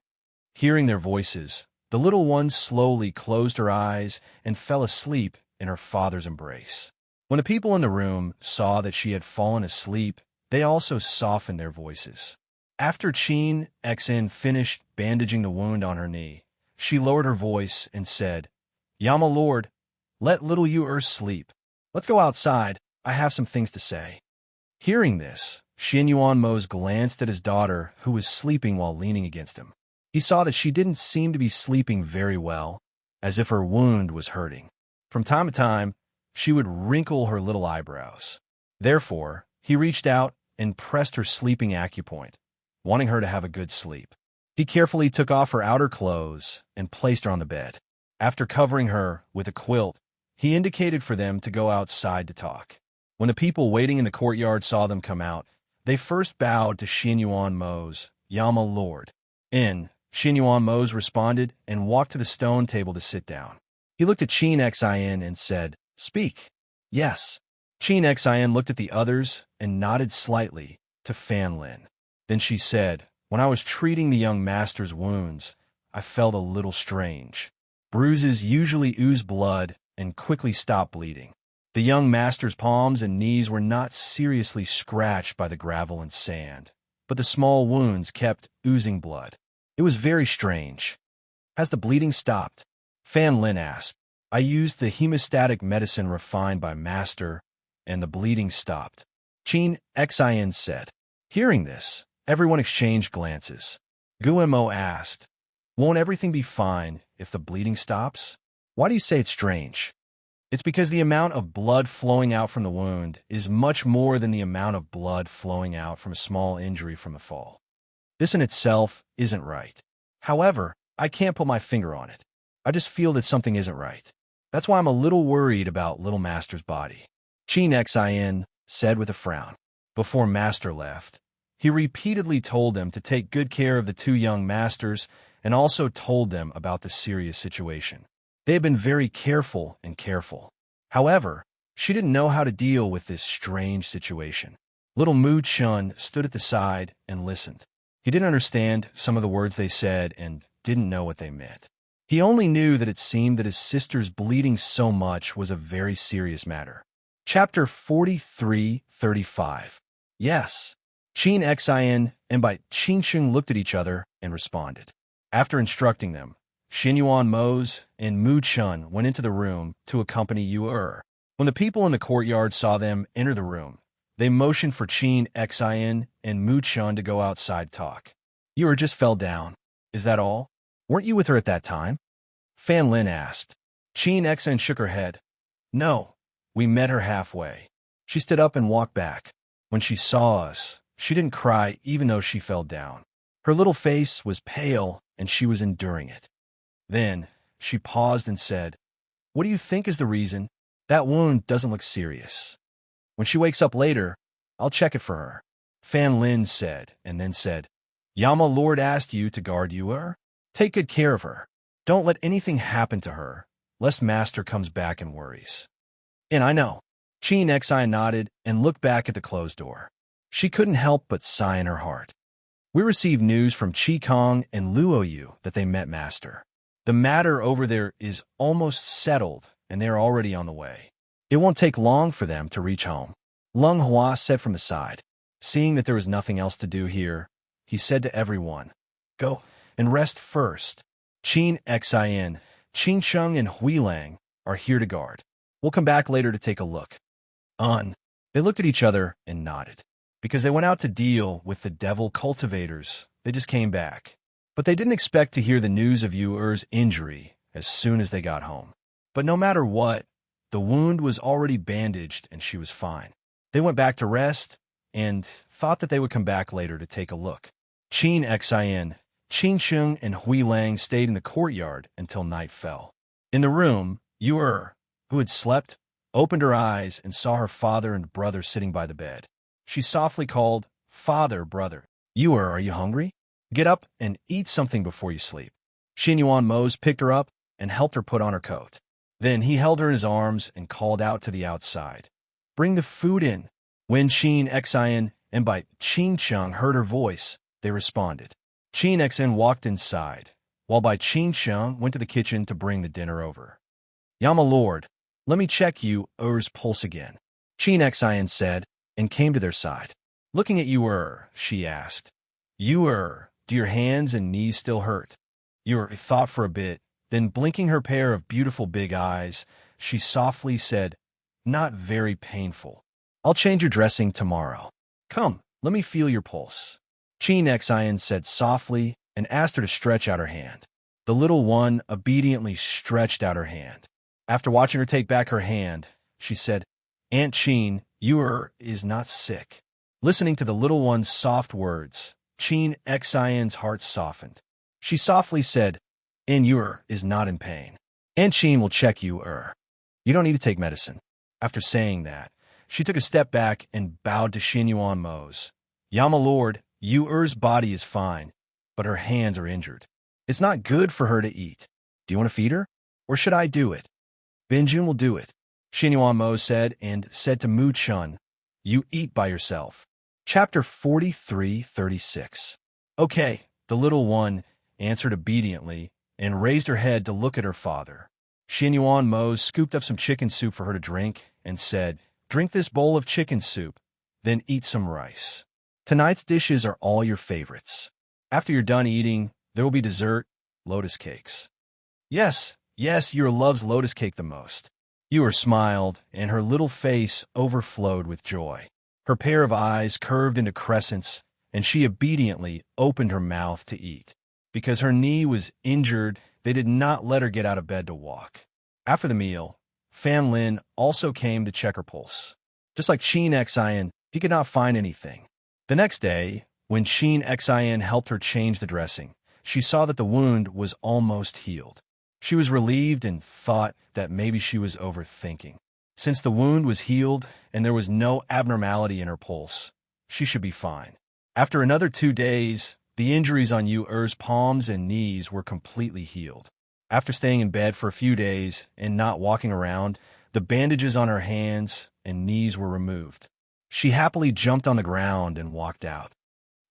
Hearing their voices, the little one slowly closed her eyes and fell asleep in her father's embrace. When the people in the room saw that she had fallen asleep, they also softened their voices. After Chin Xn finished bandaging the wound on her knee, she lowered her voice and said, Yama Lord, let little Yu sleep. Let's go outside. I have some things to say. Hearing this, Xin Yuan Mose glanced at his daughter, who was sleeping while leaning against him. He saw that she didn't seem to be sleeping very well, as if her wound was hurting. From time to time, she would wrinkle her little eyebrows. Therefore, he reached out and pressed her sleeping acupoint, wanting her to have a good sleep. He carefully took off her outer clothes and placed her on the bed. After covering her with a quilt, he indicated for them to go outside to talk. When the people waiting in the courtyard saw them come out, they first bowed to Xin Yuan Mose, Yama Lord. Xin Yuan Mose responded and walked to the stone table to sit down. He looked at Chin Xin and said, Speak. Yes. Chin Xin looked at the others and nodded slightly to Fan Lin. Then she said, When I was treating the young master's wounds, I felt a little strange. Bruises usually ooze blood and quickly stop bleeding. The young master's palms and knees were not seriously scratched by the gravel and sand, but the small wounds kept oozing blood. It was very strange. Has the bleeding stopped? Fan Lin asked. I used the hemostatic medicine refined by Master, and the bleeding stopped. Chin Xin said. Hearing this, everyone exchanged glances. Guillermo asked, Won't everything be fine if the bleeding stops? Why do you say it's strange? It's because the amount of blood flowing out from the wound is much more than the amount of blood flowing out from a small injury from a fall. This in itself isn't right. However, I can't put my finger on it. I just feel that something isn't right. That's why I'm a little worried about Little Master's body. Chin Xin said with a frown. Before Master left, he repeatedly told them to take good care of the two young masters and also told them about the serious situation. They had been very careful and careful. However, she didn't know how to deal with this strange situation. Little Mu Chun stood at the side and listened. He didn't understand some of the words they said and didn't know what they meant. He only knew that it seemed that his sister's bleeding so much was a very serious matter. Chapter 43:35. Yes. Chin Xin and Bai Qingsheng looked at each other and responded. After instructing them, Xin Yuan Mose and Mu Chun went into the room to accompany Yu. When the people in the courtyard saw them enter the room, they motioned for Chin Xin and Mu Chun to go outside talk. Yu just fell down. Is that all? Weren't you with her at that time? Fan Lin asked. Chin Xin shook her head. No, we met her halfway. She stood up and walked back. When she saw us, she didn't cry even though she fell down. Her little face was pale and she was enduring it. Then she paused and said, What do you think is the reason? That wound doesn't look serious. When she wakes up later, I'll check it for her. Fan Lin said, and then said, Yama Lord asked you to guard Yu. Take good care of her. Don't let anything happen to her, lest Master comes back and worries. And I know. Chin Xin nodded and looked back at the closed door. She couldn't help but sigh in her heart. We received news from Chi Kong and Luo Yu that they met Master. The matter over there is almost settled, and they're already on the way. It won't take long for them to reach home. Lung Hua said from the side. Seeing that there was nothing else to do here, he said to everyone, Go and rest first. Chin Xin, Qing Sheng, and Hui Lang are here to guard. We'll come back later to take a look. They looked at each other and nodded. Because they went out to deal with the devil cultivators, they just came back. But they didn't expect to hear the news of Yu-er's injury as soon as they got home. But no matter what, the wound was already bandaged and she was fine. They went back to rest and thought that they would come back later to take a look. Chin Xin, Qing Sheng, and Hui Lang stayed in the courtyard until night fell. In the room, Yu-er, who had slept, opened her eyes and saw her father and brother sitting by the bed. She softly called, Father, brother. Yu-er, are you hungry? Get up and eat something before you sleep. Xin Yuan Mose picked her up and helped her put on her coat. Then he held her in his arms and called out to the outside, "Bring the food in." When Qin Xian and Bai Qing Cheng heard her voice, they responded. Qin Xian walked inside, while Bai Qing Cheng went to the kitchen to bring the dinner over. "Yama Lord, let me check you Er's pulse again," Qin Xian said, and came to their side. "Looking at you she asked. "You do your hands and knees still hurt?" You thought for a bit, then blinking her pair of beautiful big eyes, she softly said, "Not very painful. I'll change your dressing tomorrow. Come, let me feel your pulse." Qin Xian said softly and asked her to stretch out her hand. The little one obediently stretched out her hand. After watching her take back her hand, she said, "Aunt Qin, you is not sick." Listening to the little one's soft words, Qin Xian's heart softened. She softly said, "And you is not in pain. Aunt Qin will check you You don't need to take medicine." After saying that, she took a step back and bowed to Xin Yuan Mose. "Yama Lord, you body is fine, but her hands are injured. It's not good for her to eat. Do you want to feed her? Or should I do it?" "Benjun will do it," Xin Yuan Mose said, and said to Mu Chun, "You eat by yourself." Chapter 43:36. "Okay," the little one answered obediently and raised her head to look at her father. Xin Yuan Mose scooped up some chicken soup for her to drink and said, "Drink this bowl of chicken soup, then eat some rice. Tonight's dishes are all your favorites. After you're done eating, there will be dessert, lotus cakes." Yes, Yer loves lotus cake the most." Yer smiled, and her little face overflowed with joy. Her pair of eyes curved into crescents, and she obediently opened her mouth to eat. Because her knee was injured, they did not let her get out of bed to walk. After the meal, Fan Lin also came to check her pulse. Just like Qin Xian, he could not find anything. The next day, when Qin Xian helped her change the dressing, she saw that the wound was almost healed. She was relieved and thought that maybe she was overthinking. Since the wound was healed and there was no abnormality in her pulse, she should be fine. After another 2 days, the injuries on Yu's palms and knees were completely healed. After staying in bed for a few days and not walking around, the bandages on her hands and knees were removed. She happily jumped on the ground and walked out.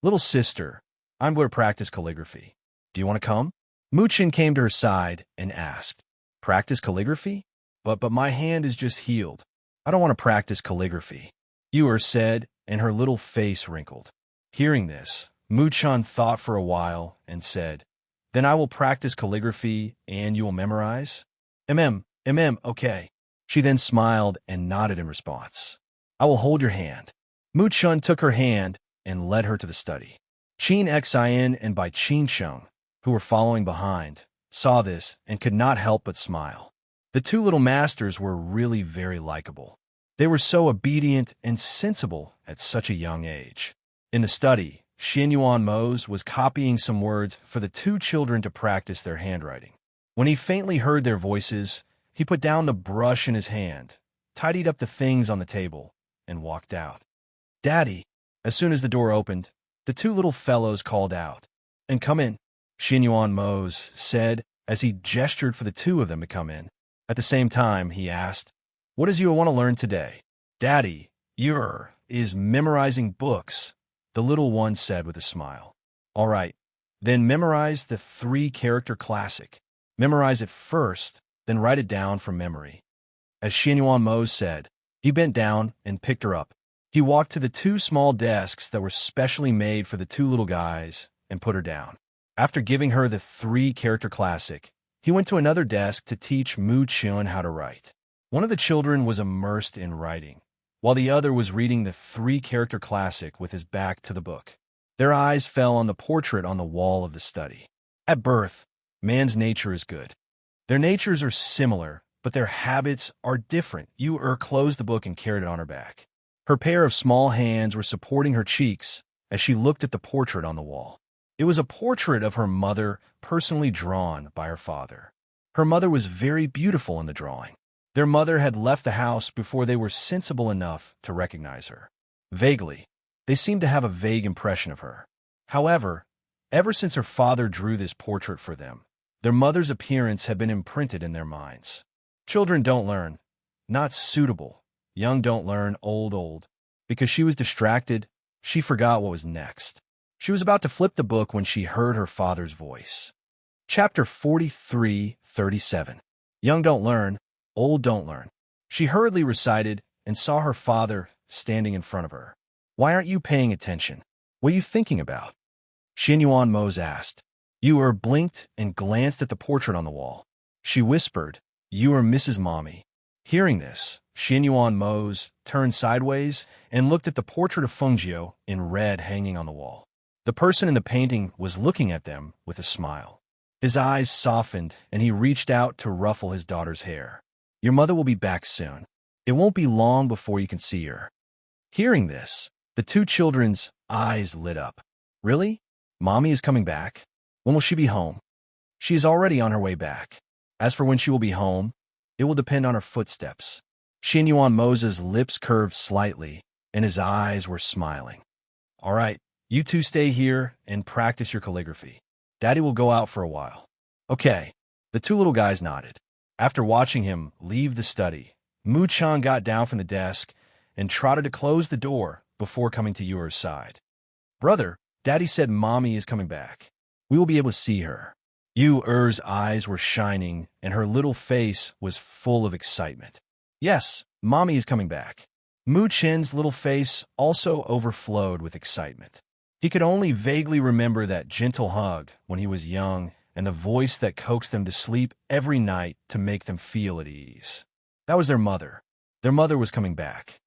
"Little sister, I'm going to practice calligraphy. Do you want to come?" Muchin came to her side and asked, "Practice calligraphy? But my hand is just healed. I don't want to practice calligraphy," Yu said, and her little face wrinkled. Hearing this, Muchan thought for a while and said, "Then I will practice calligraphy and you will memorize?" Okay." She then smiled and nodded in response. "I will hold your hand." Muchun took her hand and led her to the study. Qin Xian and Bai Qin Cheng, who were following behind, saw this and could not help but smile. The two little masters were really very likable. They were so obedient and sensible at such a young age. In the study, Xin Yuan Mose was copying some words for the two children to practice their handwriting. When he faintly heard their voices, he put down the brush in his hand, tidied up the things on the table, and walked out. "Daddy!" As soon as the door opened, the two little fellows called out, "And come in," Xin Yuan Mose said as he gestured for the two of them to come in. At the same time, he asked, "What does you want to learn today?" "Daddy, you're is memorizing books," the little one said with a smile. "All right, then memorize the 3-character classic. Memorize it first, then write it down from memory." As Xin Yuan Mose said, he bent down and picked her up. He walked to the 2 small desks that were specially made for the 2 little guys and put her down. After giving her the 3-character classic, he went to another desk to teach Mu Chun how to write. One of the children was immersed in writing, while the other was reading the 3-character classic with his back to the book. Their eyes fell on the portrait on the wall of the study. At birth, man's nature is good. Their natures are similar, but their habits are different. Yu closed the book and carried it on her back. Her pair of small hands were supporting her cheeks as she looked at the portrait on the wall. It was a portrait of her mother, personally drawn by her father. Her mother was very beautiful in the drawing. Their mother had left the house before they were sensible enough to recognize her. Vaguely, they seemed to have a vague impression of her. However, ever since her father drew this portrait for them, Their mother's appearance had been imprinted in their minds. Children don't learn. Not suitable. Young don't learn. Old. Because she was distracted, she forgot what was next. She was about to flip the book when she heard her father's voice. Chapter 43:37. Young don't learn. Old don't learn. She hurriedly recited and saw her father standing in front of her. Why aren't you paying attention? What are you thinking about? Xinyuan Mose asked. Yu blinked and glanced at the portrait on the wall. She whispered, You are Mrs. Mommy. Hearing this, Xinyuan Mose turned sideways and looked at the portrait of Fengjiu in red hanging on the wall. The person in the painting was looking at them with a smile. His eyes softened and he reached out to ruffle his daughter's hair. Your mother will be back soon. It won't be long before you can see her. Hearing this, the two children's eyes lit up. Really? Mommy is coming back? When will she be home? She is already on her way back. As for when she will be home, it will depend on her footsteps. Xinyuan Mose's lips curved slightly, and his eyes were smiling. All right, you two stay here and practice your calligraphy. Daddy will go out for a while. Okay. The two little guys nodded. After watching him leave the study, Mu Chang got down from the desk and trotted to close the door before coming to Yuer's side. Brother, Daddy said Mommy is coming back. We will be able to see her. Yuer's eyes were shining and her little face was full of excitement. Yes, Mommy is coming back. Mu Chen's little face also overflowed with excitement. He could only vaguely remember that gentle hug when he was young and the voice that coaxed them to sleep every night to make them feel at ease. That was their mother. Their mother was coming back.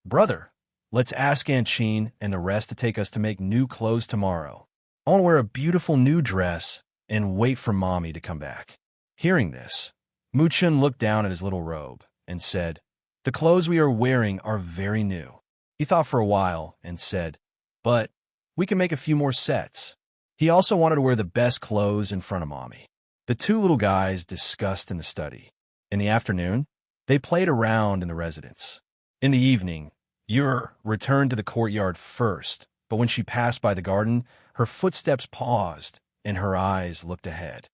Brother, let's ask Aunt Chin and the rest to take us to make new clothes tomorrow. I want to wear a beautiful new dress and wait for Mommy to come back. Hearing this, Mu Chen looked down at his little robe and said, The clothes we are wearing are very new. He thought for a while and said, But we can make a few more sets. He also wanted to wear the best clothes in front of Mommy. The two little guys discussed in the study. In the afternoon, they played around in the residence. In the evening, Yuer returned to the courtyard first, but when she passed by the garden, her footsteps paused and her eyes looked ahead.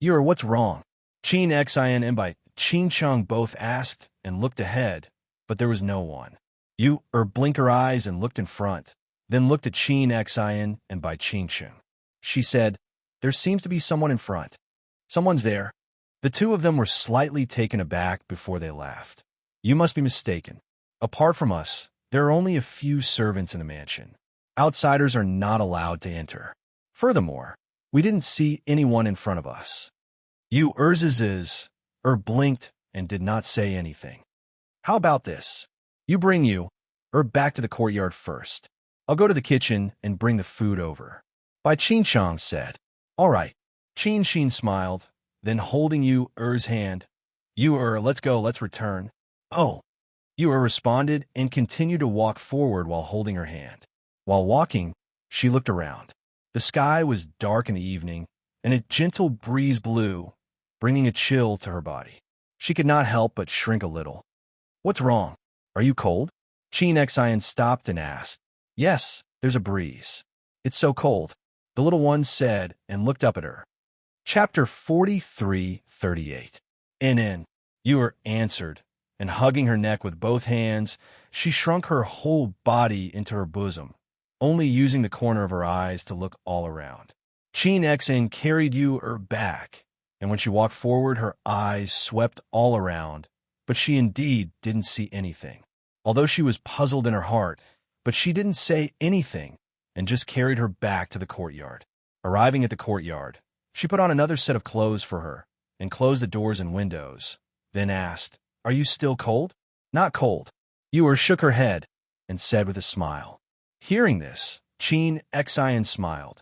Yuer, what's wrong? Qin Xin and Bai Qin Cheng both asked and looked ahead, but there was no one. Yuer blinked her eyes and looked in front, then looked at Qin Xin and Bai Qin Cheng. She said, There seems to be someone in front. Someone's there. The two of them were slightly taken aback before they laughed. You must be mistaken. Apart from us, there are only a few servants in the mansion. Outsiders are not allowed to enter. Furthermore, we didn't see anyone in front of us. Yuer blinked and did not say anything. How about this? You bring back to the courtyard first. I'll go to the kitchen and bring the food over. Bai Qin Chang said. All right. Qin Xin smiled, then holding Yuer's hand. Yuer, let's go, let's return. Oh. Yuer responded and continued to walk forward while holding her hand. While walking, she looked around. The sky was dark in the evening, and a gentle breeze blew, bringing a chill to her body. She could not help but shrink a little. What's wrong? Are you cold? Qin Xin stopped and asked. Yes, there's a breeze. It's so cold, the little one said and looked up at her. Chapter 43:38. Yuer answered, and hugging her neck with both hands, she shrunk her whole body into her bosom, only using the corner of her eyes to look all around. Qin Xin carried Yuer back, and when she walked forward, her eyes swept all around, but she indeed didn't see anything. Although she was puzzled in her heart, but she didn't say anything and just carried her back to the courtyard. Arriving at the courtyard, she put on another set of clothes for her and closed the doors and windows, then asked, Are you still cold? Not cold. Yuer shook her head and said with a smile. Hearing this, Qin Xin smiled.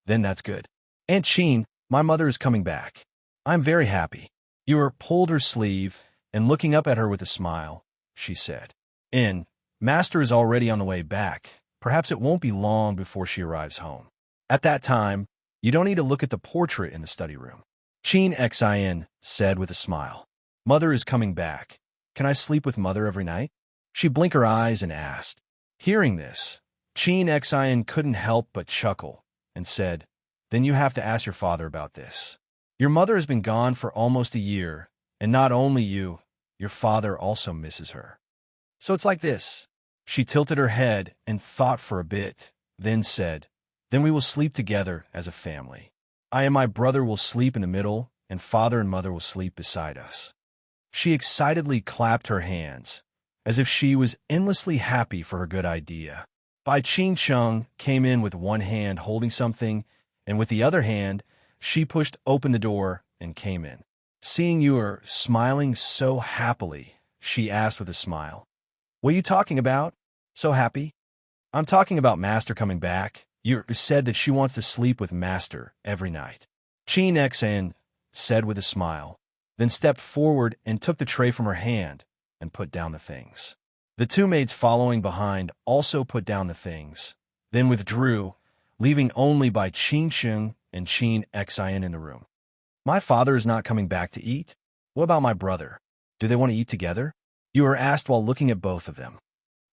Then that's good. Aunt Qin, my mother is coming back. I'm very happy. Yuer pulled her sleeve and looking up at her with a smile, she said, Master is already on the way back. Perhaps it won't be long before she arrives home. At that time, you don't need to look at the portrait in the study room. Qin Xin said with a smile. Mother is coming back. Can I sleep with Mother every night? She blinked her eyes and asked. Hearing this, Qin Xin couldn't help but chuckle and said, Then you have to ask your father about this. Your mother has been gone for almost a year, and not only you, your father also misses her. So it's like this." She tilted her head and thought for a bit, then said, "Then we will sleep together as a family. I and my brother will sleep in the middle, and father and mother will sleep beside us." She excitedly clapped her hands, as if she was endlessly happy for her good idea. Bai Ching-chung came in with one hand holding something, and with the other hand, she pushed open the door and came in. Seeing Yor smiling so happily, she asked with a smile, "What are you talking about? So happy?" "I'm talking about Master coming back. Yor said that she wants to sleep with Master every night." Chin Xan said with a smile, then stepped forward and took the tray from her hand and put down the things. The two maids following behind also put down the things, then withdrew, leaving only by Ching-chung and Chin Xan in the room. "My father is not coming back to eat? What about my brother? Do they want to eat together?" You were asked while looking at both of them.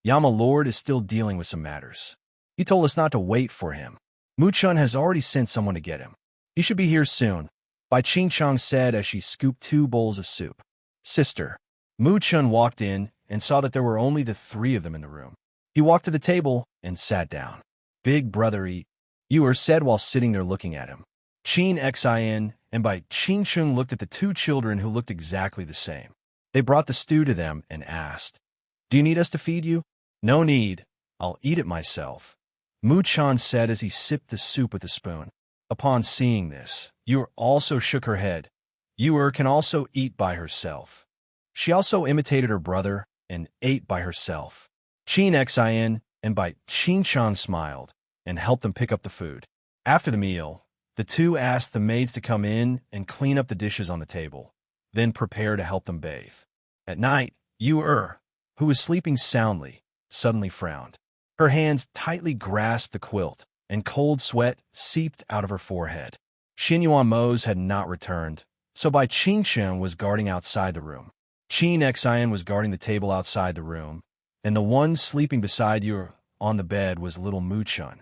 "Yama Lord is still dealing with some matters. He told us not to wait for him. Mu-chun has already sent someone to get him. He should be here soon," Bai Ching-chung said as she scooped 2 bowls of soup. "Sister." Mu-chun walked in and saw that there were only the 3 of them in the room. He walked to the table and sat down. "Big brother eat," Yor said while sitting there looking at him. Chin Xin and Bai Ching-chung looked at the 2 children who looked exactly the same. They brought the stew to them and asked, "Do you need us to feed you?" "No need. I'll eat it myself," Mu-chun said as he sipped the soup with a spoon. Upon seeing this, Yor also shook her head. Yor can also eat by herself. She also imitated her brother and ate by herself. Chin Xin and Bai Ching-chung smiled and helped them pick up the food. After the meal, the 2 asked the maids to come in and clean up the dishes on the table, then prepare to help them bathe. At night, Yor, who was sleeping soundly, suddenly frowned. Her hands tightly grasped the quilt, and cold sweat seeped out of her forehead. Xinyuan Mose had not returned, so Bai Ching-chung was guarding outside the room. Chin Xian was guarding the table outside the room, and the one sleeping beside Yor on the bed was little Mu-chun.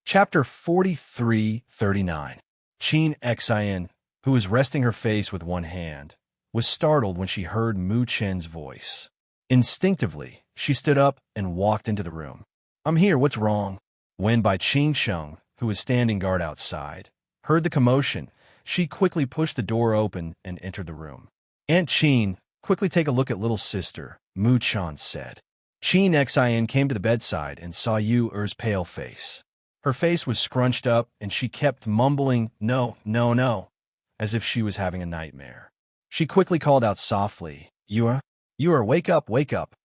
Chapter 43-39. Chin Xian, who was resting her face with one hand, was startled when she heard Mu-chun's voice. Instinctively, she stood up and walked into the room. "I'm here, what's wrong?" When Bai Ching-chung, who was standing guard outside, heard the commotion, she quickly pushed the door open and entered the room. "Aunt Chin, quickly take a look at little sister," Mu-chun said. Chin Xian came to the bedside and saw Yor's pale face. Her face was scrunched up, and she kept mumbling, "No, no, no," as if she was having a nightmare. She quickly called out softly, Yor, wake up, wake up."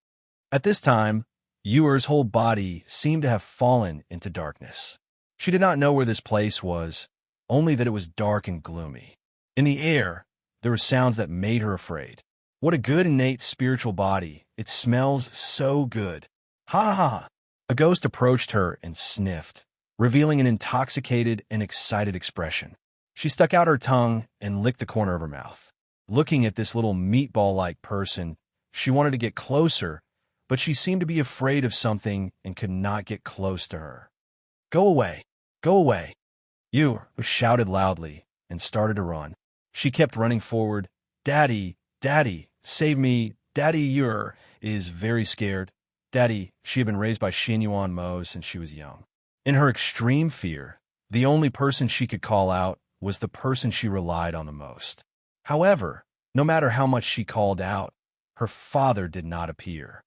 At this time, Yor's whole body seemed to have fallen into darkness. She did not know where this place was, only that it was dark and gloomy. In the air, there were sounds that made her afraid. What a good innate spiritual body. It smells so good. Ha ha ha. A ghost approached her and sniffed, revealing an intoxicated and excited expression. She stuck out her tongue and licked the corner of her mouth. Looking at this little meatball-like person, she wanted to get closer, but she seemed to be afraid of something and could not get close to her. "Go away! Go away!" Yor shouted loudly and started to run. She kept running forward. "Daddy, Daddy, save me! Daddy!" Yor is very scared. Daddy, she had been raised by Xinyuan Mo since she was young. In her extreme fear, the only person she could call out was the person she relied on the most. However, no matter how much she called out, her father did not appear.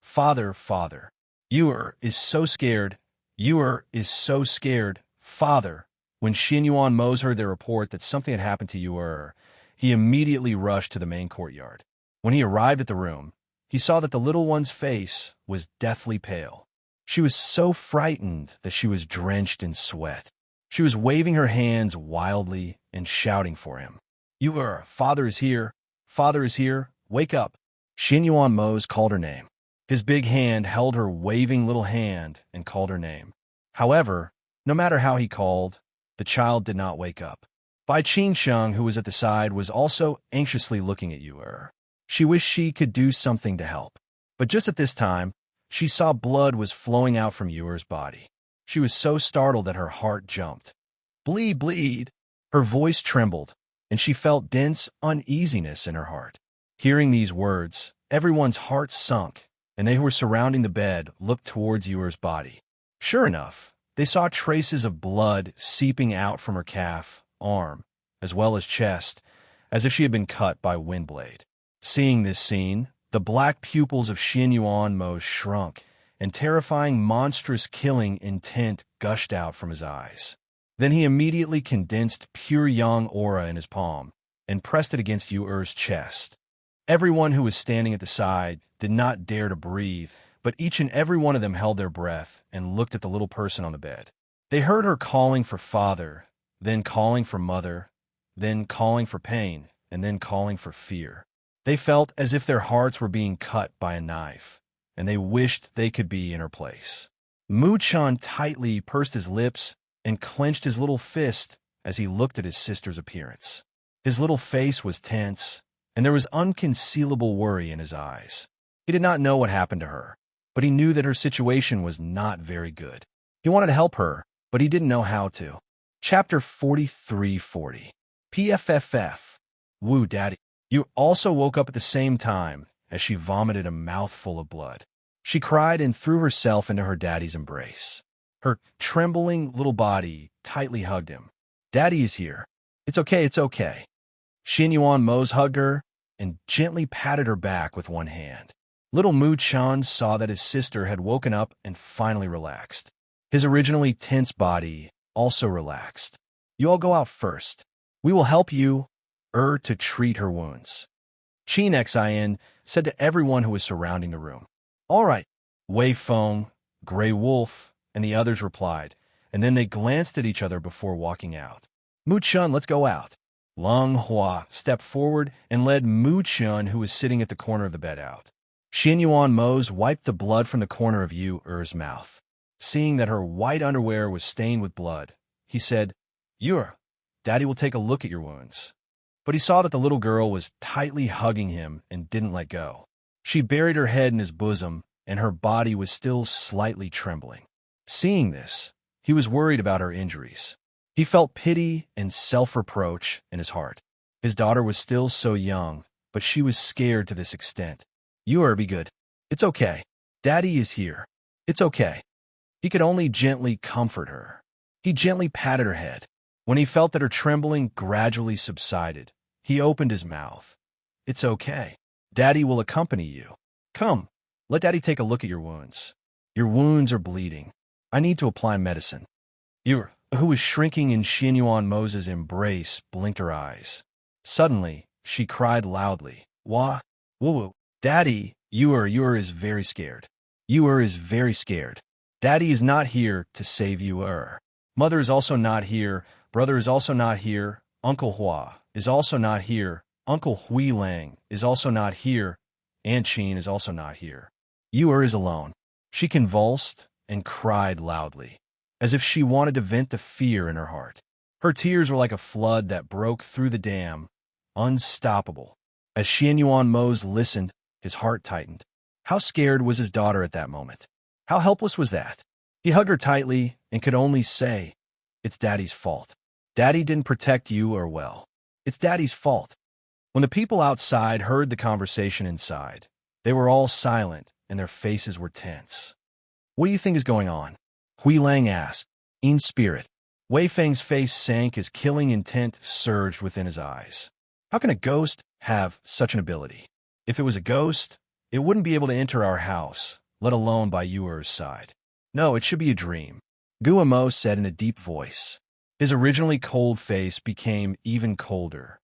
"Father, father." Yor is so scared. Yor is so scared. "Father." When Xinyuan Mo heard the report that something had happened to Yor, he immediately rushed to the main courtyard. When he arrived at the room, he saw that the little one's face was deathly pale. She was so frightened that she was drenched in sweat. She was waving her hands wildly and shouting for him. "Yor, father is here. Father is here. Wake up." Xinyuan Mo called her name. His big hand held her waving little hand and called her name. However, no matter how he called, the child did not wake up. Bai Ching-chung, who was at the side, was also anxiously looking at Yor. She wished she could do something to help. But just at this time, she saw blood was flowing out from Yor's body. She was so startled that her heart jumped. "Bleed, bleed!" Her voice trembled. and she felt dense uneasiness in her heart. Hearing these words, everyone's heart sunk, and they who were surrounding the bed looked towards Yuer's body. Sure enough, they saw traces of blood seeping out from her calf, arm, as well as chest, as if she had been cut by a wind blade. Seeing this scene, the black pupils of Xian Yuan Mo's shrunk, and terrifying, monstrous killing intent gushed out from his eyes. Then he immediately condensed pure yang aura in his palm and pressed it against Yuer's chest. Everyone who was standing at the side did not dare to breathe, but each and every one of them held their breath and looked at the little person on the bed. They heard her calling for father, then calling for mother, then calling for pain, and then calling for fear. They felt as if their hearts were being cut by a knife, and they wished they could be in her place. Mu Chun tightly pursed his lips and clenched his little fist as he looked at his sister's appearance. His little face was tense, and there was unconcealable worry in his eyes. He did not know what happened to her, but he knew that her situation was not very good. He wanted to help her, but he didn't know how to. Chapter 4340. PFFF. Woo, Daddy. You also woke up at the same time as she vomited a mouthful of blood. She cried and threw herself into her daddy's embrace. Her trembling little body tightly hugged him. Daddy is here. It's okay, it's okay. Xian Yuan Mo's hugged her and gently patted her back with one hand. Little Mu Chan saw that his sister had woken up and finally relaxed. His originally tense body also relaxed. You all go out first. We will help you, to treat her wounds. Qin Xin said to everyone who was surrounding the room. All right. Wei Feng, Grey Wolf, and the others replied, and then they glanced at each other before walking out. Mu Chun, let's go out. Lung Hua stepped forward and led Mu Chun, who was sitting at the corner of the bed, out. Xian Yuan Mo's wiped the blood from the corner of Yuer's mouth. Seeing that her white underwear was stained with blood, he said, Yuer, Daddy will take a look at your wounds. But he saw that the little girl was tightly hugging him and didn't let go. She buried her head in his bosom, and her body was still slightly trembling. Seeing this, he was worried about her injuries. He felt pity and self-reproach in his heart. His daughter was still so young, but she was scared to this extent. Yuer, be good. It's okay. Daddy is here. It's okay. He could only gently comfort her. He gently patted her head. When he felt that her trembling gradually subsided, he opened his mouth. It's okay. Daddy will accompany you. Come, let Daddy take a look at your wounds. Your wounds are bleeding. I need to apply medicine. Yuer, who was shrinking in Xian Yuan Mo's embrace, blinked her eyes. Suddenly, she cried loudly. Wah, woo-woo. Daddy, Yuer is very scared. Yuer is very scared. Daddy is not here to save Yuer. Mother is also not here. Brother is also not here. Uncle Hua is also not here. Uncle Hui Lang is also not here. Aunt Qin is also not here. Yuer is alone. She convulsed and cried loudly, as if she wanted to vent the fear in her heart. Her tears were like a flood that broke through the dam, unstoppable. As Xian Yuan Mo's listened, his heart tightened. How scared was his daughter at that moment? How helpless was that? He hugged her tightly and could only say, It's Daddy's fault. Daddy didn't protect Yuer well. It's Daddy's fault. When the people outside heard the conversation inside, they were all silent and their faces were tense. What do you think is going on? Hui Lang asked, in spirit. Wei Feng's face sank as killing intent surged within his eyes. How can a ghost have such an ability? If it was a ghost, it wouldn't be able to enter our house, let alone by Yuer's side. No, it should be a dream, Guamo said in a deep voice. His originally cold face became even colder.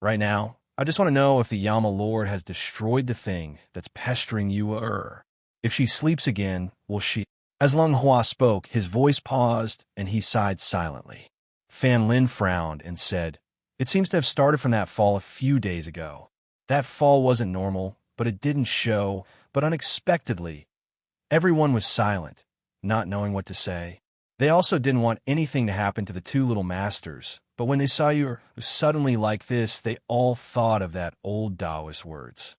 Right now, I just want to know if the Yama Lord has destroyed the thing that's pestering Yuer. If she sleeps again, will she? As Lung Hua spoke, his voice paused and he sighed silently. Fan Lin frowned and said, It seems to have started from that fall a few days ago. That fall wasn't normal, but it didn't show, but unexpectedly. Everyone was silent, not knowing what to say. They also didn't want anything to happen to the two little masters, but when they saw you suddenly like this, they all thought of that old Taoist words.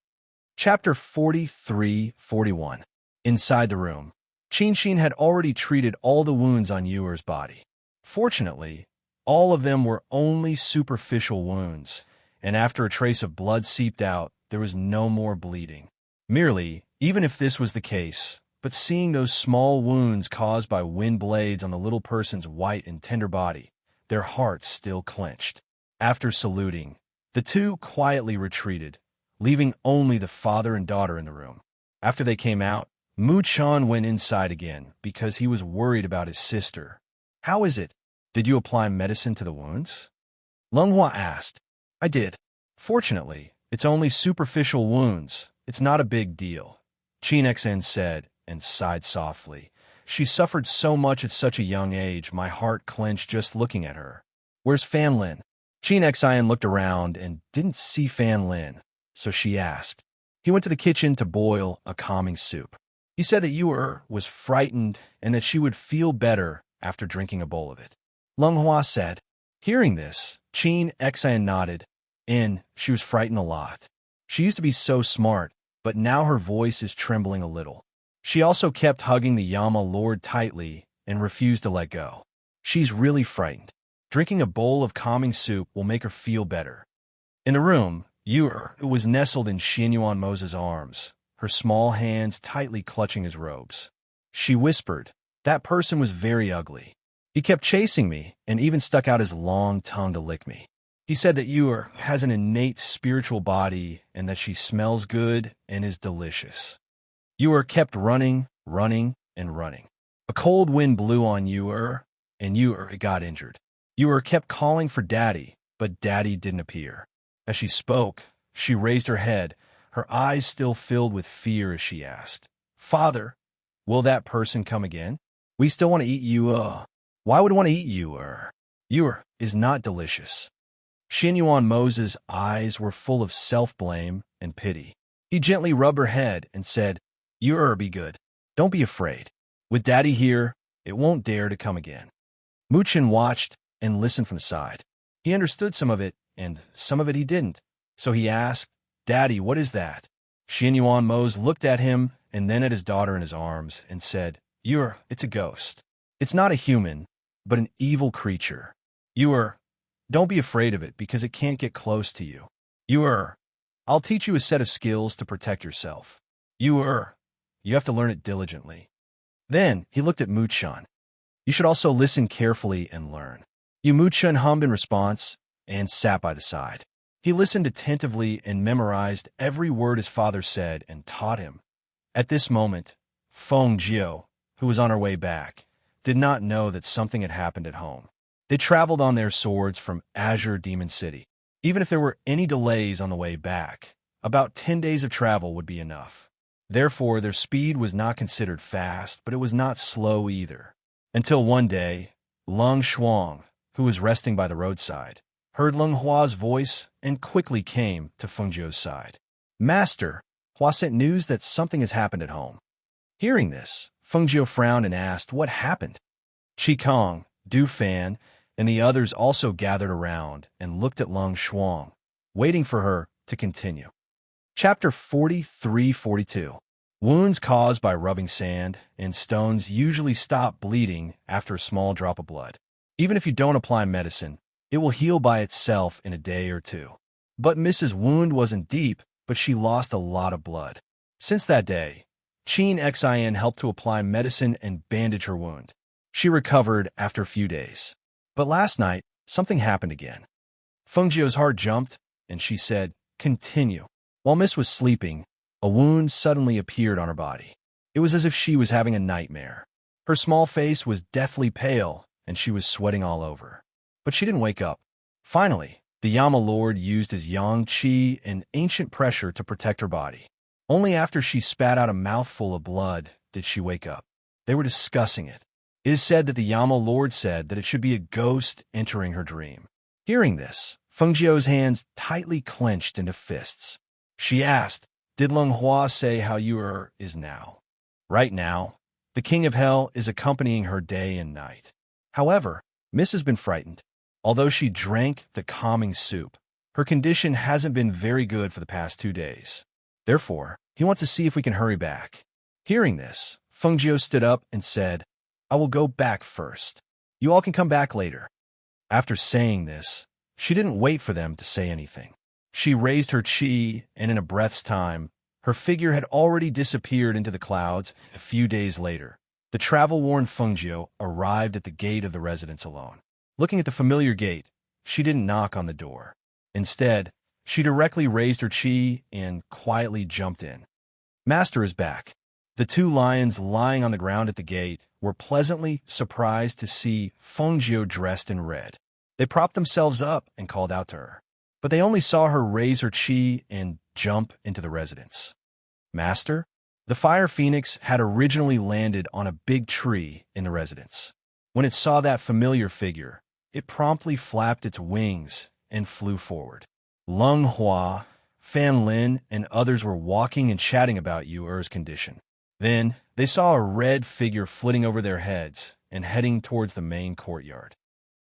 Chapter 4341. Inside the room, Qin had already treated all the wounds on Yuer's body. Fortunately, All of them were only superficial wounds, and after a trace of blood seeped out, there was no more bleeding. Merely, even if this was the case, but seeing those small wounds caused by wind blades on the little person's white and tender body, their hearts still clenched. After saluting, the two quietly retreated, leaving only the father and daughter in the room. After they came out, Mu-chan went inside again because he was worried about his sister. "How is it? Did you apply medicine to the wounds?" Lunghua asked. "I did. Fortunately, it's only superficial wounds. It's not a big deal," Qin Xen said and sighed softly. "She suffered so much at such a young age, my heart clenched just looking at her." "Where's Fan Lin?" Qin Xen looked around and didn't see Fan Lin, so she asked. "He went to the kitchen to boil a calming soup. He said that Yu was frightened and that she would feel better after drinking a bowl of it," Lunghua said. Hearing this, Qin Xen nodded, and she was frightened a lot. She used to be so smart, but now her voice is trembling a little. She also kept hugging the Yama Lord tightly and refused to let go. She's really frightened. Drinking a bowl of calming soup will make her feel better. In the room, Yu was nestled in Xianyuan Mose's arms, her small hands tightly clutching his robes. She whispered, "That person was very ugly. He kept chasing me and even stuck out his long tongue to lick me. He said that Yu has an innate spiritual body and that she smells good and is delicious." Yu kept running, and running. A cold wind blew on Yu, and Yu got injured. Yu kept calling for Daddy, but Daddy didn't appear. As she spoke, she raised her head, her eyes still filled with fear as she asked, "Father, will that person come again? We still want to eat Yu. Why would we want to eat Yu? Yu is not delicious." Xianyuan Mose's eyes were full of self-blame and pity. He gently rubbed her head and said, "Yu be good. Don't be afraid. With Daddy here, it won't dare to come again." Mu-chan watched and listened from the side. He understood some of it, and some of it he didn't. So he asked, "Daddy, what is that?" Xianyuan Mose looked at him and then at his daughter in his arms and said, "Yu, it's a ghost. It's not a human, but an evil creature. Yu, don't be afraid of it because it can't get close to you. Yu, I'll teach you a set of skills to protect yourself. Yu, you have to learn it diligently." Then he looked at Mu-chan. "You should also listen carefully and learn." Mu-chan hummed in response and sat by the side. He listened attentively and memorized every word his father said and taught him. At this moment, Feng Jiao, who was on her way back, did not know that something had happened at home. They traveled on their swords from Azure Demon City. Even if there were any delays on the way back, about 10 days of travel would be enough. Therefore, their speed was not considered fast, but it was not slow either. Until one day, Lung Shuang, who was resting by the roadside, heard Lung Hua's voice and quickly came to Feng Jiao's side. "Master, Hua sent news that something has happened at home." Hearing this, Feng Jiao frowned and asked what happened. Qi Kong, Du Fan, and the others also gathered around and looked at Lung Shuang, waiting for her to continue. Chapter 43-42. Wounds caused by rubbing sand and stones usually stop bleeding after a small drop of blood. Even if you don't apply medicine, it will heal by itself in a day or two. But Mrs. Wound wasn't deep, but she lost a lot of blood. Since that day, Qin Xen helped to apply medicine and bandage her wound. She recovered after a few days. But last night, something happened again. Feng Jiao's heart jumped, and she said, "Continue." While Miss was sleeping, a wound suddenly appeared on her body. It was as if she was having a nightmare. Her small face was deathly pale, and she was sweating all over. But she didn't wake up. Finally, the Yama Lord used his yang qi and ancient pressure to protect her body. Only after she spat out a mouthful of blood did she wake up. They were discussing it. It is said that the Yama Lord said that it should be a ghost entering her dream. Hearing this, Feng Jiao's hands tightly clenched into fists. She asked, "Did Lung Hua say how Yu is now?" "Right now, the King of Hell is accompanying her day and night. However, Miss has been frightened. Although she drank the calming soup, her condition hasn't been very good for the past 2 days. Therefore, he wants to see if we can hurry back." Hearing this, Feng Jiao stood up and said, "I will go back first. You all can come back later." After saying this, she didn't wait for them to say anything. She raised her chi, and in a breath's time, her figure had already disappeared into the clouds. A few days later, the travel-worn Fengjiu arrived at the gate of the residence alone. Looking at the familiar gate, she didn't knock on the door. Instead, she directly raised her chi and quietly jumped in. Master is back. The two lions lying on the ground at the gate were pleasantly surprised to see Fengjiu dressed in red. They propped themselves up and called out to her, but they only saw her raise her chi and jump into the residence. Master? The fire phoenix had originally landed on a big tree in the residence. When it saw that familiar figure, it promptly flapped its wings and flew forward. Lung Hua, Fan Lin, and others were walking and chatting about Yu Er's condition. Then, they saw a red figure flitting over their heads and heading towards the main courtyard.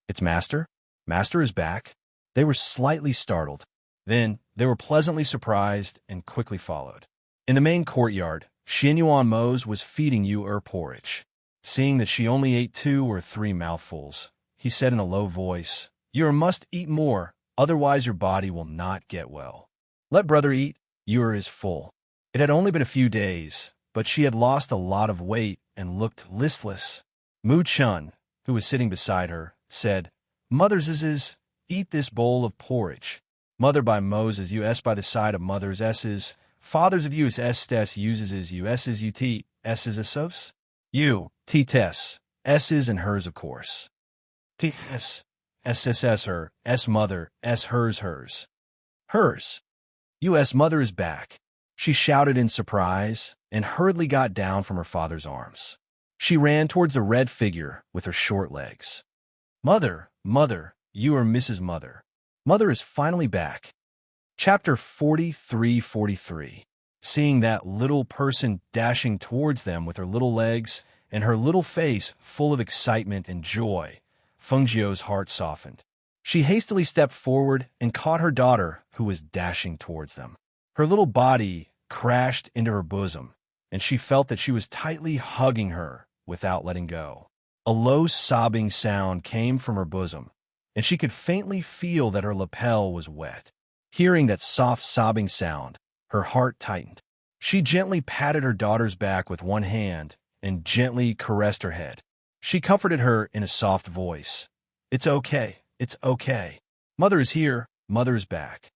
It's Master? Master is back? They were slightly startled. Then, they were pleasantly surprised and quickly followed. In the main courtyard, Xianyuan Mose was feeding Yu Er porridge. Seeing that she only ate 2 or 3 mouthfuls, he said in a low voice, "You must eat more, otherwise your body will not get well. Let brother eat, Yu is full." It had only been a few days, but she had lost a lot of weight and looked listless. Mu Chun, who was sitting beside her, said, "Mother's is, eat this bowl of porridge." Mother by Moses us by the side of mother's s's, fathers of us s uses us's ut s's asofs, u t tes s's and hers of course. T s sss her s mother s hers. Hers. U.S. mother is back. She shouted in surprise and hurriedly got down from her father's arms. She ran towards the red figure with her short legs. Mother, mother, you are Mrs. Mother. Mother is finally back. Chapter 43:43. Seeing that little person dashing towards them with her little legs and her little face full of excitement and joy, Fengjiu's heart softened. She hastily stepped forward and caught her daughter, who was dashing towards them. Her little body crashed into her bosom, and she felt that she was tightly hugging her without letting go. A low sobbing sound came from her bosom, and she could faintly feel that her lapel was wet. Hearing that soft sobbing sound, her heart tightened. She gently patted her daughter's back with one hand and gently caressed her head. She comforted her in a soft voice. "It's okay. It's okay. Mother is here. Mother is back."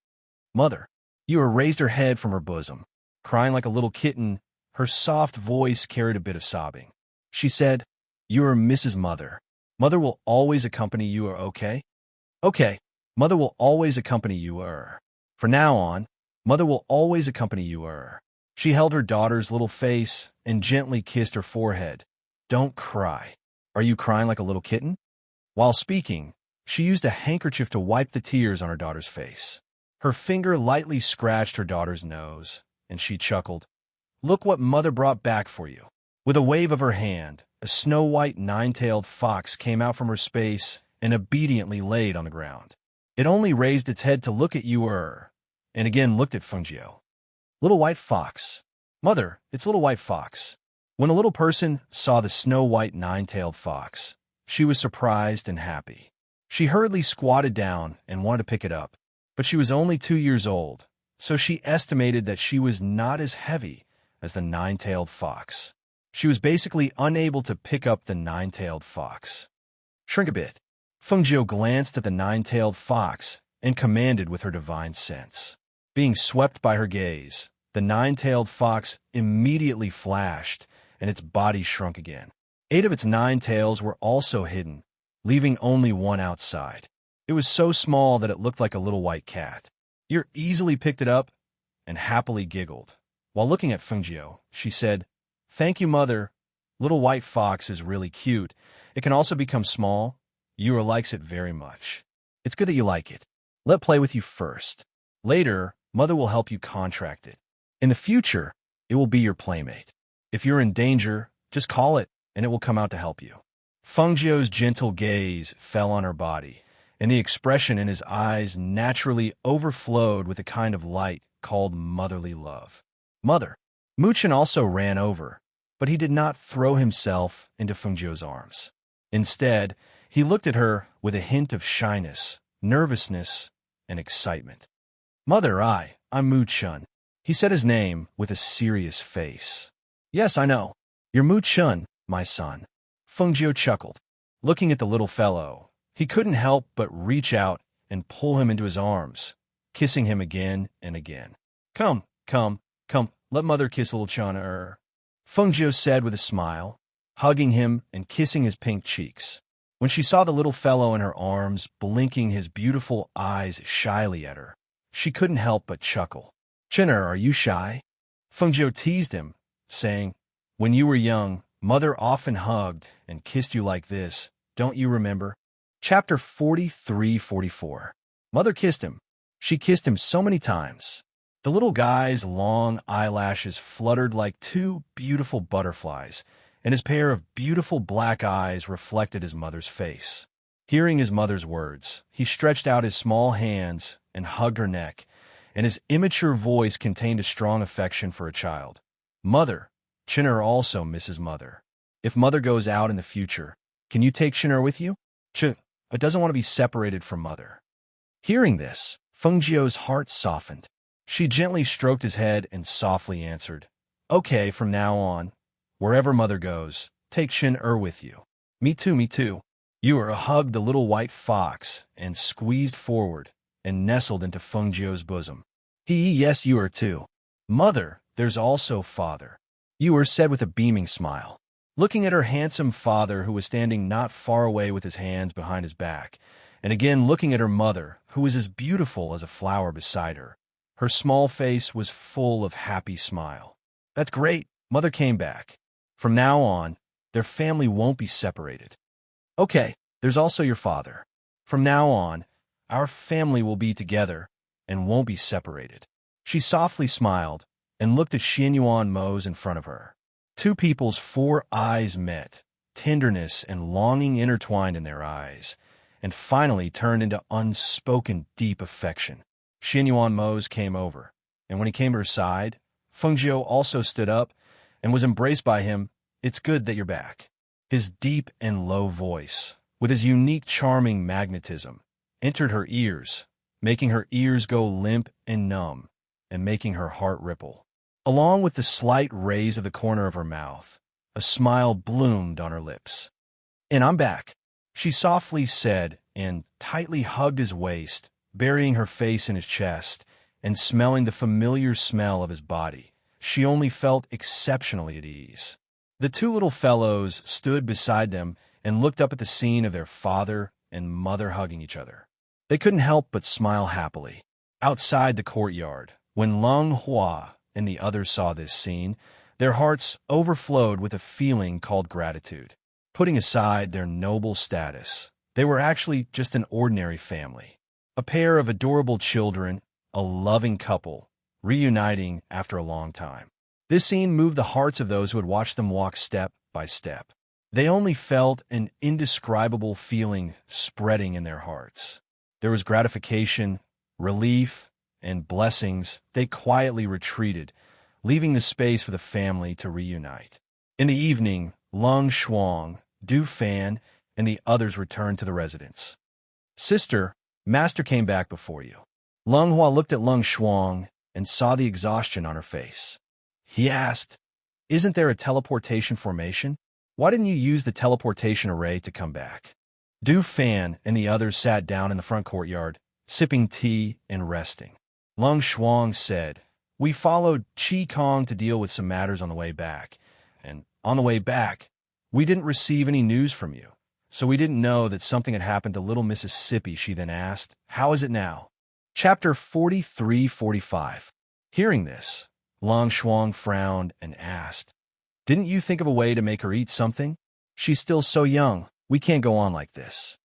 Mother. Yu raised her head from her bosom. Crying like a little kitten, her soft voice carried a bit of sobbing. She said, "You are Mrs. Mother. Mother will always accompany you, okay? Okay. Mother will always accompany you, For now on, Mother will always accompany you, She held her daughter's little face and gently kissed her forehead. "Don't cry. Are you crying like a little kitten?" While speaking, she used a handkerchief to wipe the tears on her daughter's face. Her finger lightly scratched her daughter's nose, and she chuckled. "Look what Mother brought back for you." With a wave of her hand, a snow-white nine-tailed fox came out from her space and obediently laid on the ground. It only raised its head to look at Yu and again looked at Fengjiu. "Little white fox. Mother, it's little white fox." When a little person saw the snow-white nine-tailed fox, she was surprised and happy. She hurriedly squatted down and wanted to pick it up, but she was only 2 years old, so she estimated that she was not as heavy as the nine-tailed fox. She was basically unable to pick up the nine-tailed fox. "Shrink a bit." Fengjiu glanced at the nine-tailed fox and commanded with her divine sense. Being swept by her gaze, the nine-tailed fox immediately flashed, and its body shrunk again. 8 of its 9 tails were also hidden, leaving only one outside. It was so small that it looked like a little white cat. Yu easily picked it up and happily giggled. While looking at Fengjiu, she said, "Thank you, Mother. Little white fox is really cute. It can also become small. Yu likes it very much. It's good that you like it. Let play with you first. Later, Mother will help you contract it. In the future, it will be your playmate. If you're in danger, just call it, and it will come out to help you." Fengjiu's gentle gaze fell on her body, and the expression in his eyes naturally overflowed with a kind of light called motherly love. "Mother." Muchen also ran over, but he did not throw himself into Fengjiu's arms. Instead, He looked at her with a hint of shyness, nervousness, and excitement. "Mother, I'm Mu Chun." He said his name with a serious face. "Yes, I know. You're Mu Chun, my son." Feng Jiu chuckled. Looking at the little fellow, he couldn't help but reach out and pull him into his arms, kissing him again and again. Come, let mother kiss little Chun." Feng Jiu said with a smile, hugging him and kissing his pink cheeks. When she saw the little fellow in her arms, blinking his beautiful eyes shyly at her, she couldn't help but chuckle. "Chinner, are you shy?" Feng Jiu teased him, saying, "When you were young, mother often hugged and kissed you like this, don't you remember?" Chapter 43-44. Mother kissed him. She kissed him so many times. The little guy's long eyelashes fluttered like two beautiful butterflies, and his pair of beautiful black eyes reflected his mother's face. Hearing his mother's words, he stretched out his small hands and hugged her neck, and his immature voice contained a strong affection for a child. "Mother, Chinner also misses mother. If mother goes out in the future, can you take Chinner with you? Doesn't want to be separated from mother." Hearing this, Feng Jiu's heart softened. She gently stroked his head and softly answered, "Okay, from now on, wherever mother goes, take Chinner with you." Me too. Yu hugged the little white fox and squeezed forward and nestled into Feng Jiu's bosom. Yes, Yu too. "Mother, there's also father," Yu said with a beaming smile. Looking at her handsome father, who was standing not far away with his hands behind his back, and again looking at her mother, who was as beautiful as a flower beside her, her small face was full of happy smile. "That's great. Mother came back. From now on, their family won't be separated. Okay, there's also your father. From now on, our family will be together and won't be separated." She softly smiled and looked at Xianyuan Mose in front of her. Two people's four eyes met, tenderness and longing intertwined in their eyes, and finally turned into unspoken deep affection. Xianyuan Mose came over, and when he came to her side, Feng Jiu also stood up and was embraced by him. "It's good that you're back." His deep and low voice, with his unique charming magnetism, entered her ears, making her ears go limp and numb, and making her heart ripple. Along with the slight raise of the corner of her mouth, a smile bloomed on her lips. "And I'm back," she softly said, and tightly hugged his waist, burying her face in his chest, and smelling the familiar smell of his body. She only felt exceptionally at ease. The two little fellows stood beside them and looked up at the scene of their father and mother hugging each other. They couldn't help but smile happily. Outside the courtyard, when Leng Hua and the others saw this scene, their hearts overflowed with a feeling called gratitude. Putting aside their noble status, they were actually just an ordinary family. A pair of adorable children, a loving couple, reuniting after a long time. This scene moved the hearts of those who had watched them walk step by step. They only felt an indescribable feeling spreading in their hearts. There was gratification, relief, and blessings. They quietly retreated, leaving the space for the family to reunite. In the evening, Leng Shuang, Du Fan, and the others returned to the residence. "Sister, Master came back before you." Leng Hua looked at Leng Shuang and saw the exhaustion on her face. He asked, "Isn't there a teleportation formation? Why didn't you use the teleportation array to come back?" Du Fan and the others sat down in the front courtyard, sipping tea and resting. Leng Shuang said, "We followed Qi Kong to deal with some matters on the way back, and on the way back, we didn't receive any news from you, so we didn't know that something had happened to little Mississippi." She then asked, "How is it now?" Chapter 43-45. Hearing this, Leng Shuang frowned and asked, "Didn't you think of a way to make her eat something? She's still so young. We can't go on like this."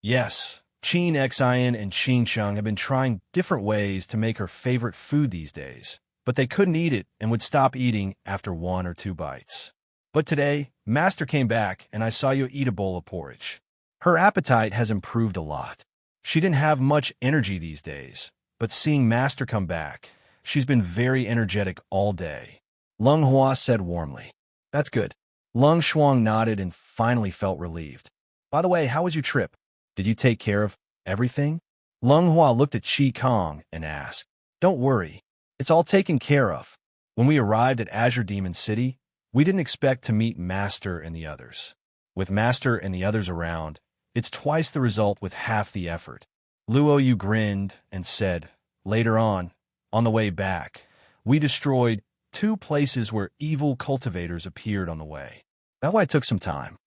"Yes, Qin Xian and Qing Cheng have been trying different ways to make her favorite food these days, but they couldn't eat it and would stop eating after 1 or 2 bites. But today, Master came back and I saw you eat a bowl of porridge. Her appetite has improved a lot. She didn't have much energy these days, but seeing Master come back, she's been very energetic all day." Leng Hua said warmly. "That's good." Leng Shuang nodded and finally felt relieved. By the way, how was your trip? Did you take care of everything? Lung Hua looked at Qi Kong and asked, Don't worry, it's all taken care of. When we arrived at Azure Demon City, we didn't expect to meet Master and the others. With Master and the others around, it's twice the result with half the effort. Luo Yu grinned and said, Later on the way back, we destroyed 2 places where evil cultivators appeared on the way. That's why it took some time.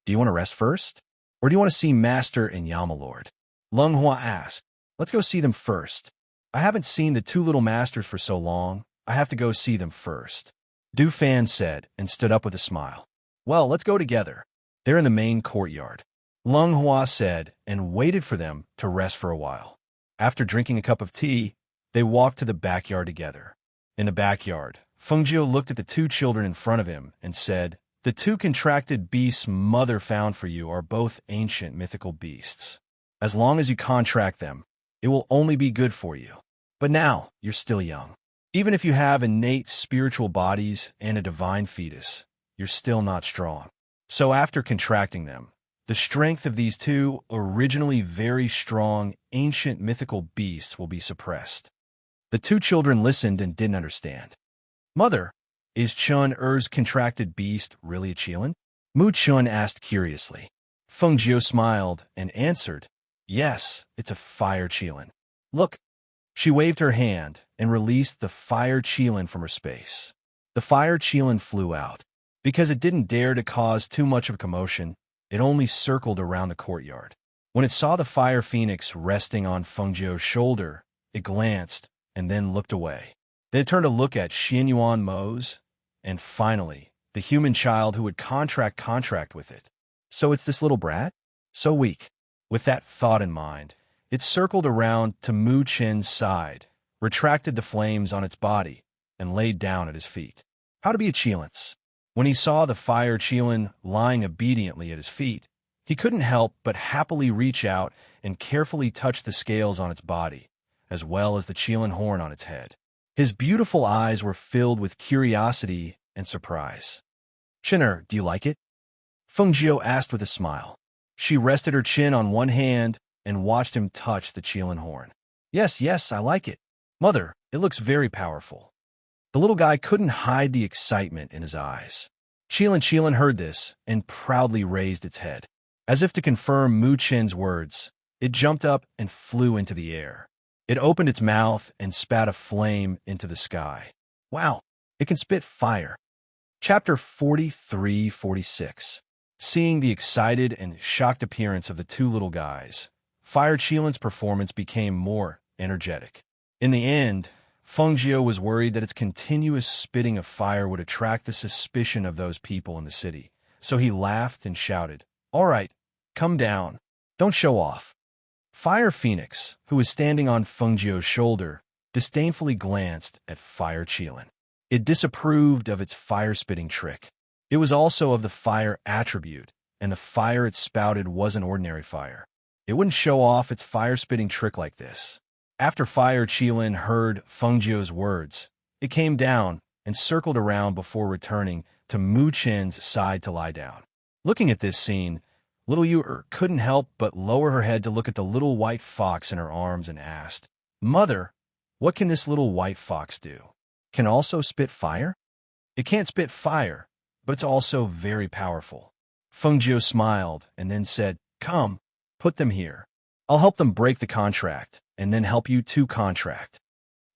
Do you want to rest first? Or do you want to see Master and Yamalord? Lung Hua asked. Let's go see them first. I haven't seen the 2 little masters for so long. I have to go see them first. Du Fan said and stood up with a smile. Well, let's go together. They're in the main courtyard. Lung Hua said and waited for them to rest for a while. After drinking a cup of tea, they walked to the backyard together. In the backyard, Fengjiu looked at the 2 children in front of him and said, The 2 contracted beasts Mother found for you are both ancient mythical beasts. As long as you contract them, it will only be good for you. But now, you're still young. Even if you have innate spiritual bodies and a divine fetus, you're still not strong. So after contracting them, the strength of these 2 originally very strong, ancient mythical beasts will be suppressed. The 2 children listened and didn't understand. Mother, is Chun Er's contracted beast really a Qilin? Mu Chun asked curiously. Feng Jiu smiled and answered, Yes, it's a fire Qilin. Look. She waved her hand and released the fire Qilin from her space. The fire Qilin flew out. Because it didn't dare to cause too much of a commotion, it only circled around the courtyard. When it saw the fire phoenix resting on Feng Jiu's shoulder, it glanced and then looked away. Then it turned to look at Xianyuan Mo's, and finally, the human child who would contract with it. So it's this little brat? So weak. With that thought in mind, it circled around to Mu Chen's side, retracted the flames on its body, and laid down at his feet. How to be a Qilin? When he saw the fire Qilin lying obediently at his feet, he couldn't help but happily reach out and carefully touch the scales on its body, as well as the Qilin horn on its head. His beautiful eyes were filled with curiosity and surprise. Chin'er, do you like it? Feng Jiu asked with a smile. She rested her chin on one hand and watched him touch the Qilin horn. Yes, I like it. Mother, it looks very powerful. The little guy couldn't hide the excitement in his eyes. Qilin heard this and proudly raised its head. As if to confirm Mu Chen's words, it jumped up and flew into the air. It opened its mouth and spat a flame into the sky. Wow, it can spit fire. Chapter 43-46. Seeing the excited and shocked appearance of the 2 little guys, Fire Qilin's performance became more energetic. In the end, Feng Jiu was worried that its continuous spitting of fire would attract the suspicion of those people in the city, so he laughed and shouted, All right, come down. Don't show off. Fire Phoenix, who was standing on Feng Jiu's shoulder, disdainfully glanced at Fire Qilin. It disapproved of its fire-spitting trick. It was also of the fire attribute, and the fire it spouted wasn't ordinary fire. It wouldn't show off its fire-spitting trick like this. After Fire Qilin heard Feng Jiu's words, it came down and circled around before returning to Mu Chen's side to lie down. Looking at this scene, little Yu couldn't help but lower her head to look at the little white fox in her arms and asked, Mother, what can this little white fox do? Can also spit fire? It can't spit fire, but it's also very powerful. Feng Jiu smiled and then said, Come, put them here. I'll help them break the contract, and then help you to contract.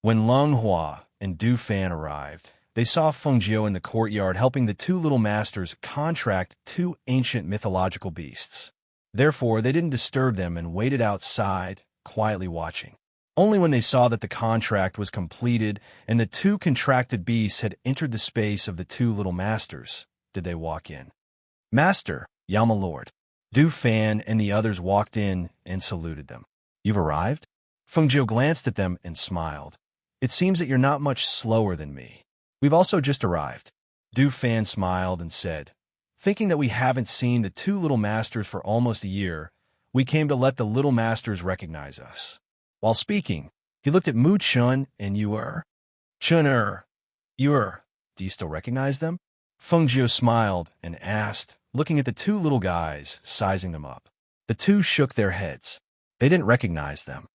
When Lung Hua and Du Fan arrived, they saw Feng Jiu in the courtyard helping the 2 little masters contract 2 ancient mythological beasts. Therefore, they didn't disturb them and waited outside, quietly watching. Only when they saw that the contract was completed and the 2 contracted beasts had entered the space of the 2 little masters did they walk in. Master, Yamalord. Du Fan and the others walked in and saluted them. You've arrived? Feng Jiu glanced at them and smiled. It seems that you're not much slower than me. We've also just arrived. Du Fan smiled and said, Thinking that we haven't seen the 2 little masters for almost a year, we came to let the little masters recognize us. While speaking, he looked at Mu Chun and Yu. Chun Yu, do you still recognize them? Feng Jiu smiled and asked, looking at the two little guys, sizing them up. The two shook their heads. They didn't recognize them.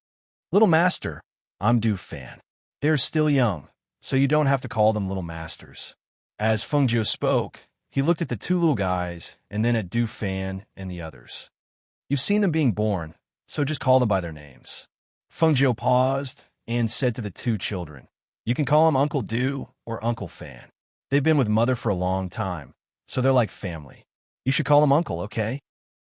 Little master, I'm Du Fan. They're still young, so you don't have to call them little masters. As Fengjiu spoke, he looked at the two little guys and then at Du Fan and the others. You've seen them being born, so just call them by their names. Fengjiu paused and said to the two children, you can call him Uncle Du or Uncle Fan. They've been with Mother for a long time, so they're like family. You should call him Uncle, okay?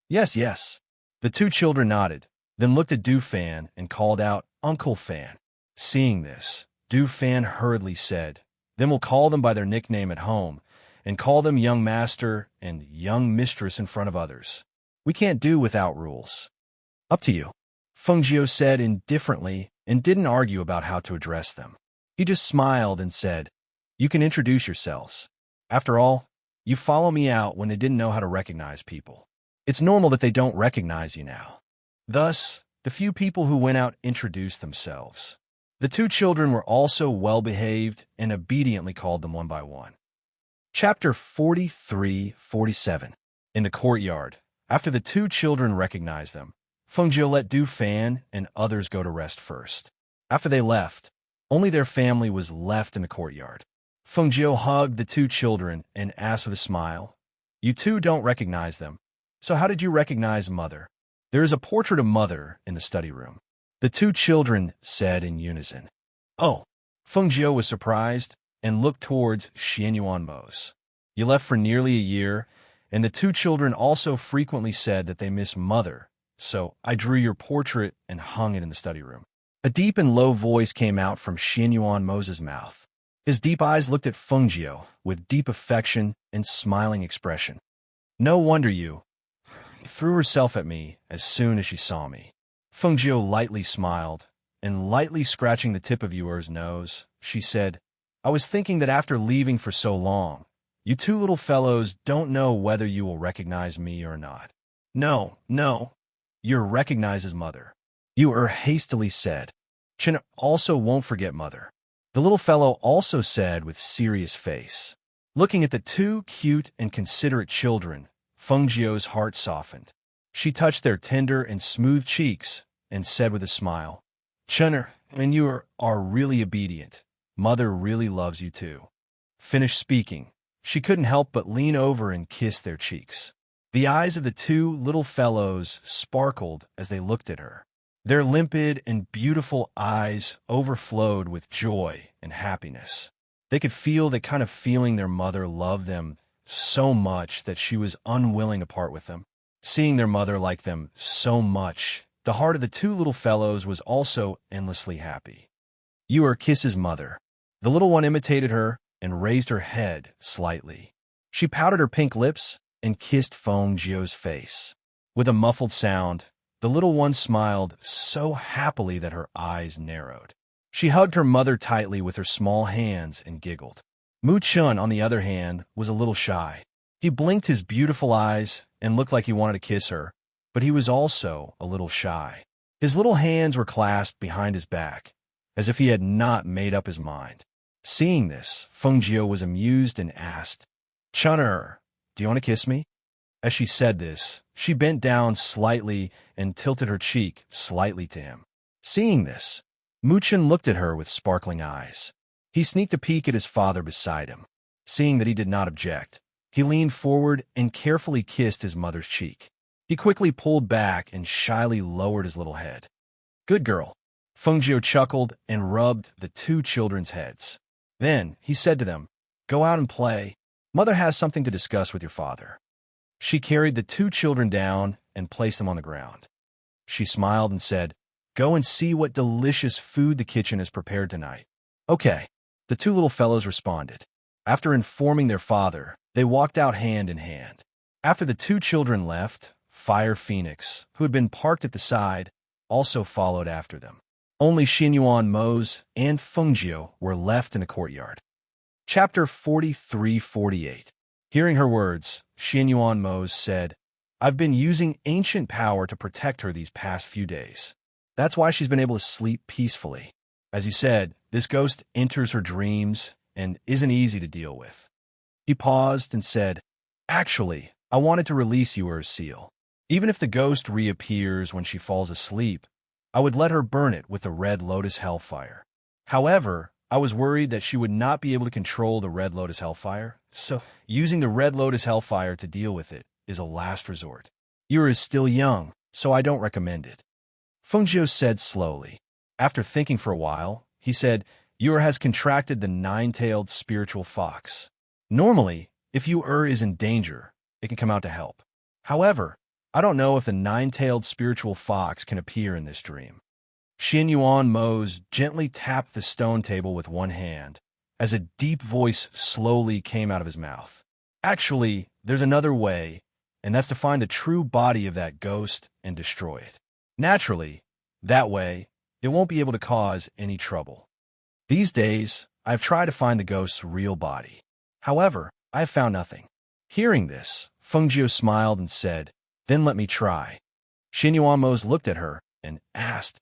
Yes, yes. The two children nodded, then looked at Du Fan and called out, Uncle Fan. Seeing this, Du Fan hurriedly said, then we'll call them by their nickname at home and call them Young Master and Young Mistress in front of others. We can't do without rules. Up to you. Fengjiu said indifferently and didn't argue about how to address them. He just smiled and said, you can introduce yourselves. After all, you follow me out when they didn't know how to recognize people. It's normal that they don't recognize you now. Thus, the few people who went out introduced themselves. The two children were also well-behaved and obediently called them one by one. Chapter 43-47. In the courtyard, after the two children recognized them, Fengjiu let Du Fan and others go to rest first. After they left, only their family was left in the courtyard. Fengjiu hugged the two children and asked with a smile, you two don't recognize them, so how did you recognize Mother? There is a portrait of Mother in the study room. The two children said in unison. Oh, Fengjiu was surprised and looked towards Xianyuan Mo's. You left for nearly a year, and the two children also frequently said that they miss Mother, so I drew your portrait and hung it in the study room. A deep and low voice came out from Xianyuan Mo's mouth. His deep eyes looked at Fengjiu with deep affection and smiling expression. No wonder you threw herself at me as soon as she saw me. Fengjiu lightly smiled, and lightly scratching the tip of Yuer's nose, she said, I was thinking that after leaving for so long, you two little fellows don't know whether you will recognize me or not. No, Yuer recognizes Mother. Yuer hastily said. Chen also won't forget Mother. The little fellow also said with serious face. Looking at the two cute and considerate children, Fengjiu's heart softened. She touched their tender and smooth cheeks and said with a smile, Chen, and you are really obedient. Mother really loves you too. Finished speaking, she couldn't help but lean over and kiss their cheeks. The eyes of the two little fellows sparkled as they looked at her. Their limpid and beautiful eyes overflowed with joy and happiness. They could feel the kind of feeling their mother loved them so much that she was unwilling to part with them. Seeing their mother like them so much, the heart of the two little fellows was also endlessly happy. Yuer kisses Mother. The little one imitated her and raised her head slightly. She pouted her pink lips and kissed Fengjiu's face. With a muffled sound, the little one smiled so happily that her eyes narrowed. She hugged her mother tightly with her small hands and giggled. Mu Chun, on the other hand, was a little shy. He blinked his beautiful eyes and looked like he wanted to kiss her, but he was also a little shy. His little hands were clasped behind his back, as if he had not made up his mind. Seeing this, Fengjiu was amused and asked, Chun'er, do you want to kiss me? As she said this, she bent down slightly and tilted her cheek slightly to him. Seeing this, Mu Chun looked at her with sparkling eyes. He sneaked a peek at his father beside him. Seeing that he did not object, he leaned forward and carefully kissed his mother's cheek. He quickly pulled back and shyly lowered his little head. Good girl. Fengjiu chuckled and rubbed the two children's heads. Then he said to them, Go out and play. Mother has something to discuss with your father. She carried the two children down and placed them on the ground. She smiled and said, Go and see what delicious food the kitchen has prepared tonight. Okay, the two little fellows responded. After informing their father, they walked out hand in hand. After the two children left, Fire Phoenix, who had been parked at the side, also followed after them. Only Xianyuan Mo's and Fengjiu were left in the courtyard. Chapter 43-48. Hearing her words, Xianyuan Mo's said, I've been using ancient power to protect her these past few days. That's why she's been able to sleep peacefully. As you said, this ghost enters her dreams and isn't easy to deal with. He paused and said, Actually, I wanted to release Yuer's seal. Even if the ghost reappears when she falls asleep, I would let her burn it with the Red Lotus Hellfire. However, I was worried that she would not be able to control the Red Lotus Hellfire, so using the Red Lotus Hellfire to deal with it is a last resort. Yuer is still young, so I don't recommend it. Fengjiu said slowly. After thinking for a while, he said, Yuer has contracted the nine-tailed spiritual fox. Normally, if Yuer is in danger, it can come out to help. However, I don't know if the nine-tailed spiritual fox can appear in this dream. Xin Yuan Mose gently tapped the stone table with one hand, as a deep voice slowly came out of his mouth. Actually, there's another way, and that's to find the true body of that ghost and destroy it. Naturally, that way, it won't be able to cause any trouble. These days, I've tried to find the ghost's real body. However, I have found nothing. Hearing this, Fengjiu smiled and said, Then let me try. Xin Yuan Mose looked at her and asked,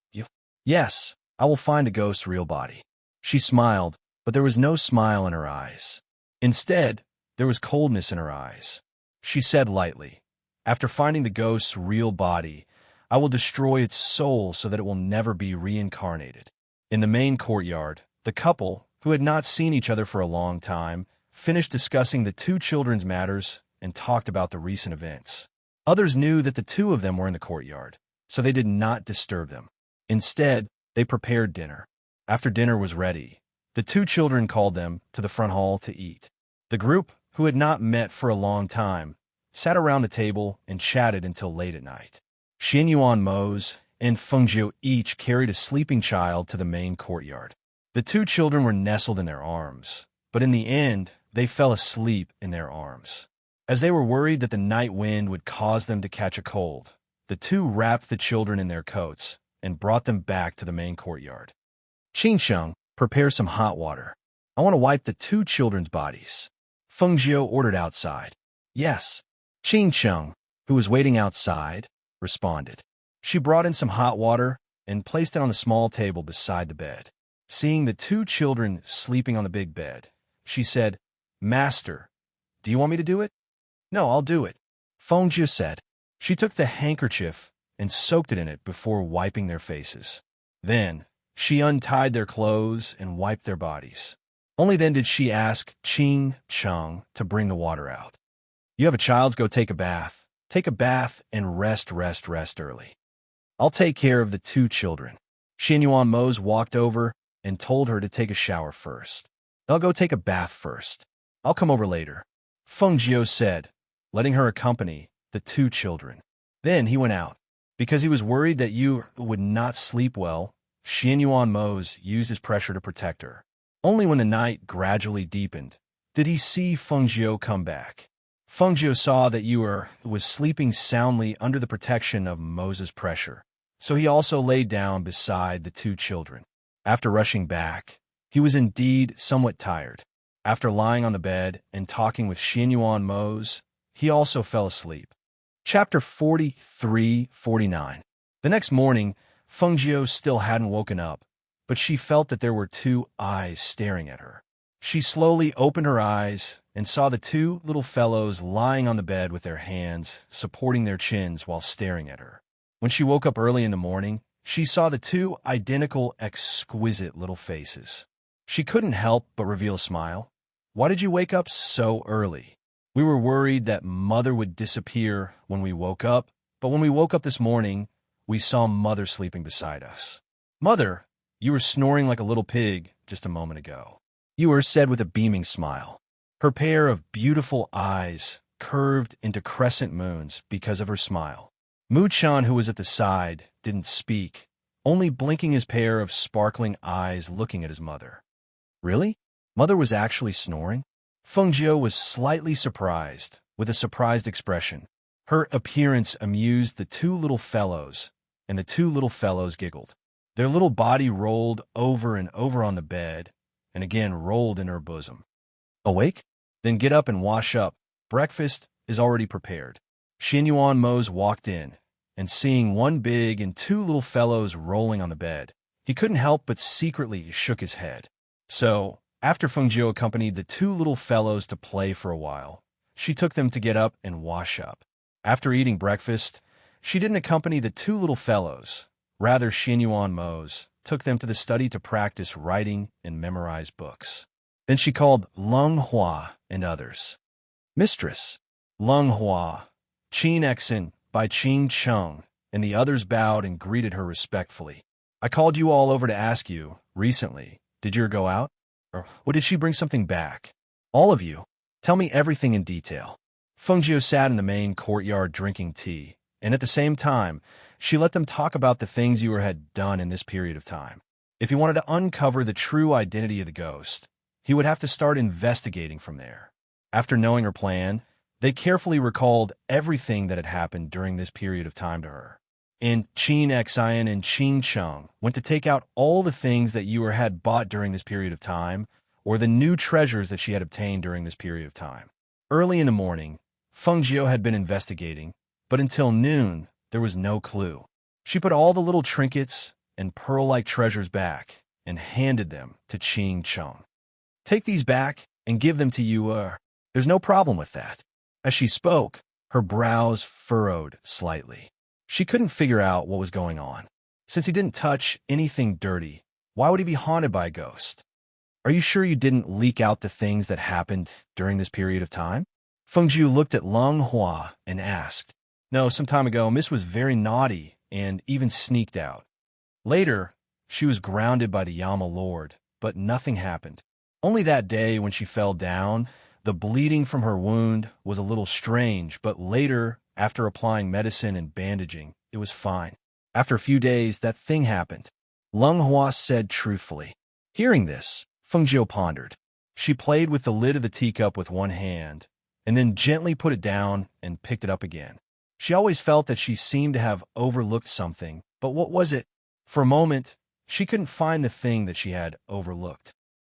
Yes, I will find the ghost's real body. She smiled, but there was no smile in her eyes. Instead, there was coldness in her eyes. She said lightly, After finding the ghost's real body, I will destroy its soul so that it will never be reincarnated. In the main courtyard, the couple, who had not seen each other for a long time, finished discussing the two children's matters and talked about the recent events. Others knew that the two of them were in the courtyard, so they did not disturb them. Instead, they prepared dinner. After dinner was ready, the two children called them to the front hall to eat. The group, who had not met for a long time, sat around the table and chatted until late at night. Xin Yuan Mose and Fengjiu each carried a sleeping child to the main courtyard. The two children were nestled in their arms, but in the end, they fell asleep in their arms. As they were worried that the night wind would cause them to catch a cold, the two wrapped the children in their coats and brought them back to the main courtyard. Qingsheng, prepare some hot water. I want to wipe the two children's bodies. Fengjiu ordered outside. Yes. Qingsheng, who was waiting outside, responded. She brought in some hot water and placed it on the small table beside the bed. Seeing the two children sleeping on the big bed, she said, Master, do you want me to do it? No, I'll do it, Fengjiu said. She took the handkerchief and soaked it in it before wiping their faces. Then, she untied their clothes and wiped their bodies. Only then did she ask Qingsheng to bring the water out. You have a child, go take a bath. Take a bath and rest early. I'll take care of the two children. Xin Yuan Mose walked over and told her to take a shower first. I'll go take a bath first. I'll come over later, Fengjiu said, letting her accompany the two children. Then he went out. Because he was worried that Yu would not sleep well, Xin Yuan Mose used his pressure to protect her. Only when the night gradually deepened did he see Fengjiu come back. Fengjiu saw that Yu was sleeping soundly under the protection of Mose's pressure, so he also lay down beside the two children. After rushing back, he was indeed somewhat tired. After lying on the bed and talking with Xin Yuan Mose, he also fell asleep. Chapter 43-49. The next morning, Fengjiu still hadn't woken up, but she felt that there were two eyes staring at her. She slowly opened her eyes and saw the two little fellows lying on the bed with their hands supporting their chins while staring at her. When she woke up early in the morning, she saw the two identical, exquisite little faces. She couldn't help but reveal a smile. Why did you wake up so early? We were worried that Mother would disappear when we woke up, but when we woke up this morning, we saw Mother sleeping beside us. Mother, you were snoring like a little pig just a moment ago. Yuer said with a beaming smile. Her pair of beautiful eyes curved into crescent moons because of her smile. Mu-chan, who was at the side, didn't speak, only blinking his pair of sparkling eyes looking at his mother. Really? Mother was actually snoring? Fengjiu was slightly surprised, with a surprised expression. Her appearance amused the two little fellows, and the two little fellows giggled. Their little body rolled over and over on the bed, and again rolled in her bosom. Awake? Then get up and wash up. Breakfast is already prepared. Xin Yuan Mose walked in, and seeing one big and two little fellows rolling on the bed, he couldn't help but secretly shook his head. So, after Fengjiu accompanied the two little fellows to play for a while, she took them to get up and wash up. After eating breakfast, she didn't accompany the two little fellows. Rather, Xinyuan Mose took them to the study to practice writing and memorize books. Then she called Lung Hua and others. Mistress, Lung Hua, Qin Exin by Qing Cheng, and the others bowed and greeted her respectfully. I called you all over to ask you, recently, did you go out? Or did she bring something back? All of you, tell me everything in detail. Fengjiu sat in the main courtyard drinking tea, and at the same time, she let them talk about the things you had done in this period of time. If he wanted to uncover the true identity of the ghost, he would have to start investigating from there. After knowing her plan, they carefully recalled everything that had happened during this period of time to her. And Qin Xian and Qing Cheng went to take out all the things that Yuer had bought during this period of time, or the new treasures that she had obtained during this period of time. Early in the morning, Feng Jiu had been investigating, but until noon, there was no clue. She put all the little trinkets and pearl-like treasures back and handed them to Qing Cheng. Take these back and give them to Yuer. There's no problem with that. As she spoke, her brows furrowed slightly. She couldn't figure out what was going on. Since he didn't touch anything dirty, why would he be haunted by a ghost? Are you sure you didn't leak out the things that happened during this period of time? Fengjiu looked at Lung Hua and asked. No, some time ago, Miss was very naughty and even sneaked out. Later, she was grounded by the Yama Lord, but nothing happened. Only that day when she fell down, the bleeding from her wound was a little strange, but later, after applying medicine and bandaging, it was fine. After a few days, that thing happened. Lung Hua said truthfully. Hearing this, Fengjiu pondered. She played with the lid of the teacup with one hand, and then gently put it down and picked it up again. She always felt that she seemed to have overlooked something, but what was it? For a moment, she couldn't find the thing that she had overlooked.